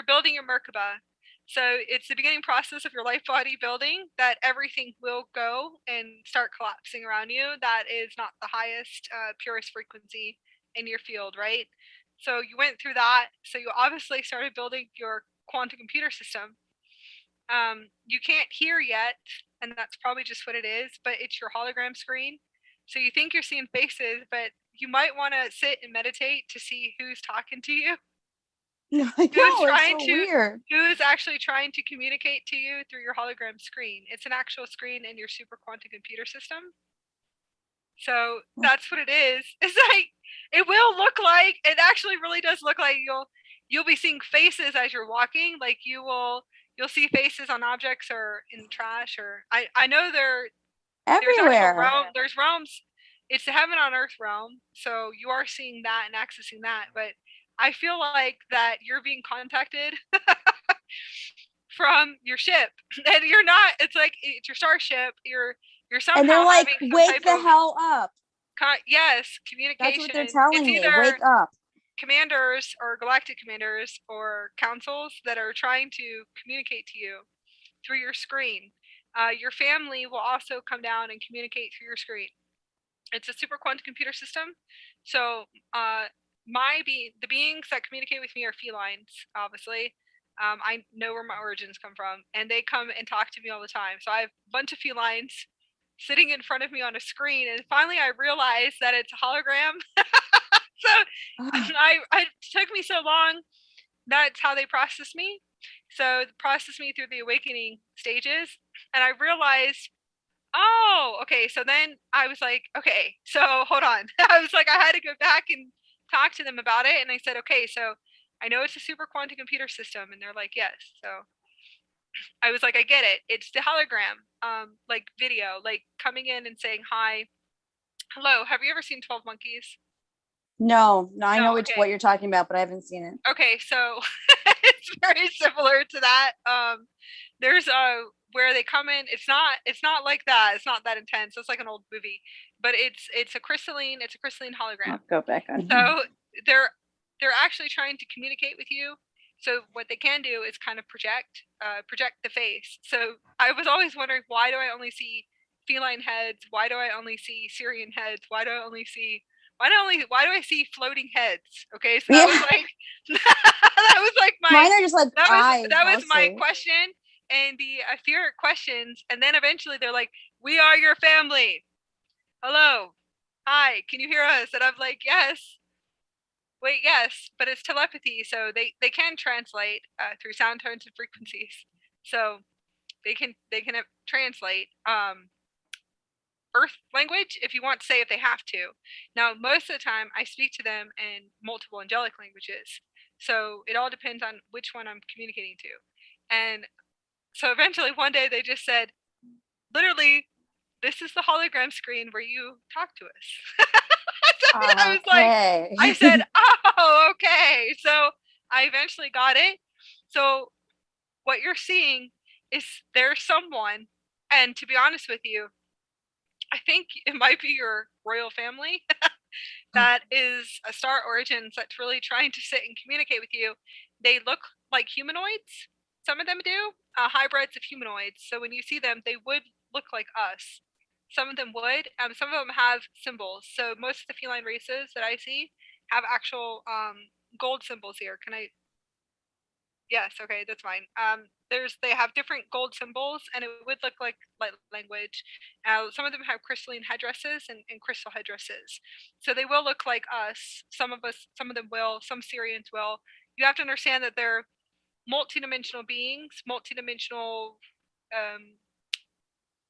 A: building your Merkaba. So it's the beginning process of your life body building that everything will go and start collapsing around you. That is not the highest, purest frequency in your field, right? So you went through that. So you obviously started building your quantum computer system. You can't hear yet, and that's probably just what it is, but it's your hologram screen. So you think you're seeing faces, but you might want to sit and meditate to see who's talking to you.
G: No, I know, it's so weird.
A: Who's actually trying to communicate to you through your hologram screen. It's an actual screen in your super quantum computer system. So that's what it is. It's like, it will look like, it actually really does look like you'll be seeing faces as you're walking. Like you'll see faces on objects or in trash, or I know
G: Everywhere.
A: There's realms. It's the heaven on earth realm. So you are seeing that and accessing that. But I feel like that you're being contacted from your ship, and you're not. It's like it's your starship. You're somehow
G: and they're like,
A: having
G: wake the hell up.
A: Yes, communication.
G: That's what they're telling me. Wake up.
A: Commanders or galactic commanders or councils that are trying to communicate to you through your screen. Your family will also come down and communicate through your screen. It's a super quantum computer system. So the beings that communicate with me are felines, obviously. I know where my origins come from, and they come and talk to me all the time. So I have a bunch of felines sitting in front of me on a screen, and finally I realized that it's a hologram. So it took me so long. That's how they process me. So they process me through the awakening stages, and I realized, oh, okay. So then I was like, okay, so hold on. I was like, I had to go back and talk to them about it, and I said, okay, so I know it's a super quantum computer system, and they're like, yes. So I was like, I get it. It's the hologram, like video, like coming in and saying hi, hello. Have you ever seen 12 Monkeys?
G: No, I know what you're talking about, but I haven't seen it.
A: Okay, so it's very similar to that. There's where they come in. It's not like that. It's not that intense. It's like an old movie, but it's a crystalline hologram.
G: I'll go back on.
A: So they're actually trying to communicate with you. So what they can do is kind of project the face. So I was always wondering, why do I only see feline heads? Why do I only see Syrian heads? Why do I see floating heads? Okay, so that was like that was like my
G: mine are just like eyes.
A: That was my question, and the etheric questions, and then eventually they're like, "We are your family. Hello, hi, can you hear us?" And I'm like, "Yes." Wait, yes, but it's telepathy, so they can translate through sound tones and frequencies. So they can translate Earth language if you want to say, if they have to. Now, most of the time, I speak to them in multiple angelic languages. So it all depends on which one I'm communicating to. And so eventually one day they just said, literally, this is the hologram screen where you talk to us. So I was like, I said, oh, okay. So I eventually got it. So what you're seeing is there's someone, and to be honest with you, I think it might be your royal family that is a star origins that's really trying to sit and communicate with you. They look like humanoids. Some of them do, hybrids of humanoids. So when you see them, they would look like us. Some of them would. Some of them have symbols. So most of the feline races that I see have actual gold symbols here. Can I? Yes. Okay, that's fine. They have different gold symbols, and it would look like light language. Some of them have crystalline headdresses and crystal headdresses, so they will look like us. Some of them will. Some Syrians will. You have to understand that they're multidimensional beings, multidimensional.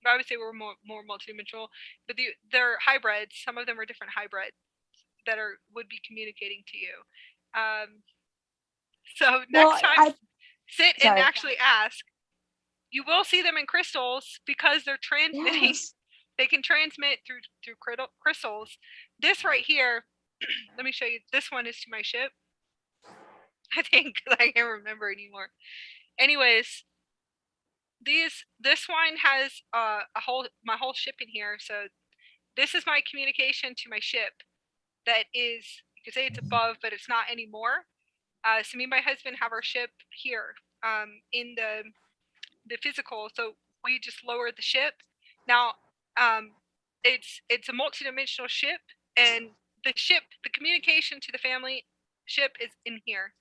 A: I would say we're more multidimensional, but they're hybrids. Some of them are different hybrids that would be communicating to you. So next time, sit and actually ask. You will see them in crystals because they're transmitting. Yes. They can transmit through crystals. This right here, let me show you. This one is to my ship. I think, because I can't remember anymore. Anyways, this one has my whole ship in here. So this is my communication to my ship. That is, you could say it's above, but it's not anymore. So me and my husband have our ship here in the physical. So we just lowered the ship. Now it's a multidimensional ship, and the communication to the family ship is in here.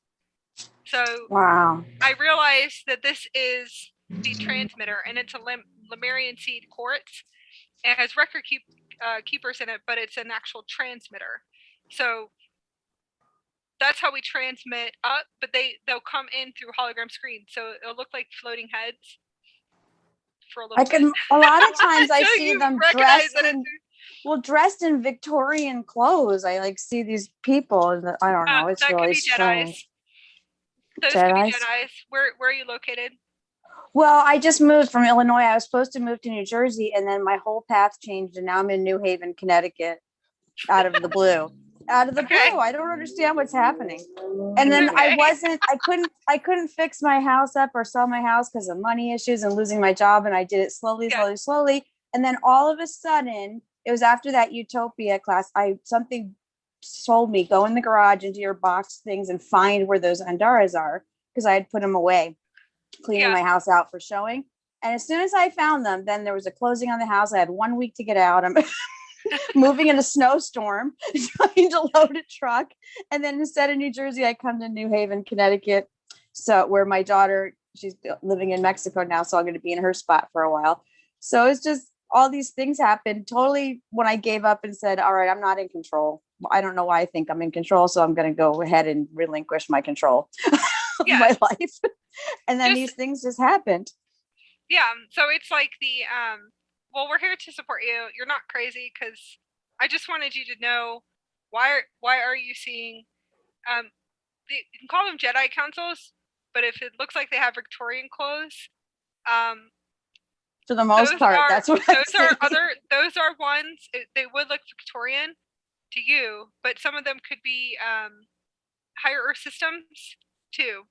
A: So wow, I realized that this is seed transmitter, and it's a Lemurian seed quartz. It has record keepers in it, but it's an actual transmitter. So that's how we transmit up, but they'll come in through hologram screens, so it'll look like floating heads for a little
G: I can
A: bit.
G: a lot of times I
A: So
G: see
A: you
G: them
A: recognize
G: dressed
A: that
G: in dressed in Victorian clothes. I like see these people and I don't know, it's
A: that could
G: really
A: be Jedis.
G: strange.
A: Those could be
G: Jedis?
A: Jedis. Where are you located?
G: Well, I just moved from Illinois. I was supposed to move to New Jersey, and then my whole path changed, and now I'm in New Haven, Connecticut, out of the blue. Out of the
A: Okay.
G: blue. I don't understand what's happening. And then
A: Okay.
G: I couldn't fix my house up or sell my house because of money issues and losing my job. And I did it slowly. And then all of a sudden, it was after that Utopia class, something told me, go in the garage into your box things and find where those Andaras are, because I had put them away, cleaning my house out for showing. And as soon as I found them, then there was a closing on the house. I had 1 week to get out. I'm moving in a snowstorm, trying to load a truck. And then instead of New Jersey, I come to New Haven, Connecticut. So where my daughter, she's living in Mexico now, so I'm going to be in her spot for a while. So it's just all these things happened totally when I gave up and said, all right, I'm not in control. I don't know why I think I'm in control. So I'm going to go ahead and relinquish my control of my life. And then these things just happened.
A: Yeah. So it's like well, we're here to support you. You're not crazy, because I just wanted you to know why are you seeing you can call them Jedi councils, but if it looks like they have Victorian clothes,
G: for the most part, that's what
A: those are ones, they would look Victorian to you, but some of them could be higher Earth systems too.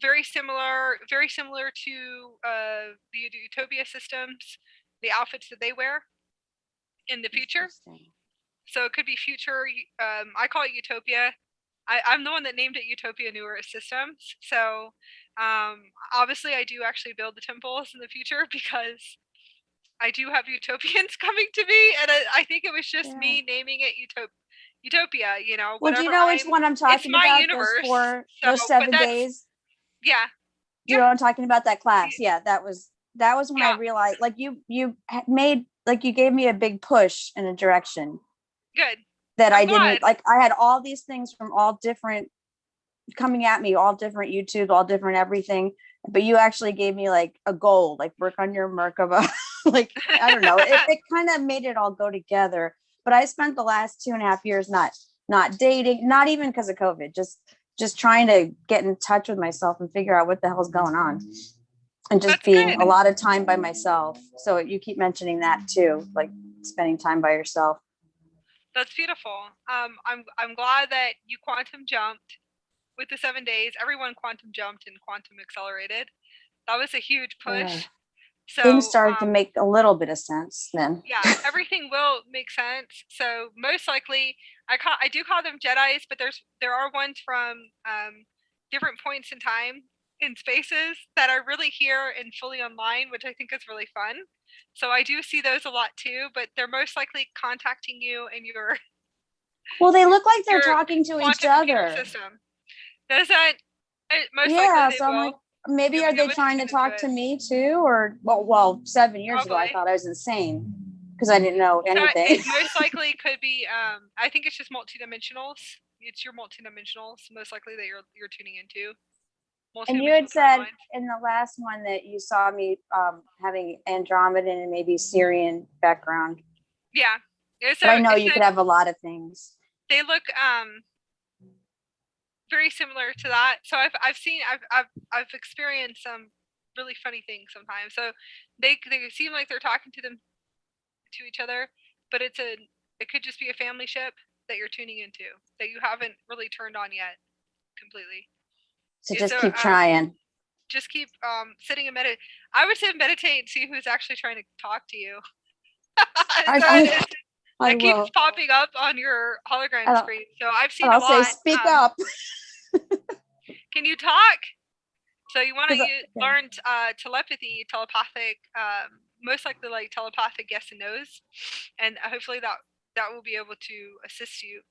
A: Very similar to the Utopia systems, the outfits that they wear in the future. So it could be future. I call it Utopia. I'm the one that named it Utopia New Earth Systems. So obviously I do actually build the temples in the future, because I do have utopians coming to me, and I think it was just me naming it Utopia, you know.
G: Well, do you know which one I'm talking about?
A: Universe,
G: those 7 days.
A: Yeah.
G: Do you know what I'm talking about? That class. Yeah, that was when I realized, like, you made, like, you gave me a big push in a direction.
A: Good.
G: That I didn't like. I had all these things from all different coming at me, all different YouTube, all different everything. But you actually gave me like a goal, like work on your Merkaba. Like, I don't know. It kind of made it all go together. But I spent the last 2.5 years not dating, not even because of COVID, just trying to get in touch with myself and figure out what the hell's going on. And just being a lot of time by myself. So you keep mentioning that too, like spending time by yourself.
A: That's beautiful. I'm glad that you quantum jumped with the 7 days. Everyone quantum jumped and quantum accelerated. That was a huge push.
G: Yeah.
A: So
G: things started to make a little bit of sense then.
A: Yeah, everything will make sense. So most likely, I do call them Jedis, but there are ones from different points in time in spaces that are really here and fully online, which I think is really fun. So I do see those a lot too, but they're most likely contacting you and your.
G: Well, they look like they're talking to each other.
A: System. Does that? Most
G: yeah,
A: likely
G: so I'm like, maybe are they trying to talk to me too, or well 7 years ago I thought I was insane because I didn't know anything.
A: So it most likely could be. I think it's just multidimensionals. It's your multidimensionals most likely that you're tuning into.
G: And you had said in the last one that you saw me having Andromedan and maybe Syrian background.
A: Yeah. So
G: but I know you could have a lot of things.
A: They look very similar to that. So I've experienced some really funny things sometimes. So they seem like they're talking to each other, but it could just be a family ship that you're tuning into that you haven't really turned on yet completely.
G: So just keep trying.
A: Just keep sitting and meditate. I would say meditate and see who's actually trying to talk to you. It keeps popping up on your hologram screen. So I've seen a lot.
G: I'll say, speak up.
A: Can you talk? So you want to learn telepathy, telepathic, most likely like telepathic yes and no's, and hopefully that will be able to assist you.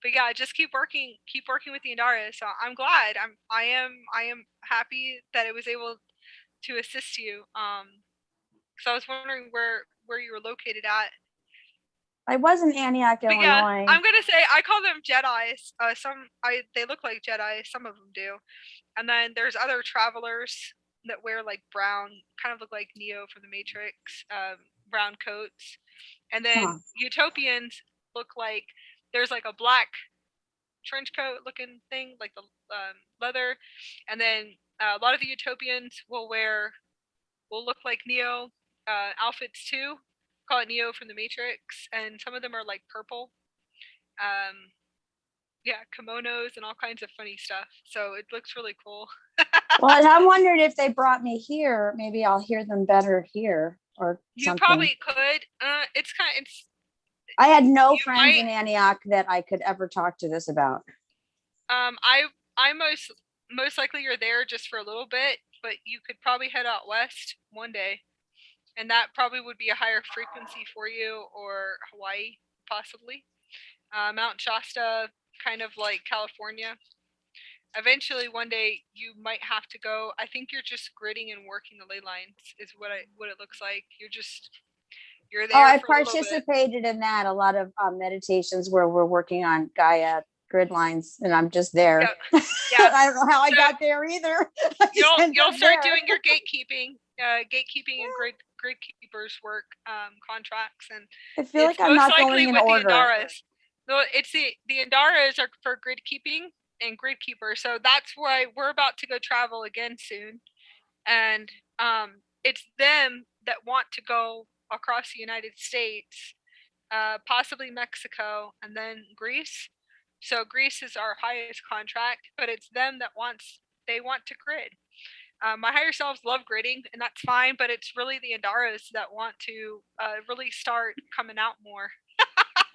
A: But yeah, just keep working with the Andaras. So I'm glad. I am happy that it was able. to assist you. So I was wondering where you were located at.
G: I was in Antioch,
A: But yeah,
G: Illinois.
A: I'm gonna say I call them Jedi's. They look like Jedi. Some of them do. And then there's other travelers that wear like brown, kind of look like Neo from the Matrix, brown coats. And then Utopians look like there's like a black trench coat looking thing, like the leather. And then a lot of the Utopians will look like Neo outfits too. Call it Neo from the Matrix. And some of them are like purple. Yeah, kimonos and all kinds of funny stuff. So it looks really cool.
G: Well, I'm wondering if they brought me here, maybe I'll hear them better here or
A: You
G: something.
A: probably could. It's
G: I had no friends
A: might-
G: in Antioch that I could ever talk to this about.
A: I most likely you're there just for a little bit, but you could probably head out west one day, and that probably would be a higher frequency for you, or Hawaii possibly. Mount Shasta, kind of like California. Eventually, one day you might have to go. I think you're just gridding and working the ley lines is what it looks like. You're there.
G: Oh, I
A: for a little bit.
G: participated in that. A lot of meditations where we're working on Gaia grid lines, and I'm just there.
A: Yep. Yeah.
G: I don't know how I
A: So
G: got there either. I just ended
A: You'll
G: up
A: start
G: there.
A: doing your gatekeeping and grid keepers work contracts, and
G: I feel like I'm
A: most
G: not
A: likely
G: going in
A: with
G: order.
A: the Andaras. No, it's the Andaras are for grid keeping and grid keepers. So that's why we're about to go travel again soon, and it's them that want to go across the United States, possibly Mexico, and then Greece. So Greece is our highest contract, but it's them that want to grid. My higher selves love gridding, and that's fine, but it's really the Andaras that want to really start coming out more.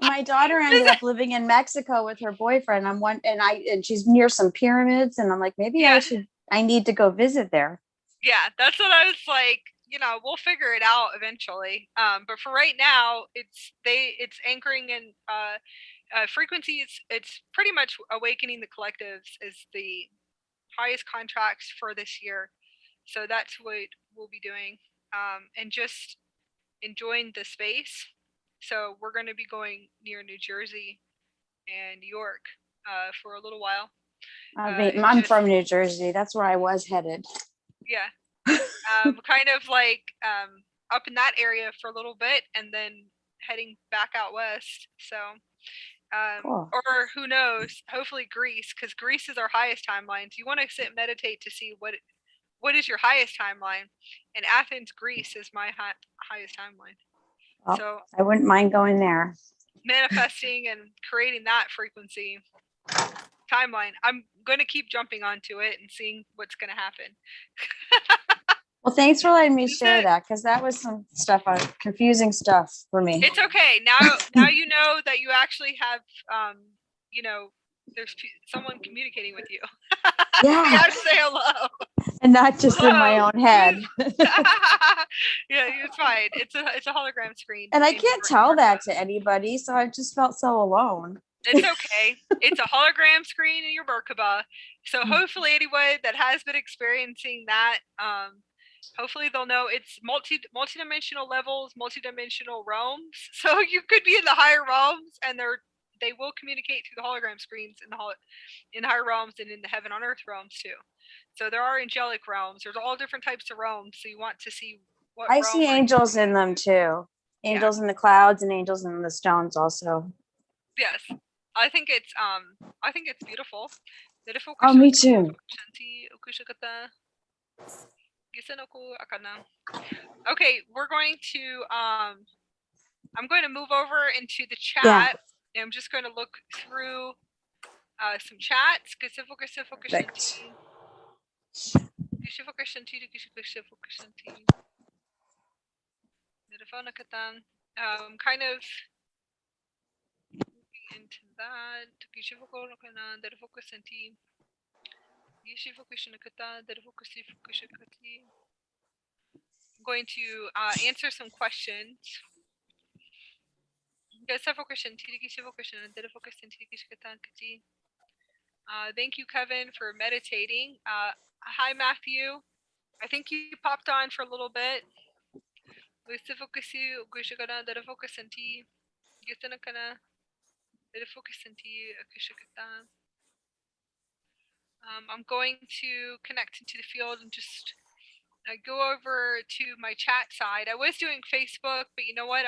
G: My daughter ended up living in Mexico with her boyfriend. And she's near some pyramids, and I'm like, maybe I need to go visit there.
A: Yeah, that's what I was like. We'll figure it out eventually. But for right now, it's anchoring in frequencies. It's pretty much awakening the collectives is the highest contracts for this year. So that's what we'll be doing, and just enjoying the space. So we're going to be going near New Jersey and New York for a little while.
G: I'm from New Jersey. That's where I was headed.
A: Yeah. Kind of like up in that area for a little bit, and then heading back out west. So
G: Cool.
A: Or who knows, hopefully Greece, because Greece is our highest timeline. So you want to sit and meditate to see what is your highest timeline. And Athens, Greece is my highest timeline.
G: Well,
A: so
G: I wouldn't mind going there.
A: Manifesting and creating that frequency timeline. I'm going to keep jumping onto it and seeing what's going to happen.
G: Well, thanks for letting me share that, because that was some stuff, confusing stuff for me.
A: It's okay. Now you know that you actually have, there's someone communicating with you.
G: Yeah.
A: You have to say hello.
G: And not just in my own head.
A: Yeah, it's fine. It's a hologram screen.
G: And I can't tell that to anybody, so I just felt so alone.
A: It's okay. It's a hologram screen in your Merkaba. So hopefully anyone that has been experiencing that, hopefully they'll know it's multidimensional levels, multidimensional realms. So you could be in the higher realms, and they will communicate through the hologram screens in the higher realms and in the heaven on earth realms too. So there are angelic realms. There's all different types of realms. So you want to see what
G: I see angels in them too. Angels in the clouds and angels in the stones also.
A: Yes. I think it's beautiful.
G: Oh, me too.
A: Okay, we're going to I'm going to move over into the chat.
G: Yeah.
A: And I'm just going to look through some chats.
G: Perfect.
A: Kind of into that. I'm going to answer some questions. Thank you, Kevin, for meditating. Hi, Matthew. I think you popped on for a little bit. Gusto focusi, gusto ka na dara focusanti. Gusto na ka na dara focusanti, gusto ka ta. I'm going to connect into the field and just go over to my chat side. I was doing Facebook, but you know what?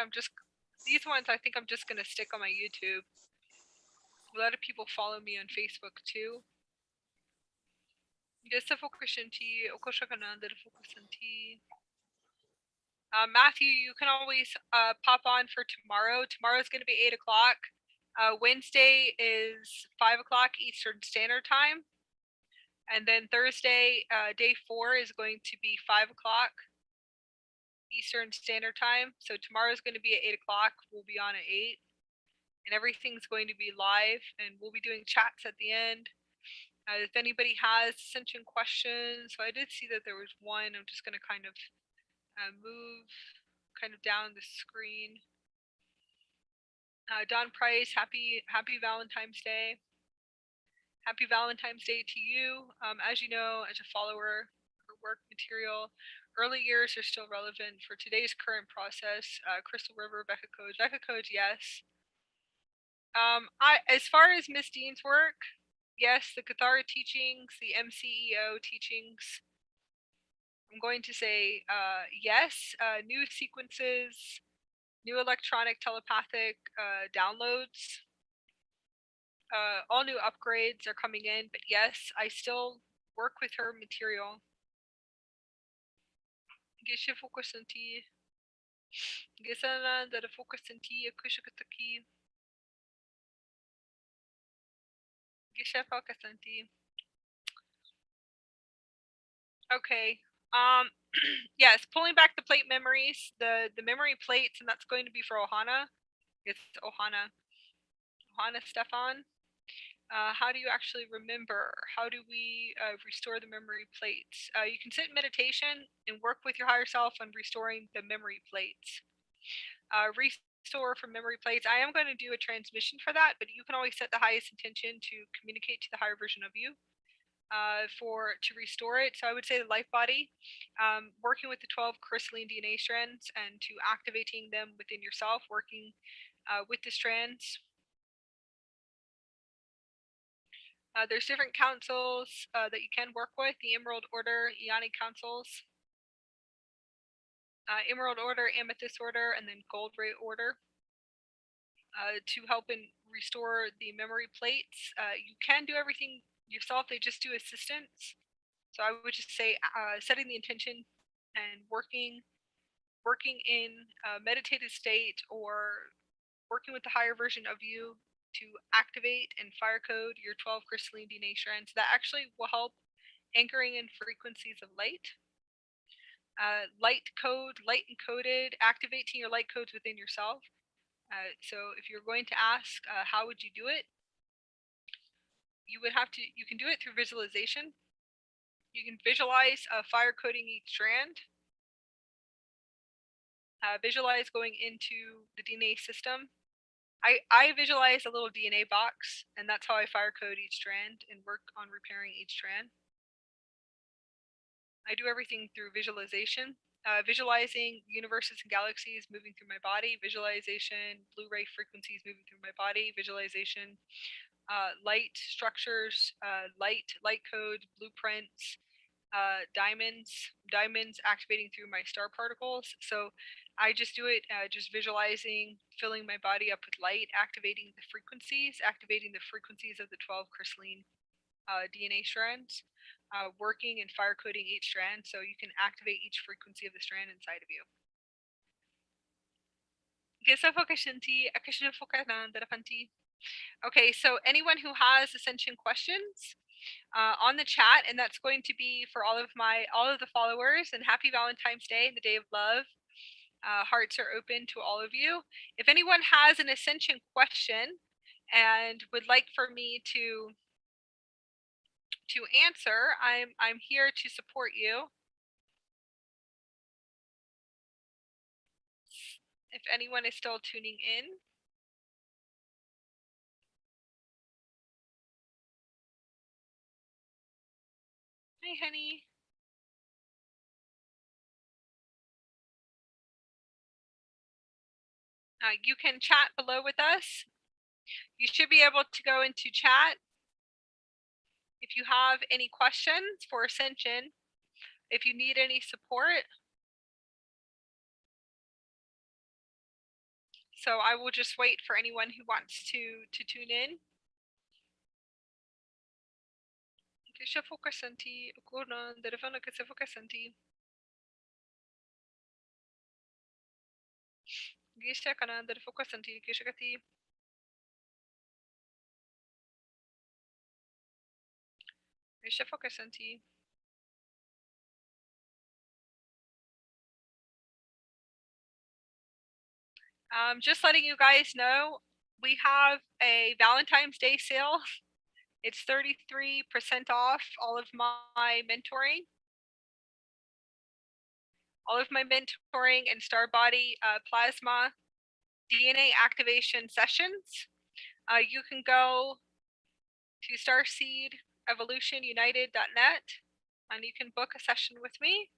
A: These ones I think I'm just going to stick on my YouTube. A lot of people follow me on Facebook too. Matthew, you can always pop on for tomorrow. Tomorrow's going to be 8 o'clock. Wednesday is 5 o'clock Eastern Standard Time. And then Thursday, day 4 is going to be 5 o'clock Eastern Standard Time. So tomorrow's going to be at 8 o'clock. We'll be on at 8. And everything's going to be live. And we'll be doing chats at the end. If anybody has Ascension questions, so I did see that there was one. I'm just going to kind of move kind of down the screen. Don Price, happy Valentine's Day. Happy Valentine's Day to you. As you know, as a follower, her work material, early years are still relevant for today's current process. Crystal River, Becca Codes, yes. As far as Miss Dean's work, yes, the Cathara teachings, the MCEO teachings, I'm going to say yes. New sequences, new electronic telepathic downloads, all new upgrades are coming in, but yes, I still work with her material. Okay. Yes, pulling back the plate memories, the memory plates, and that's going to be for Ohana. It's Ohana Stefan. How do you actually remember? How do we restore the memory plates? You can sit in meditation and work with your higher self on restoring the memory plates. Restore from memory plates. I am going to do a transmission for that, but you can always set the highest intention to communicate to the higher version of you to restore it. So I would say the life body, working with the 12 crystalline DNA strands and to activating them within yourself, working with the strands. There's different councils that you can work with, the Emerald Order, Ionic councils, Emerald Order, Amethyst Order, and then Gold Ray Order. To help and restore the memory plates. You can do everything yourself, they just do assistance. So I would just say setting the intention and working in a meditative state or working with the higher version of you to activate and fire code your 12 crystalline DNA strands. That actually will help anchoring in frequencies of light. Light code, light encoded, activating your light codes within yourself. So if you're going to ask, how would you do it? You can do it through visualization. You can visualize fire coding each strand. Visualize going into the DNA system. I visualize a little DNA box, and that's how I fire code each strand and work on repairing each strand. I do everything through visualization. Visualizing universes and galaxies moving through my body, visualization, Blu-ray frequencies moving through my body, visualization, light structures, light codes, blueprints, diamonds activating through my star particles. So I just do it, just visualizing, filling my body up with light, activating the frequencies of the 12 crystalline DNA strands. Working and fire coding each strand so you can activate each frequency of the strand inside of you. Okay, so anyone who has Ascension questions on the chat, and that's going to be for all of the followers, and happy Valentine's Day, the day of love. Hearts are open to all of you. If anyone has an Ascension question and would like for me to answer, I'm here to support you. If anyone is still tuning in. Hi, honey. You can chat below with us. You should be able to go into chat if you have any questions for Ascension, if you need any support. So I will just wait for anyone who wants to tune in. Just letting you guys know, we have a Valentine's Day sale. It's 33% off all of my mentoring. All of my mentoring and star body plasma DNA activation sessions. You can go to starseedevolutionunited.net and you can book a session with me.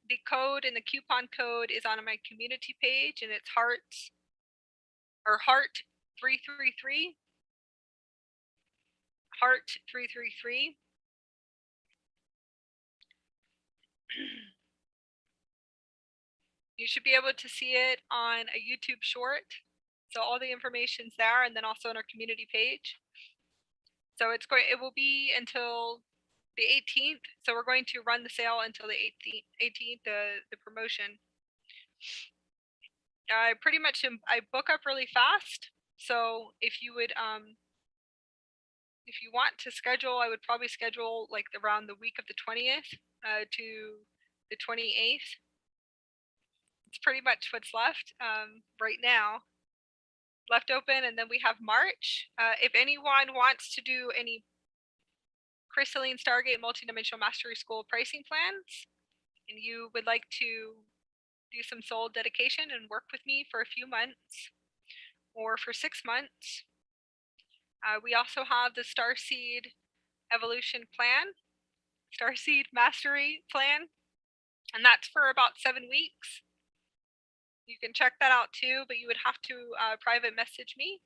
A: The code and the coupon code is on my community page, and it's heart 333. Heart 333. You should be able to see it on a YouTube short. So all the information's there, and then also on our community page. So it will be until the 18th. So we're going to run the sale until the 18th, the promotion. I pretty much I book up really fast. So if you would if you want to schedule, I would probably schedule like around the week of the 20th to the 28th. It's pretty much what's left right now. Left open, and then we have March. If anyone wants to do any Crystalline Stargate Multidimensional Mastery School pricing plans, and you would like to do some soul dedication and work with me for a few months or for 6 months, we also have the Starseed Evolution Plan, Starseed Mastery Plan, and that's for about 7 weeks. You can check that out too, but you would have to private message me.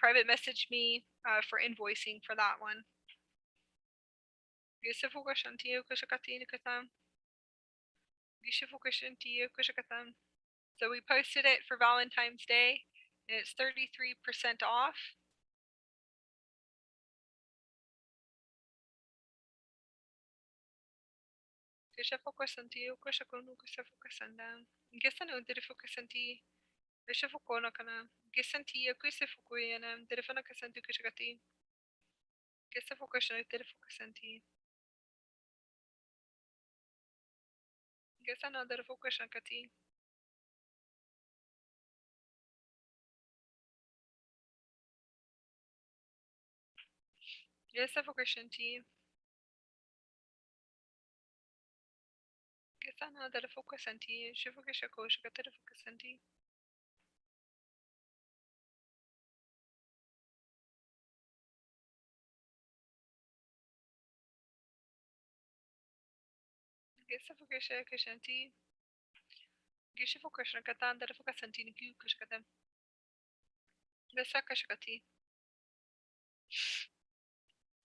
A: For invoicing for that one. So we posted it for Valentine's Day, and it's 33% off.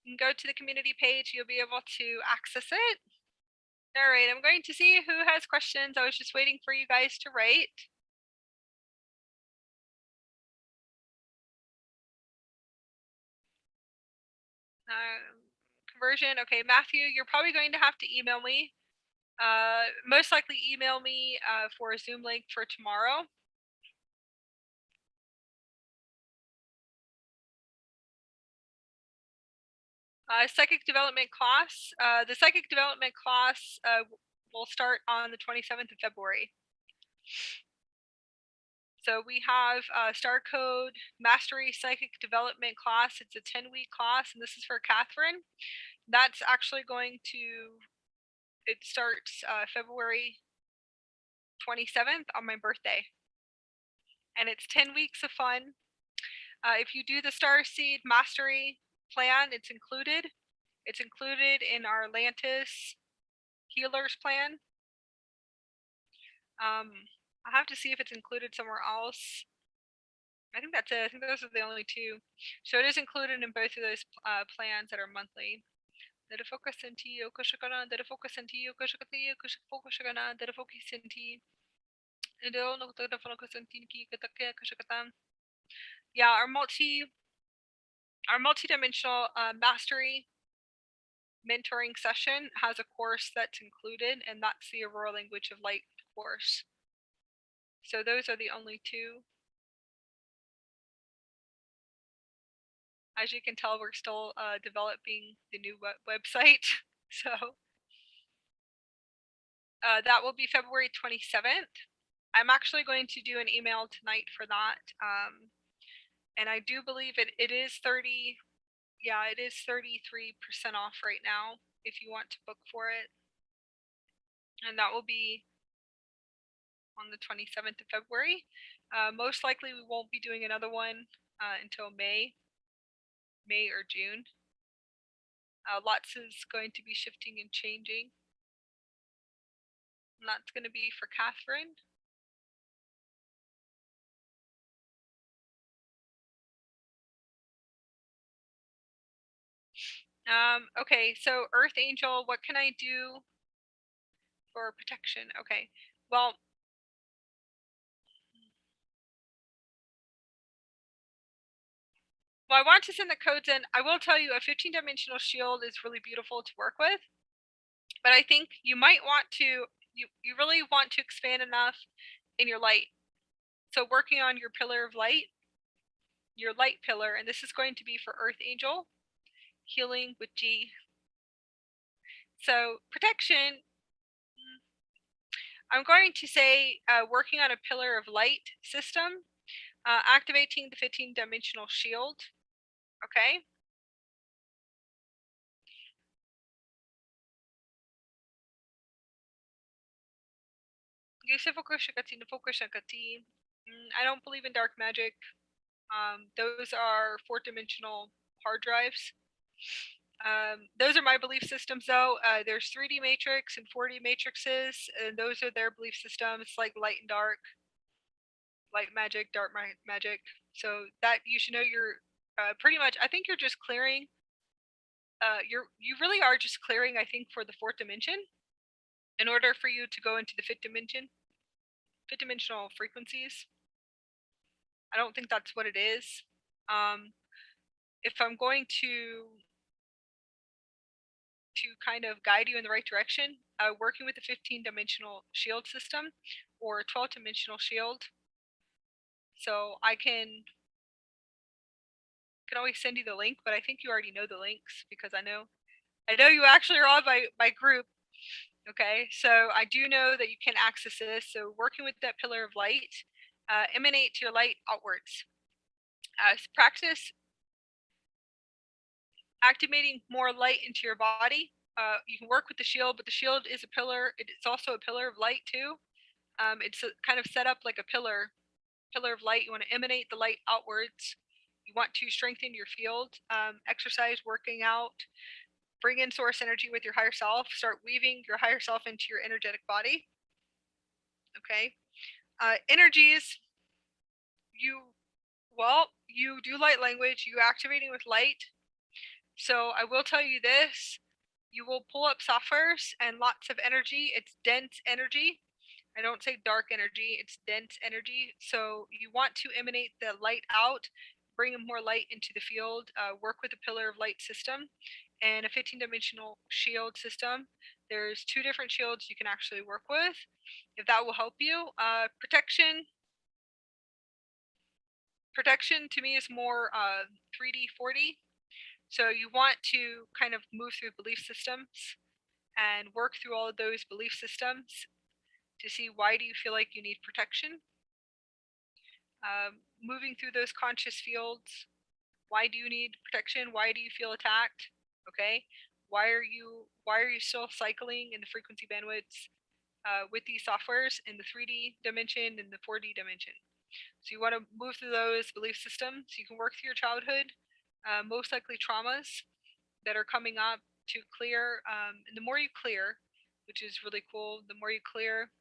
A: You can go to the community page, you'll be able to access it. All right, I'm going to see who has questions. I was just waiting for you guys to write. Conversion, okay, Matthew, you're probably going to have to email me. Most likely email me for a Zoom link for tomorrow. Psychic development class. The psychic development class will start on the 27th of February. So we have Star Code Mastery Psychic Development class. It's a 10-week class, and this is for Catherine. That's actually going to, it starts February 27th on my birthday. And it's 10 weeks of fun. If you do the Starseed Mastery plan, it's included. It's included in our Atlantis Healers plan. I have to see if it's included somewhere else. I think that's it. I think those are the only two. So it is included in both of those plans that are monthly. Did it focus in T? Did it focus in T? Did it focus in T? Yeah, our multidimensional mastery mentoring session has a course that's included, and that's the Aurora Language of Light course. So those are the only two. As you can tell, we're still developing the new website. So that will be February 27th. I'm actually going to do an email tonight for that. And I do believe it is 30, yeah, it is 33% off right now if you want to book for it. And that will be on the 27th of February. Most likely we won't be doing another one until May or June. Lots is going to be shifting and changing. And that's going to be for Catherine. Okay, so Earth Angel, what can I do for protection? Okay, well, I want to send the codes in. I will tell you a 15-dimensional shield is really beautiful to work with, but I think you might want to, you really want to expand enough in your light. So working on your pillar of light, your light pillar, and this is going to be for Earth Angel, healing with G. So protection, I'm going to say working on a pillar of light system, activating the 15-dimensional shield. Okay. I don't believe in dark magic. Those are 4th-dimensional hard drives. Those are my belief systems, though. There's 3D matrix and 4D matrices, and those are their belief systems, like light and dark, light magic, dark magic. So that you should know you're pretty much. I think you're just clearing. You really are just clearing. I think for the 4th dimension, in order for you to go into the 5th dimension, 5th-dimensional frequencies. I don't think that's what it is. If I'm going to kind of guide you in the right direction, working with the 15-dimensional shield system or 12-dimensional shield. So I can always send you the link, but I think you already know the links because I know you actually are on my group. Okay, so I do know that you can access this. So working with that pillar of light, emanate your light outwards. Practice activating more light into your body. You can work with the shield, but the shield is a pillar. It's also a pillar of light too. It's kind of set up like a pillar of light. You want to emanate the light outwards. You want to strengthen your field, exercise, working out, bring in source energy with your higher self, start weaving your higher self into your energetic body. Okay. Energies, you do light language, you activating with light. So I will tell you this, you will pull up softwares and lots of energy. It's dense energy. I don't say dark energy, it's dense energy. So you want to emanate the light out, bring more light into the field, work with a pillar of light system and a 15-dimensional shield system. There's 2 different shields you can actually work with, if that will help you. Protection to me is more 3D, 4D. So you want to kind of move through belief systems and work through all of those belief systems to see why do you feel like you need protection. Moving through those conscious fields, why do you need protection? Why do you feel attacked? Okay, why are you still cycling in the frequency bandwidths with these softwares in the 3D dimension and the 4D dimension? So you want to move through those belief systems. You can work through your childhood, most likely traumas that are coming up to clear. And the more you clear, which is really cool, the more you clear,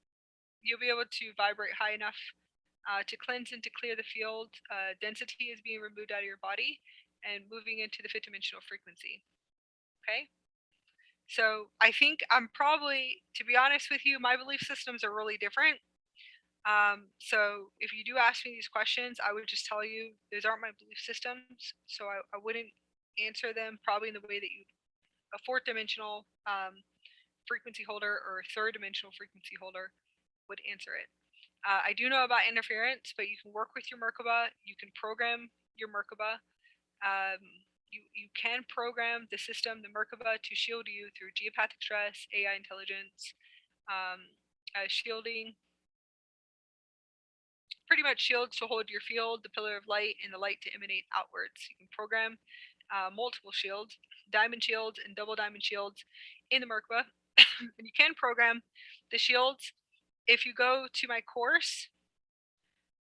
A: you'll be able to vibrate high enough to cleanse and to clear the field. Density is being removed out of your body and moving into the fifth dimensional frequency. Okay. So I think I'm probably, to be honest with you, my belief systems are really different. So if you do ask me these questions, I would just tell you those aren't my belief systems. So I wouldn't answer them probably in the way that a fourth dimensional frequency holder or third dimensional frequency holder would answer it. I do know about interference, but you can work with your Merkaba. You can program your Merkaba. You can program the system, the Merkaba, to shield you through geopathic stress, AI intelligence, shielding. Pretty much shields to hold your field, the pillar of light, and the light to emanate outwards. You can program multiple shields, diamond shields and double diamond shields in the Merkaba. And you can program the shields if you go to my course.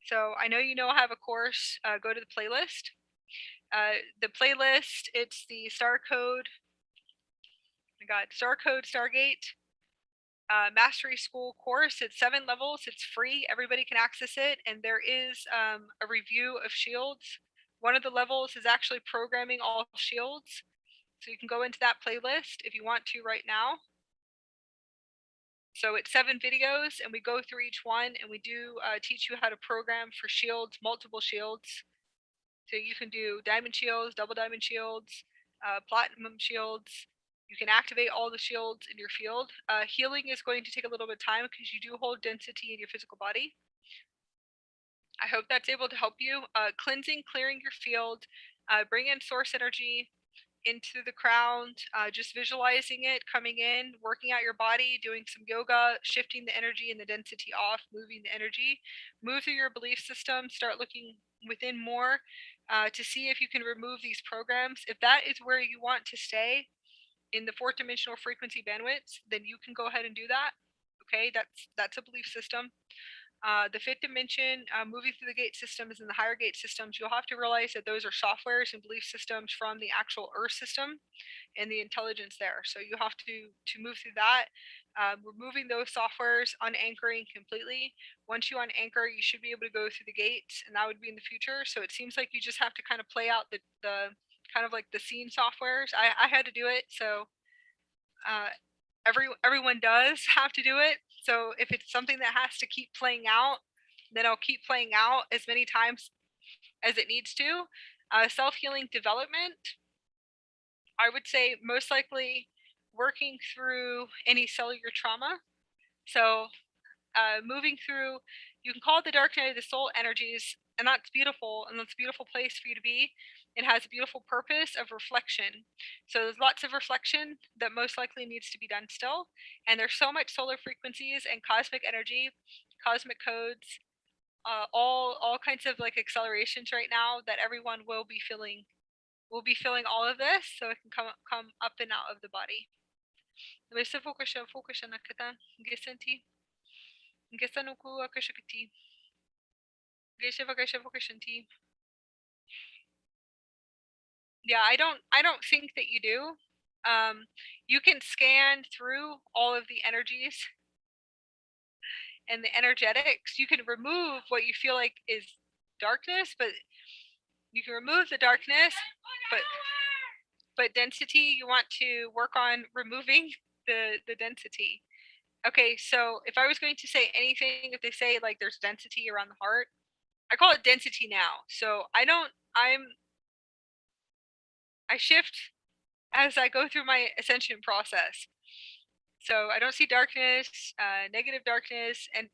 A: So I know I have a course. Go to the playlist. The playlist, it's the Star Code. Oh my God, Star Code Stargate Mastery School course. It's 7 levels. It's free. Everybody can access it. And there is a review of shields. One of the levels is actually programming all shields. So you can go into that playlist if you want to right now. So it's 7 videos, and we go through each one, and we do teach you how to program for shields, multiple shields. So you can do diamond shields, double diamond shields, platinum shields. You can activate all the shields in your field. Healing is going to take a little bit of time because you do hold density in your physical body. I hope that's able to help you. Cleansing, clearing your field, bring in source energy into the crown, just visualizing it coming in, working out your body, doing some yoga, shifting the energy and the density off, moving the energy. Move through your belief system, start looking within more to see if you can remove these programs. If that is where you want to stay in the fourth dimensional frequency bandwidths, then you can go ahead and do that. Okay, that's a belief system. The fifth dimension, moving through the gate systems and the higher gate systems, you'll have to realize that those are softwares and belief systems from the actual Earth system and the intelligence there. So you have to move through that. Removing those softwares, unanchoring completely. Once you unanchor, you should be able to go through the gates, and that would be in the future. So it seems like you just have to kind of play out the kind of like the scene softwares. I had to do it, so everyone does have to do it. So if it's something that has to keep playing out, then I'll keep playing out as many times as it needs to. Self-healing development, I would say most likely working through any cellular trauma. So moving through, you can call it the dark night of the soul energies, and that's beautiful, and that's a beautiful place for you to be. It has a beautiful purpose of reflection. So there's lots of reflection that most likely needs to be done still, and there's so much solar frequencies and cosmic energy, cosmic codes, all kinds of like accelerations right now that everyone will be feeling all of this, so it can come up and out of the body. Yeah, I don't think that you do. You can scan through all of the energies and the energetics. You can remove what you feel like is darkness, but you can remove the darkness, but density, you want to work on removing the density. Okay, so if I was going to say anything, if they say like there's density around the heart, I call it density now. So I shift as I go through my ascension process. So I don't see darkness, negative darkness, and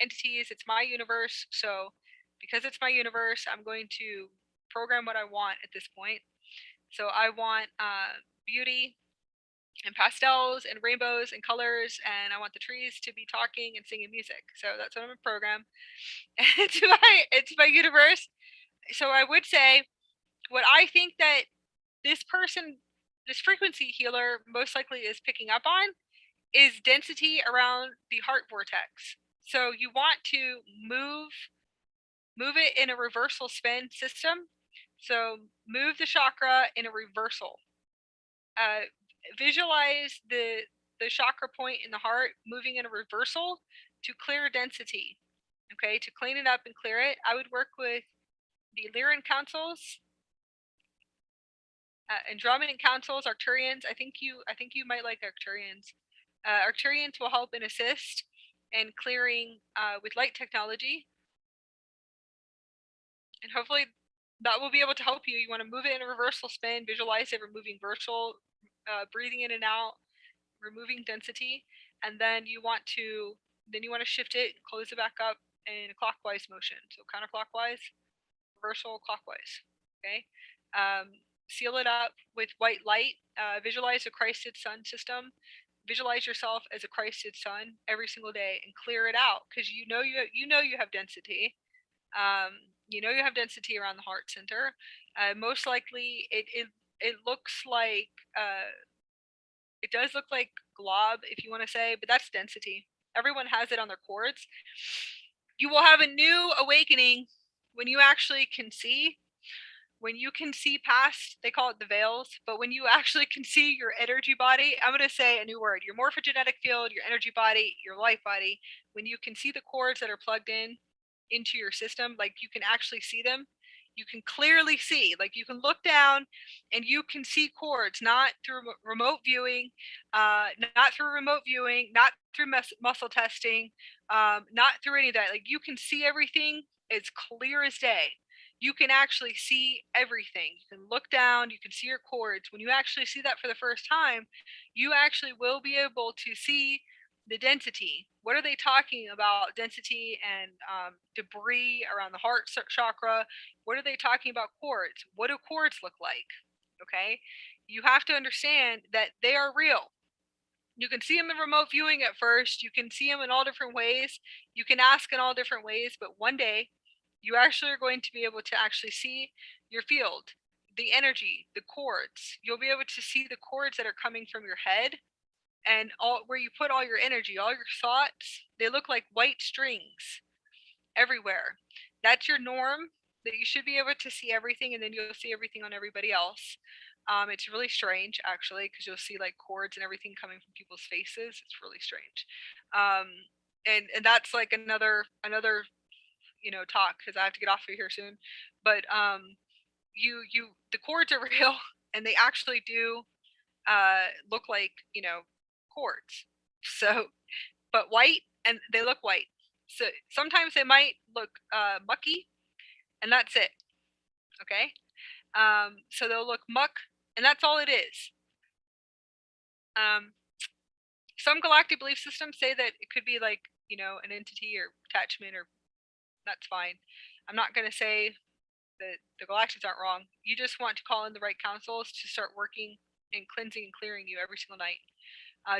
A: entities. It's my universe. So because it's my universe, I'm going to program what I want at this point. So I want beauty and pastels and rainbows and colors, and I want the trees to be talking and singing music. So that's what I'm gonna program. It's my universe. So I would say what I think that this frequency healer most likely is picking up on is density around the heart vortex. So you want to move it in a reversal spin system. So move the chakra in a reversal. Visualize the chakra point in the heart moving in a reversal to clear density. Okay, to clean it up and clear it, I would work with the Lyran councils, Andromedan councils, Arcturians. I think you might like Arcturians. Arcturians will help and assist in clearing with light technology, and hopefully that will be able to help you. You want to move it in a reversal spin, visualize it removing virtual, breathing in and out, removing density, and then you want to shift it, close it back up in a clockwise motion. So counterclockwise, reversal, clockwise. Okay. Seal it up with white light. Visualize a Christed sun system. Visualize yourself as a Christed sun every single day and clear it out, because you know you have density. You know you have density around the heart center. Most likely, it looks like it does look like glob, if you want to say, but that's density. Everyone has it on their cords. You will have a new awakening when you actually can see. When you can see past, they call it the veils, but when you actually can see your energy body, I'm going to say a new word, your morphogenetic field, your energy body, your life body, when you can see the cords that are plugged in into your system, like you can actually see them, you can clearly see, like you can look down and you can see cords, not through remote viewing, not through muscle testing, not through any of that. Like you can see everything as clear as day. You can actually see everything. You can look down, you can see your cords. When you actually see that for the first time, you actually will be able to see the density. What are they talking about? Density and debris around the heart chakra. What are they talking about cords? What do cords look like? Okay. You have to understand that they are real. You can see them in remote viewing at first. You can see them in all different ways. You can ask in all different ways, but one day you actually are going to be able to actually see your field, the energy, the cords. You'll be able to see the cords that are coming from your head and all where you put all your energy, all your thoughts. They look like white strings everywhere. That's your norm, that you should be able to see everything, and then you'll see everything on everybody else. It's really strange, actually, because you'll see like cords and everything coming from people's faces. It's really strange. And that's like another talk, because I have to get off of here soon. But the cords are real, and they actually do look like cords. So, but white, and they look white. So sometimes they might look mucky, and that's it. Okay. So they'll look muck, and that's all it is. Some galactic belief systems say that it could be like an entity or attachment, or that's fine. I'm not going to say that the galactics aren't wrong. You just want to call in the right councils to start working and cleansing and clearing you every single night.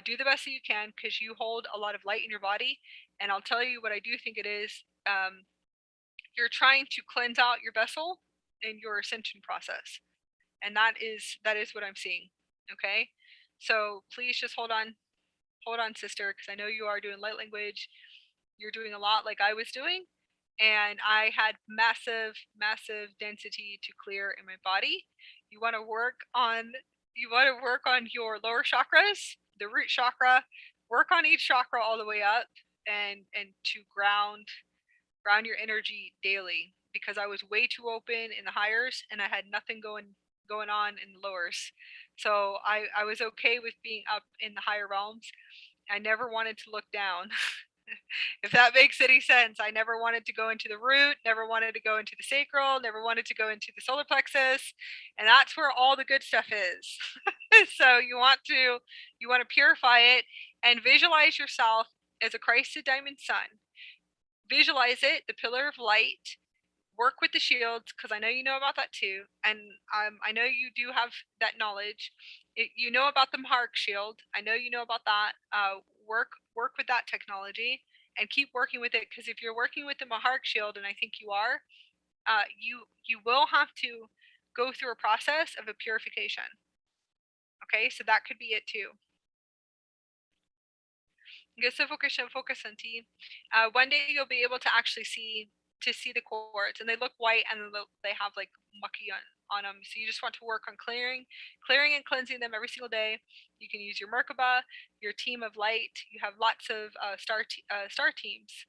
A: Do the best that you can, because you hold a lot of light in your body. And I'll tell you what I do think it is. You're trying to cleanse out your vessel in your ascension process. And that is what I'm seeing. Okay. So please just hold on, sister, because I know you are doing light language. You're doing a lot like I was doing. And I had massive density to clear in my body. You want to work on your lower chakras, the root chakra. Work on each chakra all the way up, and to ground your energy daily, because I was way too open in the highers and I had nothing going on in the lowers. So I was okay with being up in the higher realms. I never wanted to look down. If that makes any sense. I never wanted to go into the root, never wanted to go into the sacral, never wanted to go into the solar plexus, and that's where all the good stuff is. So you want to purify it and visualize yourself as a Christed diamond sun. Visualize it, the pillar of light. Work with the shields, because I know you know about that too, and I know you do have that knowledge. You know about the Mahark shield. I know you know about that. Work with that technology and keep working with it, because if you're working with the Mahark shield, and I think you are, you will have to go through a process of a purification. Okay, so that could be it too. Focus on T. One day you'll be able to actually see the cords, and they look white, and they have like mucky on them. So you just want to work on clearing and cleansing them every single day. You can use your Merkaba, your team of light. You have lots of star teams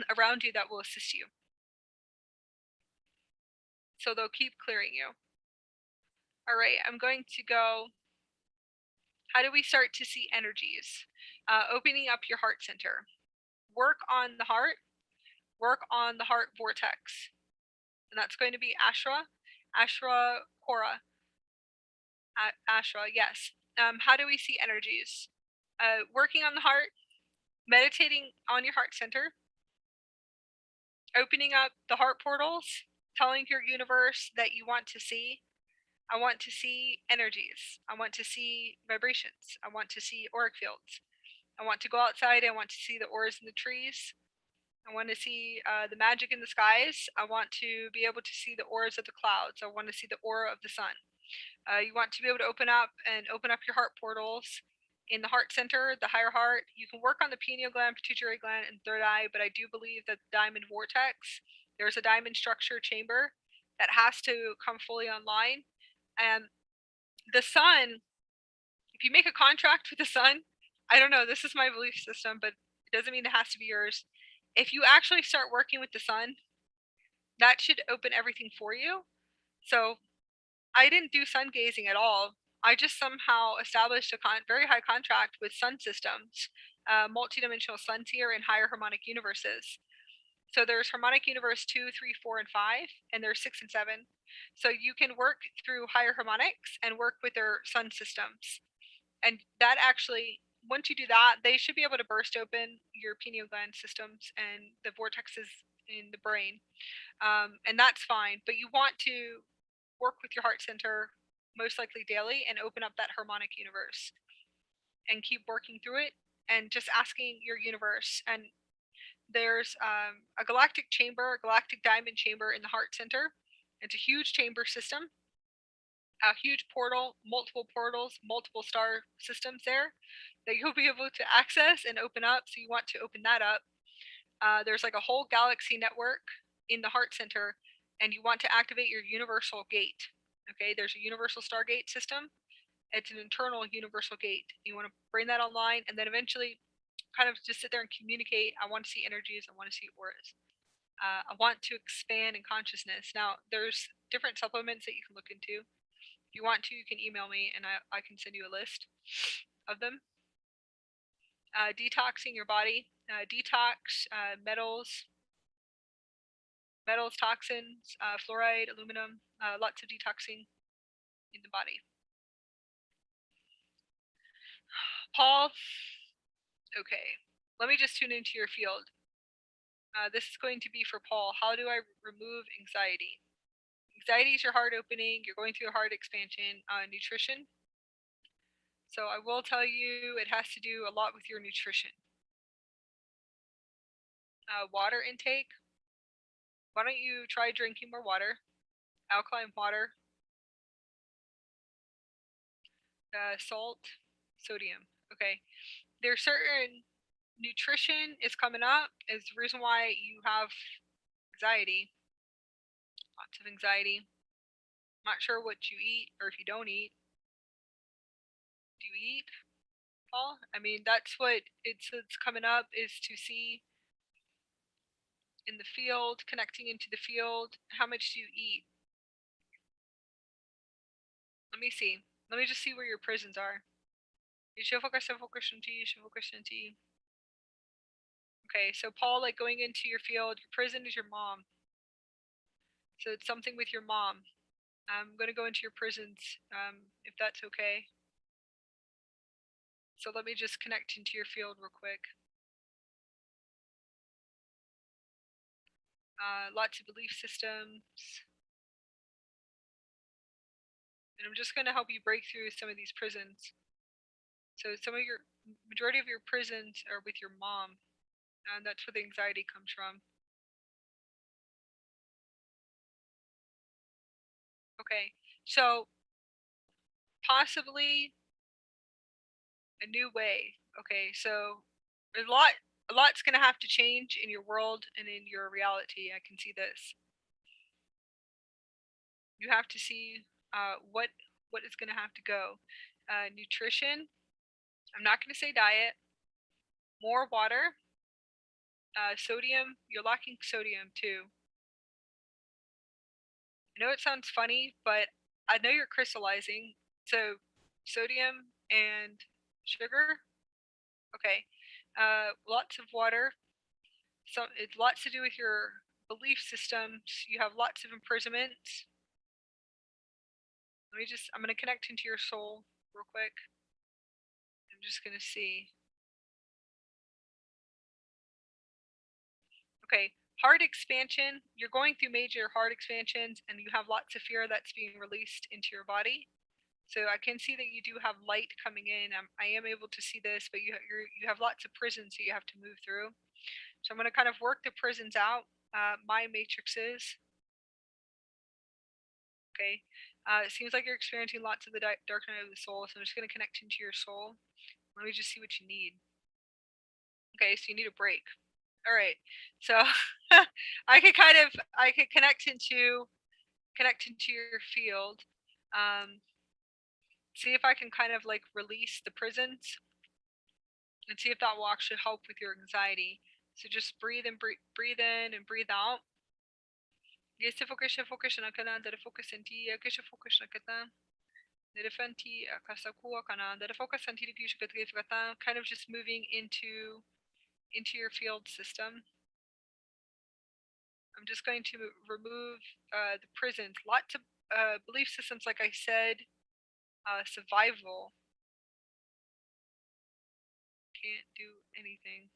A: around you that will assist you. So they'll keep clearing you. All right, I'm going to go. How do we start to see energies? Opening up your heart center. Work on the heart. Work on the heart vortex. And that's going to be Ashra Kora. Ashra, yes. How do we see energies? Working on the heart, meditating on your heart center, opening up the heart portals, telling your universe that you want to see. I want to see energies. I want to see vibrations. I want to see auric fields. I want to go outside. I want to see the auras in the trees. I want to see the magic in the skies. I want to be able to see the auras of the clouds. I want to see the aura of the sun. You want to be able to open up your heart portals in the heart center, the higher heart. You can work on the pineal gland, pituitary gland, and third eye, but I do believe that the diamond vortex, there's a diamond structure chamber that has to come fully online. And the sun, if you make a contract with the sun, I don't know, this is my belief system, but it doesn't mean it has to be yours. If you actually start working with the sun, that should open everything for you. So I didn't do sun gazing at all. I just somehow established a very high contract with sun systems, multidimensional sun tier and higher harmonic universes. So there's harmonic universe 2, 3, 4, and 5, and there's 6 and 7. So you can work through higher harmonics and work with their sun systems. And that actually, once you do that, they should be able to burst open your pineal gland systems and the vortexes in the brain. And that's fine, but you want to work with your heart center most likely daily and open up that harmonic universe and keep working through it and just asking your universe. And there's a galactic chamber, a galactic diamond chamber in the heart center. It's a huge chamber system, a huge portal, multiple portals, multiple star systems there that you'll be able to access and open up. So you want to open that up. There's like a whole galaxy network in the heart center, and you want to activate your universal gate. Okay, there's a universal Stargate system. It's an internal universal gate. You want to bring that online, and then eventually kind of just sit there and communicate. I want to see energies. I want to see auras. I want to expand in consciousness. Now, there's different supplements that you can look into. If you want to, you can email me, and I can send you a list of them. Detoxing your body. Detox metals, toxins, fluoride, aluminum, lots of detoxing in the body. Paul, okay, let me just tune into your field. This is going to be for Paul. How do I remove anxiety? Anxiety is your heart opening. You're going through a heart expansion. Nutrition. So I will tell you it has to do a lot with your nutrition. Water intake. Why don't you try drinking more water? Alkaline water. Salt, sodium. Okay. There's certain nutrition is coming up is the reason why you have anxiety. Lots of anxiety. Not sure what you eat or if you don't eat. Do you eat, Paul? I mean, that's what it's coming up is to see in the field, connecting into the field. How much do you eat? Let me see. Let me just see where your prisons are. Okay, so Paul, like going into your field, your prison is your mom. So it's something with your mom. I'm going to go into your prisons, if that's okay. So let me just connect into your field real quick. Lots of belief systems. And I'm just going to help you break through some of these prisons. So majority of your prisons are with your mom. And that's where the anxiety comes from. Okay, so possibly a new way. Okay, so there's a lot's going to have to change in your world and in your reality. I can see this. You have to see what is going to have to go. Nutrition. I'm not going to say diet. More water. Sodium. You're lacking sodium too. I know it sounds funny, but I know you're crystallizing. So sodium and sugar. Okay. Lots of water. So it's lots to do with your belief systems. You have lots of imprisonments. I'm going to connect into your soul real quick. I'm just going to see. Okay. Heart expansion. You're going through major heart expansions and you have lots of fear that's being released into your body. So I can see that you do have light coming in. I am able to see this, but you have lots of prisons that you have to move through. So I'm going to kind of work the prisons out. My matrices. Okay. It seems like you're experiencing lots of the dark night of the soul. So I'm just going to connect into your soul. Let me just see what you need. Okay, so you need a break. All right. So I could connect into your field. See if I can kind of like release the prisons and see if that will actually help with your anxiety. So just breathe in and breathe out. Focus na kana da focus senti ya kisha focus na kata. Da fanti akasakuwa kana da focus senti da kisha kata kind of just moving into your field system. I'm just going to remove the prisons. Lots of belief systems, like I said, survival. Can't do anything.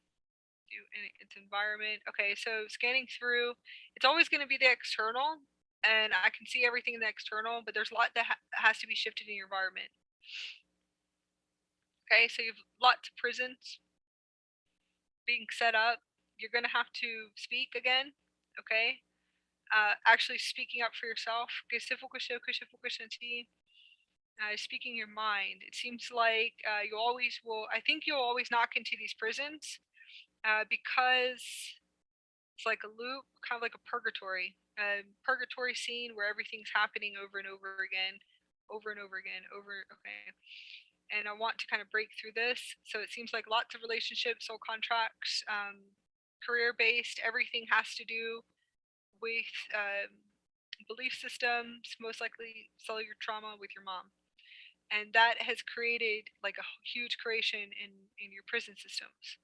A: Its environment. Okay, so scanning through, it's always going to be the external, and I can see everything in the external, but there's a lot that has to be shifted in your environment. Okay, so you have lots of prisons being set up. You're going to have to speak again. Okay, actually speaking up for yourself. Speaking your mind. It seems like you always will. I think you'll always knock into these prisons because it's like a loop, kind of like a purgatory. Purgatory scene where everything's happening over and over again, okay. And I want to kind of break through this. So it seems like lots of relationships, soul contracts, career-based, everything has to do with belief systems, most likely cellular trauma with your mom. And that has created like a huge creation in your prison systems.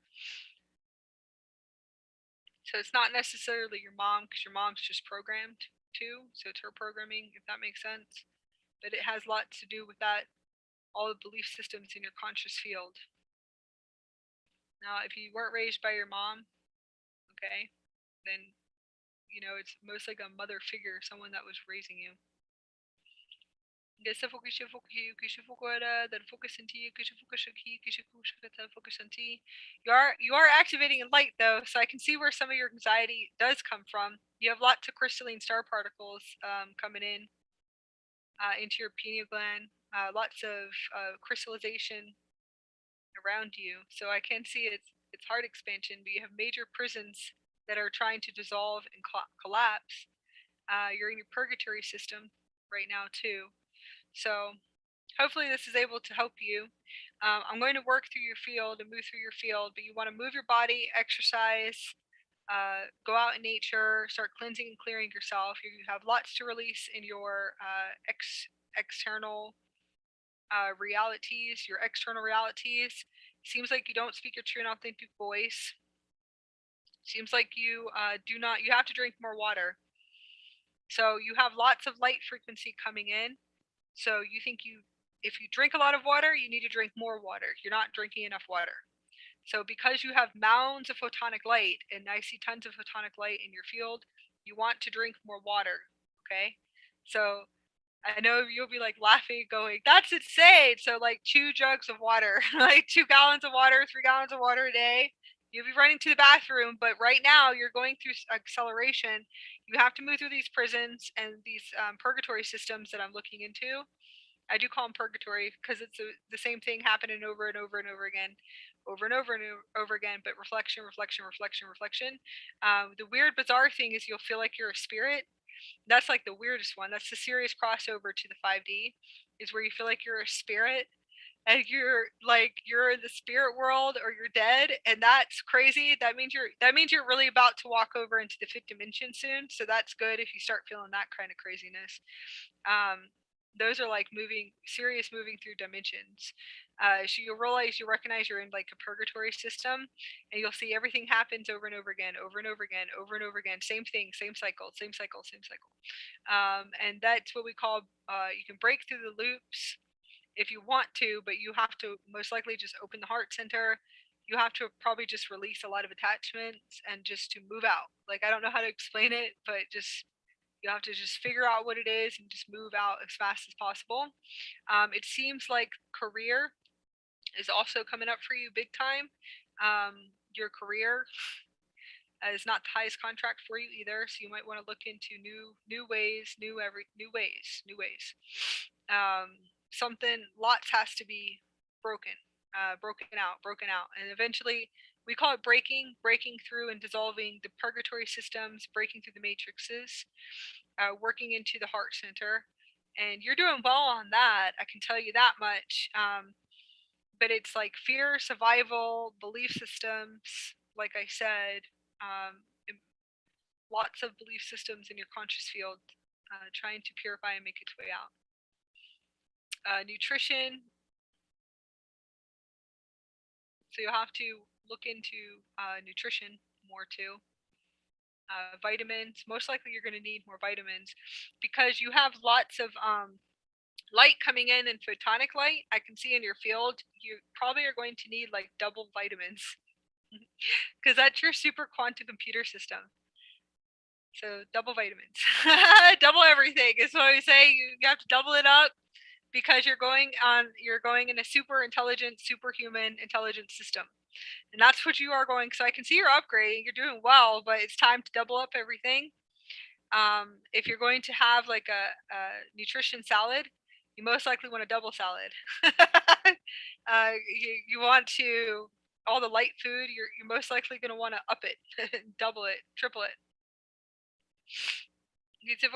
A: So it's not necessarily your mom, because your mom's just programmed too. So it's her programming, if that makes sense. But it has lots to do with that, all the belief systems in your conscious field. Now, if you weren't raised by your mom, okay, then, you know, it's most like a mother figure, someone that was raising you. You are activating in light though, so I can see where some of your anxiety does come from. You have lots of crystalline star particles coming in into your pineal gland, lots of crystallization around you. So I can see it's heart expansion, but you have major prisons that are trying to dissolve and collapse. You're in your purgatory system right now too. So hopefully this is able to help you. I'm going to work through your field and move through your field, but you want to move your body, exercise, go out in nature, start cleansing and clearing yourself. You have lots to release in your external realities, your external realities. Seems like you don't speak your true and authentic voice. Seems like you you have to drink more water. So you have lots of light frequency coming in. So you think if you drink a lot of water, you need to drink more water. You're not drinking enough water. So because you have mounds of photonic light, and I see tons of photonic light in your field, you want to drink more water, okay? So I know you'll be like laughing, going, that's insane. So like 2 jugs of water, like 2 gallons of water, 3 gallons of water a day. You'll be running to the bathroom, but right now you're going through acceleration. You have to move through these prisons and these purgatory systems that I'm looking into. I do call them purgatory because it's the same thing happening over and over and over again, but reflection. The weird, bizarre thing is you'll feel like you're a spirit, That's like the weirdest one. That's the serious crossover to the 5D, is where you feel like you're a spirit and you're in the spirit world or you're dead, and that's crazy. That means you're really about to walk over into the 5th dimension soon. So that's good if you start feeling that kind of craziness. Those are like serious moving through dimensions. So you'll recognize you're in like a purgatory system, and you'll see everything happens over and over again, over and over again, over and over again. Same thing, same cycle, same cycle, same cycle. And that's what we call, you can break through the loops if you want to, but you have to most likely just open the heart center. You have to probably just release a lot of attachments and just to move out. Like, I don't know how to explain it, but you have to just figure out what it is and just move out as fast as possible. It seems like career is also coming up for you big time. Your career is not the highest contract for you either, so you might want to look into new ways. Lots has to be broken out, and eventually we call it breaking through and dissolving the purgatory systems, breaking through the matrices, working into the heart center. And you're doing well on that, I can tell you that much. But it's like fear, survival, belief systems, like I said, lots of belief systems in your conscious field, trying to purify and make its way out. Nutrition. So you'll have to look into nutrition more too. Vitamins. Most likely you're going to need more vitamins because you have lots of light coming in and photonic light. I can see in your field, you probably are going to need like double vitamins because that's your super quantum computer system. So double vitamins, double everything is what I say. You have to double it up because you're going in a super intelligent, superhuman intelligence system. And that's what you are going. So I can see you're upgrading, you're doing well, but it's time to double up everything. If you're going to have like a nutrition salad, you most likely want a double salad. You want to, all the light food, you're most likely going to want to up it, double it, triple it. So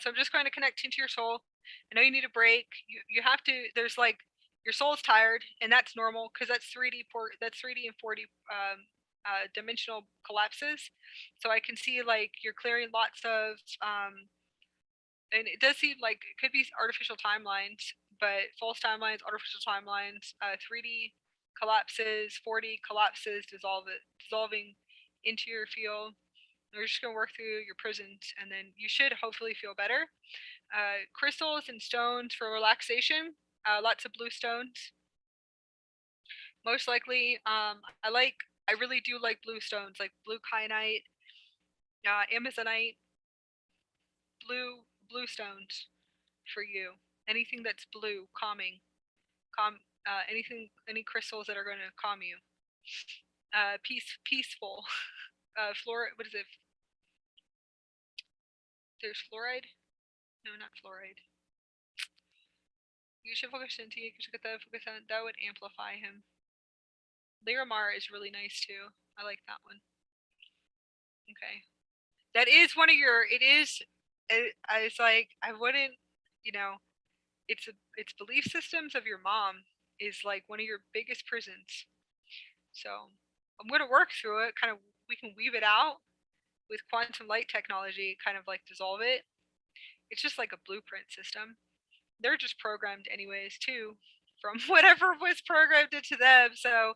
A: I'm just going to connect into your soul. I know you need a break. You have to, there's like, your soul's tired, and that's normal because that's 3D and 4D dimensional collapses. So I can see like you're clearing lots of and it does seem like it could be artificial timelines, but false timelines, artificial timelines, 3D collapses, 4D collapses, dissolving into your field. We're just going to work through your prisons, and then you should hopefully feel better. Crystals and stones for relaxation, lots of blue stones. Most likely, I really do like blue stones, like blue kyanite, amazonite, blue stones for you. Anything that's blue, calming, any crystals that are going to calm you. Peaceful. What is it? There's fluoride? No, not fluoride. You should focus on that would amplify him. Lyramar is really nice too. I like that one. Okay. That is one of your, I was like, I wouldn't, it's belief systems of your mom is like one of your biggest prisons. So I'm going to work through it. Kind of, we can weave it out with quantum light technology, kind of like dissolve it. It's just like a blueprint system. They're just programmed anyways too, from whatever was programmed into them. So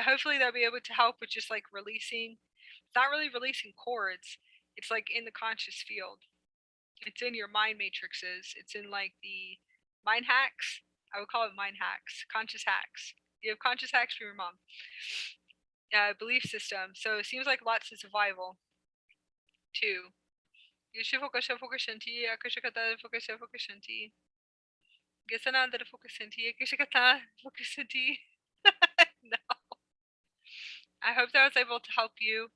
A: hopefully they'll be able to help with just like releasing. It's not really releasing cords. It's like in the conscious field. It's in your mind matrices. It's in like the mind hacks. I would call it mind hacks, conscious hacks. You have conscious hacks for your mom. Belief system. So it seems like lots of survival too. You should focus on shanti. Focus on shanti. No. I hope that I was able to help you.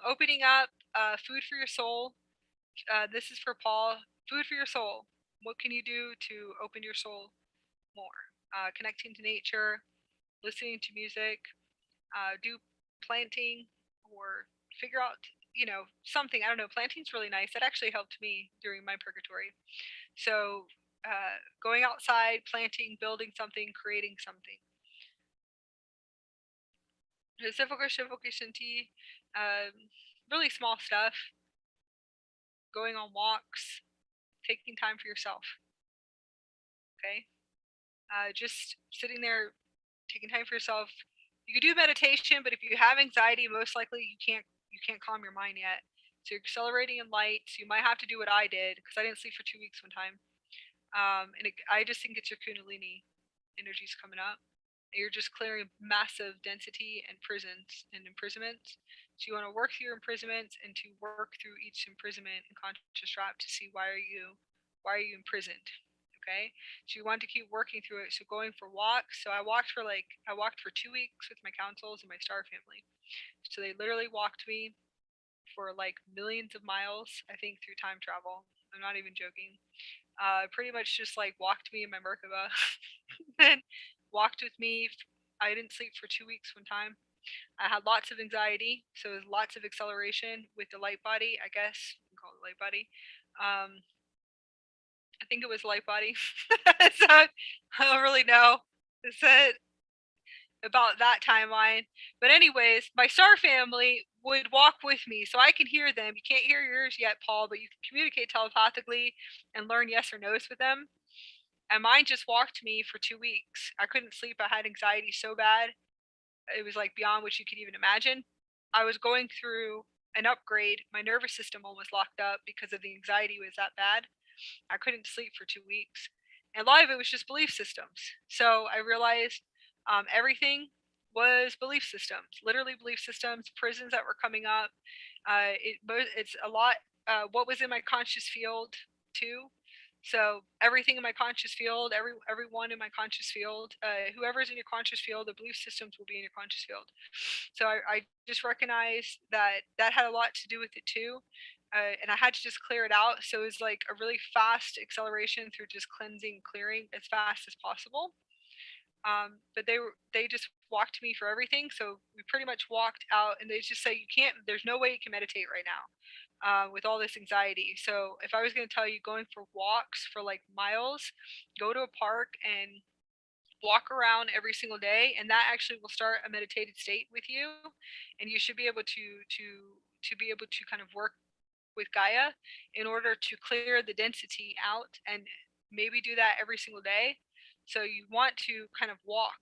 A: Opening up food for your soul. This is for Paul. Food for your soul. What can you do to open your soul more? Connecting to nature, listening to music, do planting, or figure out you know, something, I don't know, planting's really nice. That actually helped me during my purgatory. So going outside, planting, building something, creating something. Really small stuff. Going on walks, taking time for yourself. Okay. Just sitting there, taking time for yourself. You could do meditation, but if you have anxiety, most likely you can't calm your mind yet. So you're accelerating in light. So you might have to do what I did, because I didn't sleep for 2 weeks one time. I just think it's your Kundalini energies coming up. You're just clearing massive density and prisons and imprisonments. So you want to work through your imprisonments and to work through each imprisonment and conscious trap to see why are you imprisoned. Okay, so you want to keep working through it. So going for walks. So I walked for 2 weeks with my councils and my star family. So they literally walked me for like millions of miles, I think, through time travel. I'm not even joking. Pretty much just like walked me in my Merkaba and walked with me. I didn't sleep for 2 weeks one time. I had lots of anxiety, so it was lots of acceleration with the light body, I guess. You can call it light body. I think it was light body. So I don't really know. It said about that timeline. But anyways, my star family would walk with me so I can hear them. You can't hear yours yet, Paul, but you can communicate telepathically and learn yes or no's with them. And mine just walked me for 2 weeks. I couldn't sleep. I had anxiety so bad. It was like beyond what you could even imagine. I was going through an upgrade. My nervous system almost locked up because of the anxiety was that bad. I couldn't sleep for 2 weeks. And a lot of it was just belief systems. So I realized everything was belief systems, literally belief systems, prisons that were coming up. It's a lot what was in my conscious field too. So everything in my conscious field, everyone in my conscious field, whoever's in your conscious field, the belief systems will be in your conscious field. So I just recognized that had a lot to do with it too. And I had to just clear it out. So it was like a really fast acceleration through just cleansing, clearing as fast as possible. But they just walked me for everything. So we pretty much walked out, and they just say you can't. There's no way you can meditate right now with all this anxiety. So if I was going to tell you going for walks for like miles, go to a park and walk around every single day, and that actually will start a meditated state with you, and you should be able to be able to kind of work with Gaia in order to clear the density out, and maybe do that every single day. So you want to kind of walk,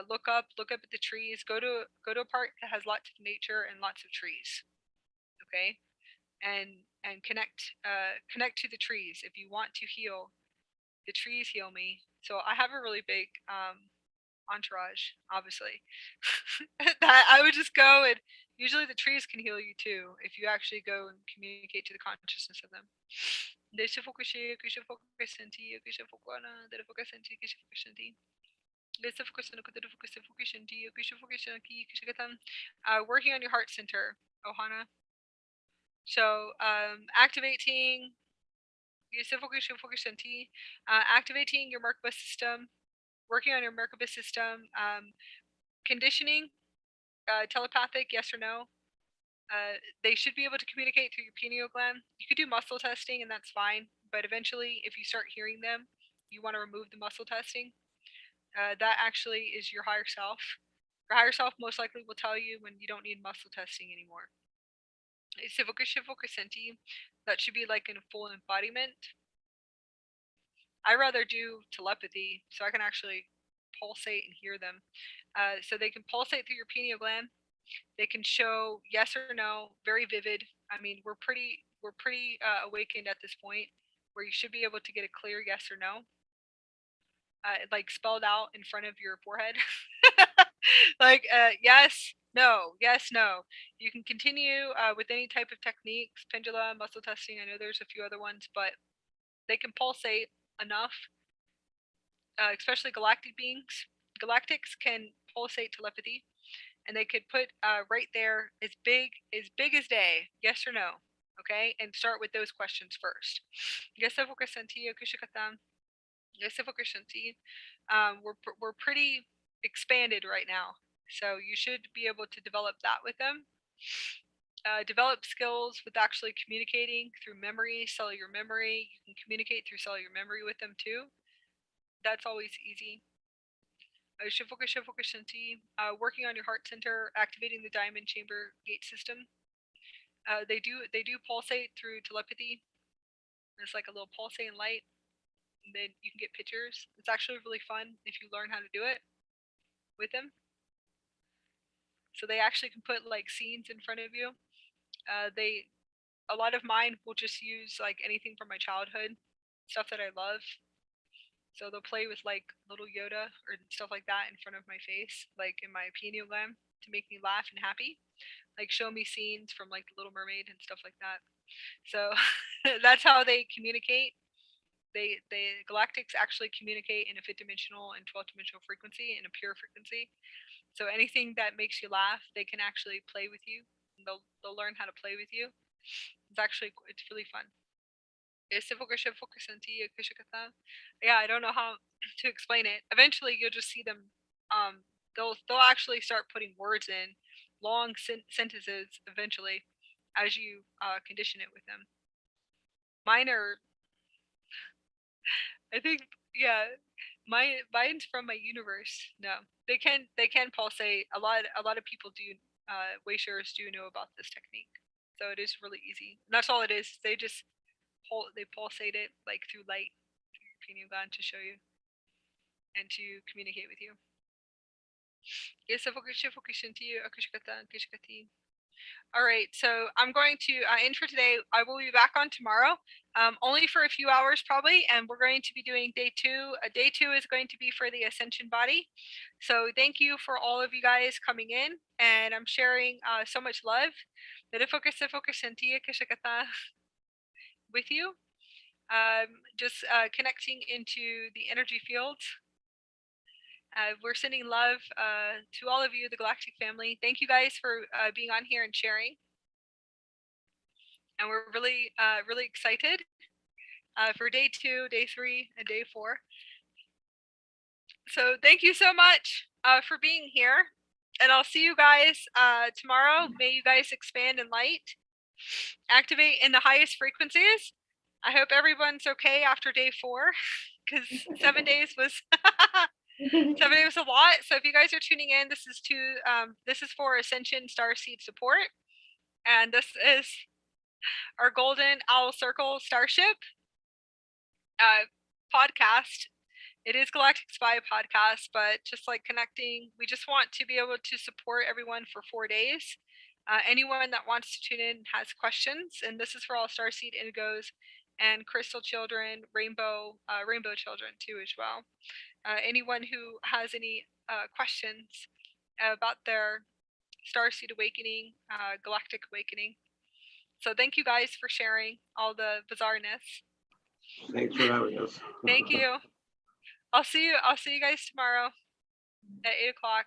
A: look up at the trees, go to a park that has lots of nature and lots of trees. Okay, and connect to the trees. If you want to heal, the trees heal me. So I have a really big entourage, obviously. That I would just go, and usually the trees can heal you too if you actually go and communicate to the consciousness of them. Working on your heart center, Ohana. So activating activating your Merkaba system, working on your Merkaba system, conditioning, telepathic, yes or no. They should be able to communicate through your pineal gland. You could do muscle testing, and that's fine. But eventually, if you start hearing them, you want to remove the muscle testing. That actually is your higher self. Your higher self most likely will tell you when you don't need muscle testing anymore. That should be like in a full embodiment. I rather do telepathy so I can actually pulsate and hear them. So they can pulsate through your pineal gland. They can show yes or no, very vivid. I mean, we're pretty awakened at this point where you should be able to get a clear yes or no, like spelled out in front of your forehead. Like yes, no, yes, no. You can continue with any type of techniques, pendulum, muscle testing. I know there's a few other ones, but they can pulsate enough, especially galactic beings. Galactics can pulsate telepathy, and they could put right there as big as day, yes or no. Okay, and start with those questions first. We're pretty expanded right now, so you should be able to develop that with them. develop skills with actually communicating through memory, cellular memory. You can communicate through cellular memory with them too. That's always easy. Working on your heart center, activating the diamond chamber gate system. They do pulsate through telepathy. It's like a little pulsating light. And then you can get pictures. It's actually really fun if you learn how to do it with them. So they actually can put like scenes in front of you. A lot of mine will just use like anything from my childhood, stuff that I love. So they'll play with like little Yoda or stuff like that in front of my face, like in my pineal gland, to make me laugh and happy. Like show me scenes from like the Little Mermaid and stuff like that. So that's how they communicate. The Galactics actually communicate in a 5th dimensional and 12th dimensional frequency, in a pure frequency. So anything that makes you laugh, they can actually play with you. They'll learn how to play with you. It's really fun. Yeah, I don't know how to explain it. Eventually, you'll just see them. They'll actually start putting words in, long sentences. Eventually, as you condition it with them. Mine are, I think, yeah. Mine's from my universe. No, they can pulsate. A lot of people do. Waysharers do know about this technique, so it is really easy. And that's all it is. They just pulsate it like through light, through your pineal gland, to show you and to communicate with you. All right, so I'm going to end for today. I will be back on tomorrow, only for a few hours probably, and we're going to be doing day 2. Day 2 is going to be for the Ascension body. So thank you for all of you guys coming in, and I'm sharing so much love with you. Just connecting into the energy fields. We're sending love to all of you, the Galactic family. Thank you guys for being on here and sharing. And we're really, really excited for day 2, day 3, and day 4. So thank you so much for being here. And I'll see you guys tomorrow. May you guys expand in light, activate in the highest frequencies. I hope everyone's okay after day 4, because 7 days was 7 days was a lot. So if you guys are tuning in, this is for Ascension Starseed support, and this is our Golden Owl Circle Starship podcast. It is Galactic Spy podcast, but just like connecting, we just want to be able to support everyone for 4 days. Anyone that wants to tune in has questions, and this is for all Starseed Indigos and Crystal Children, Rainbow Children too as well. Anyone who has any questions about their Starseed awakening, Galactic awakening. So thank you guys for sharing all the bizarreness.
B: Thanks for having us.
A: Thank you. I'll see you guys tomorrow at 8 o'clock.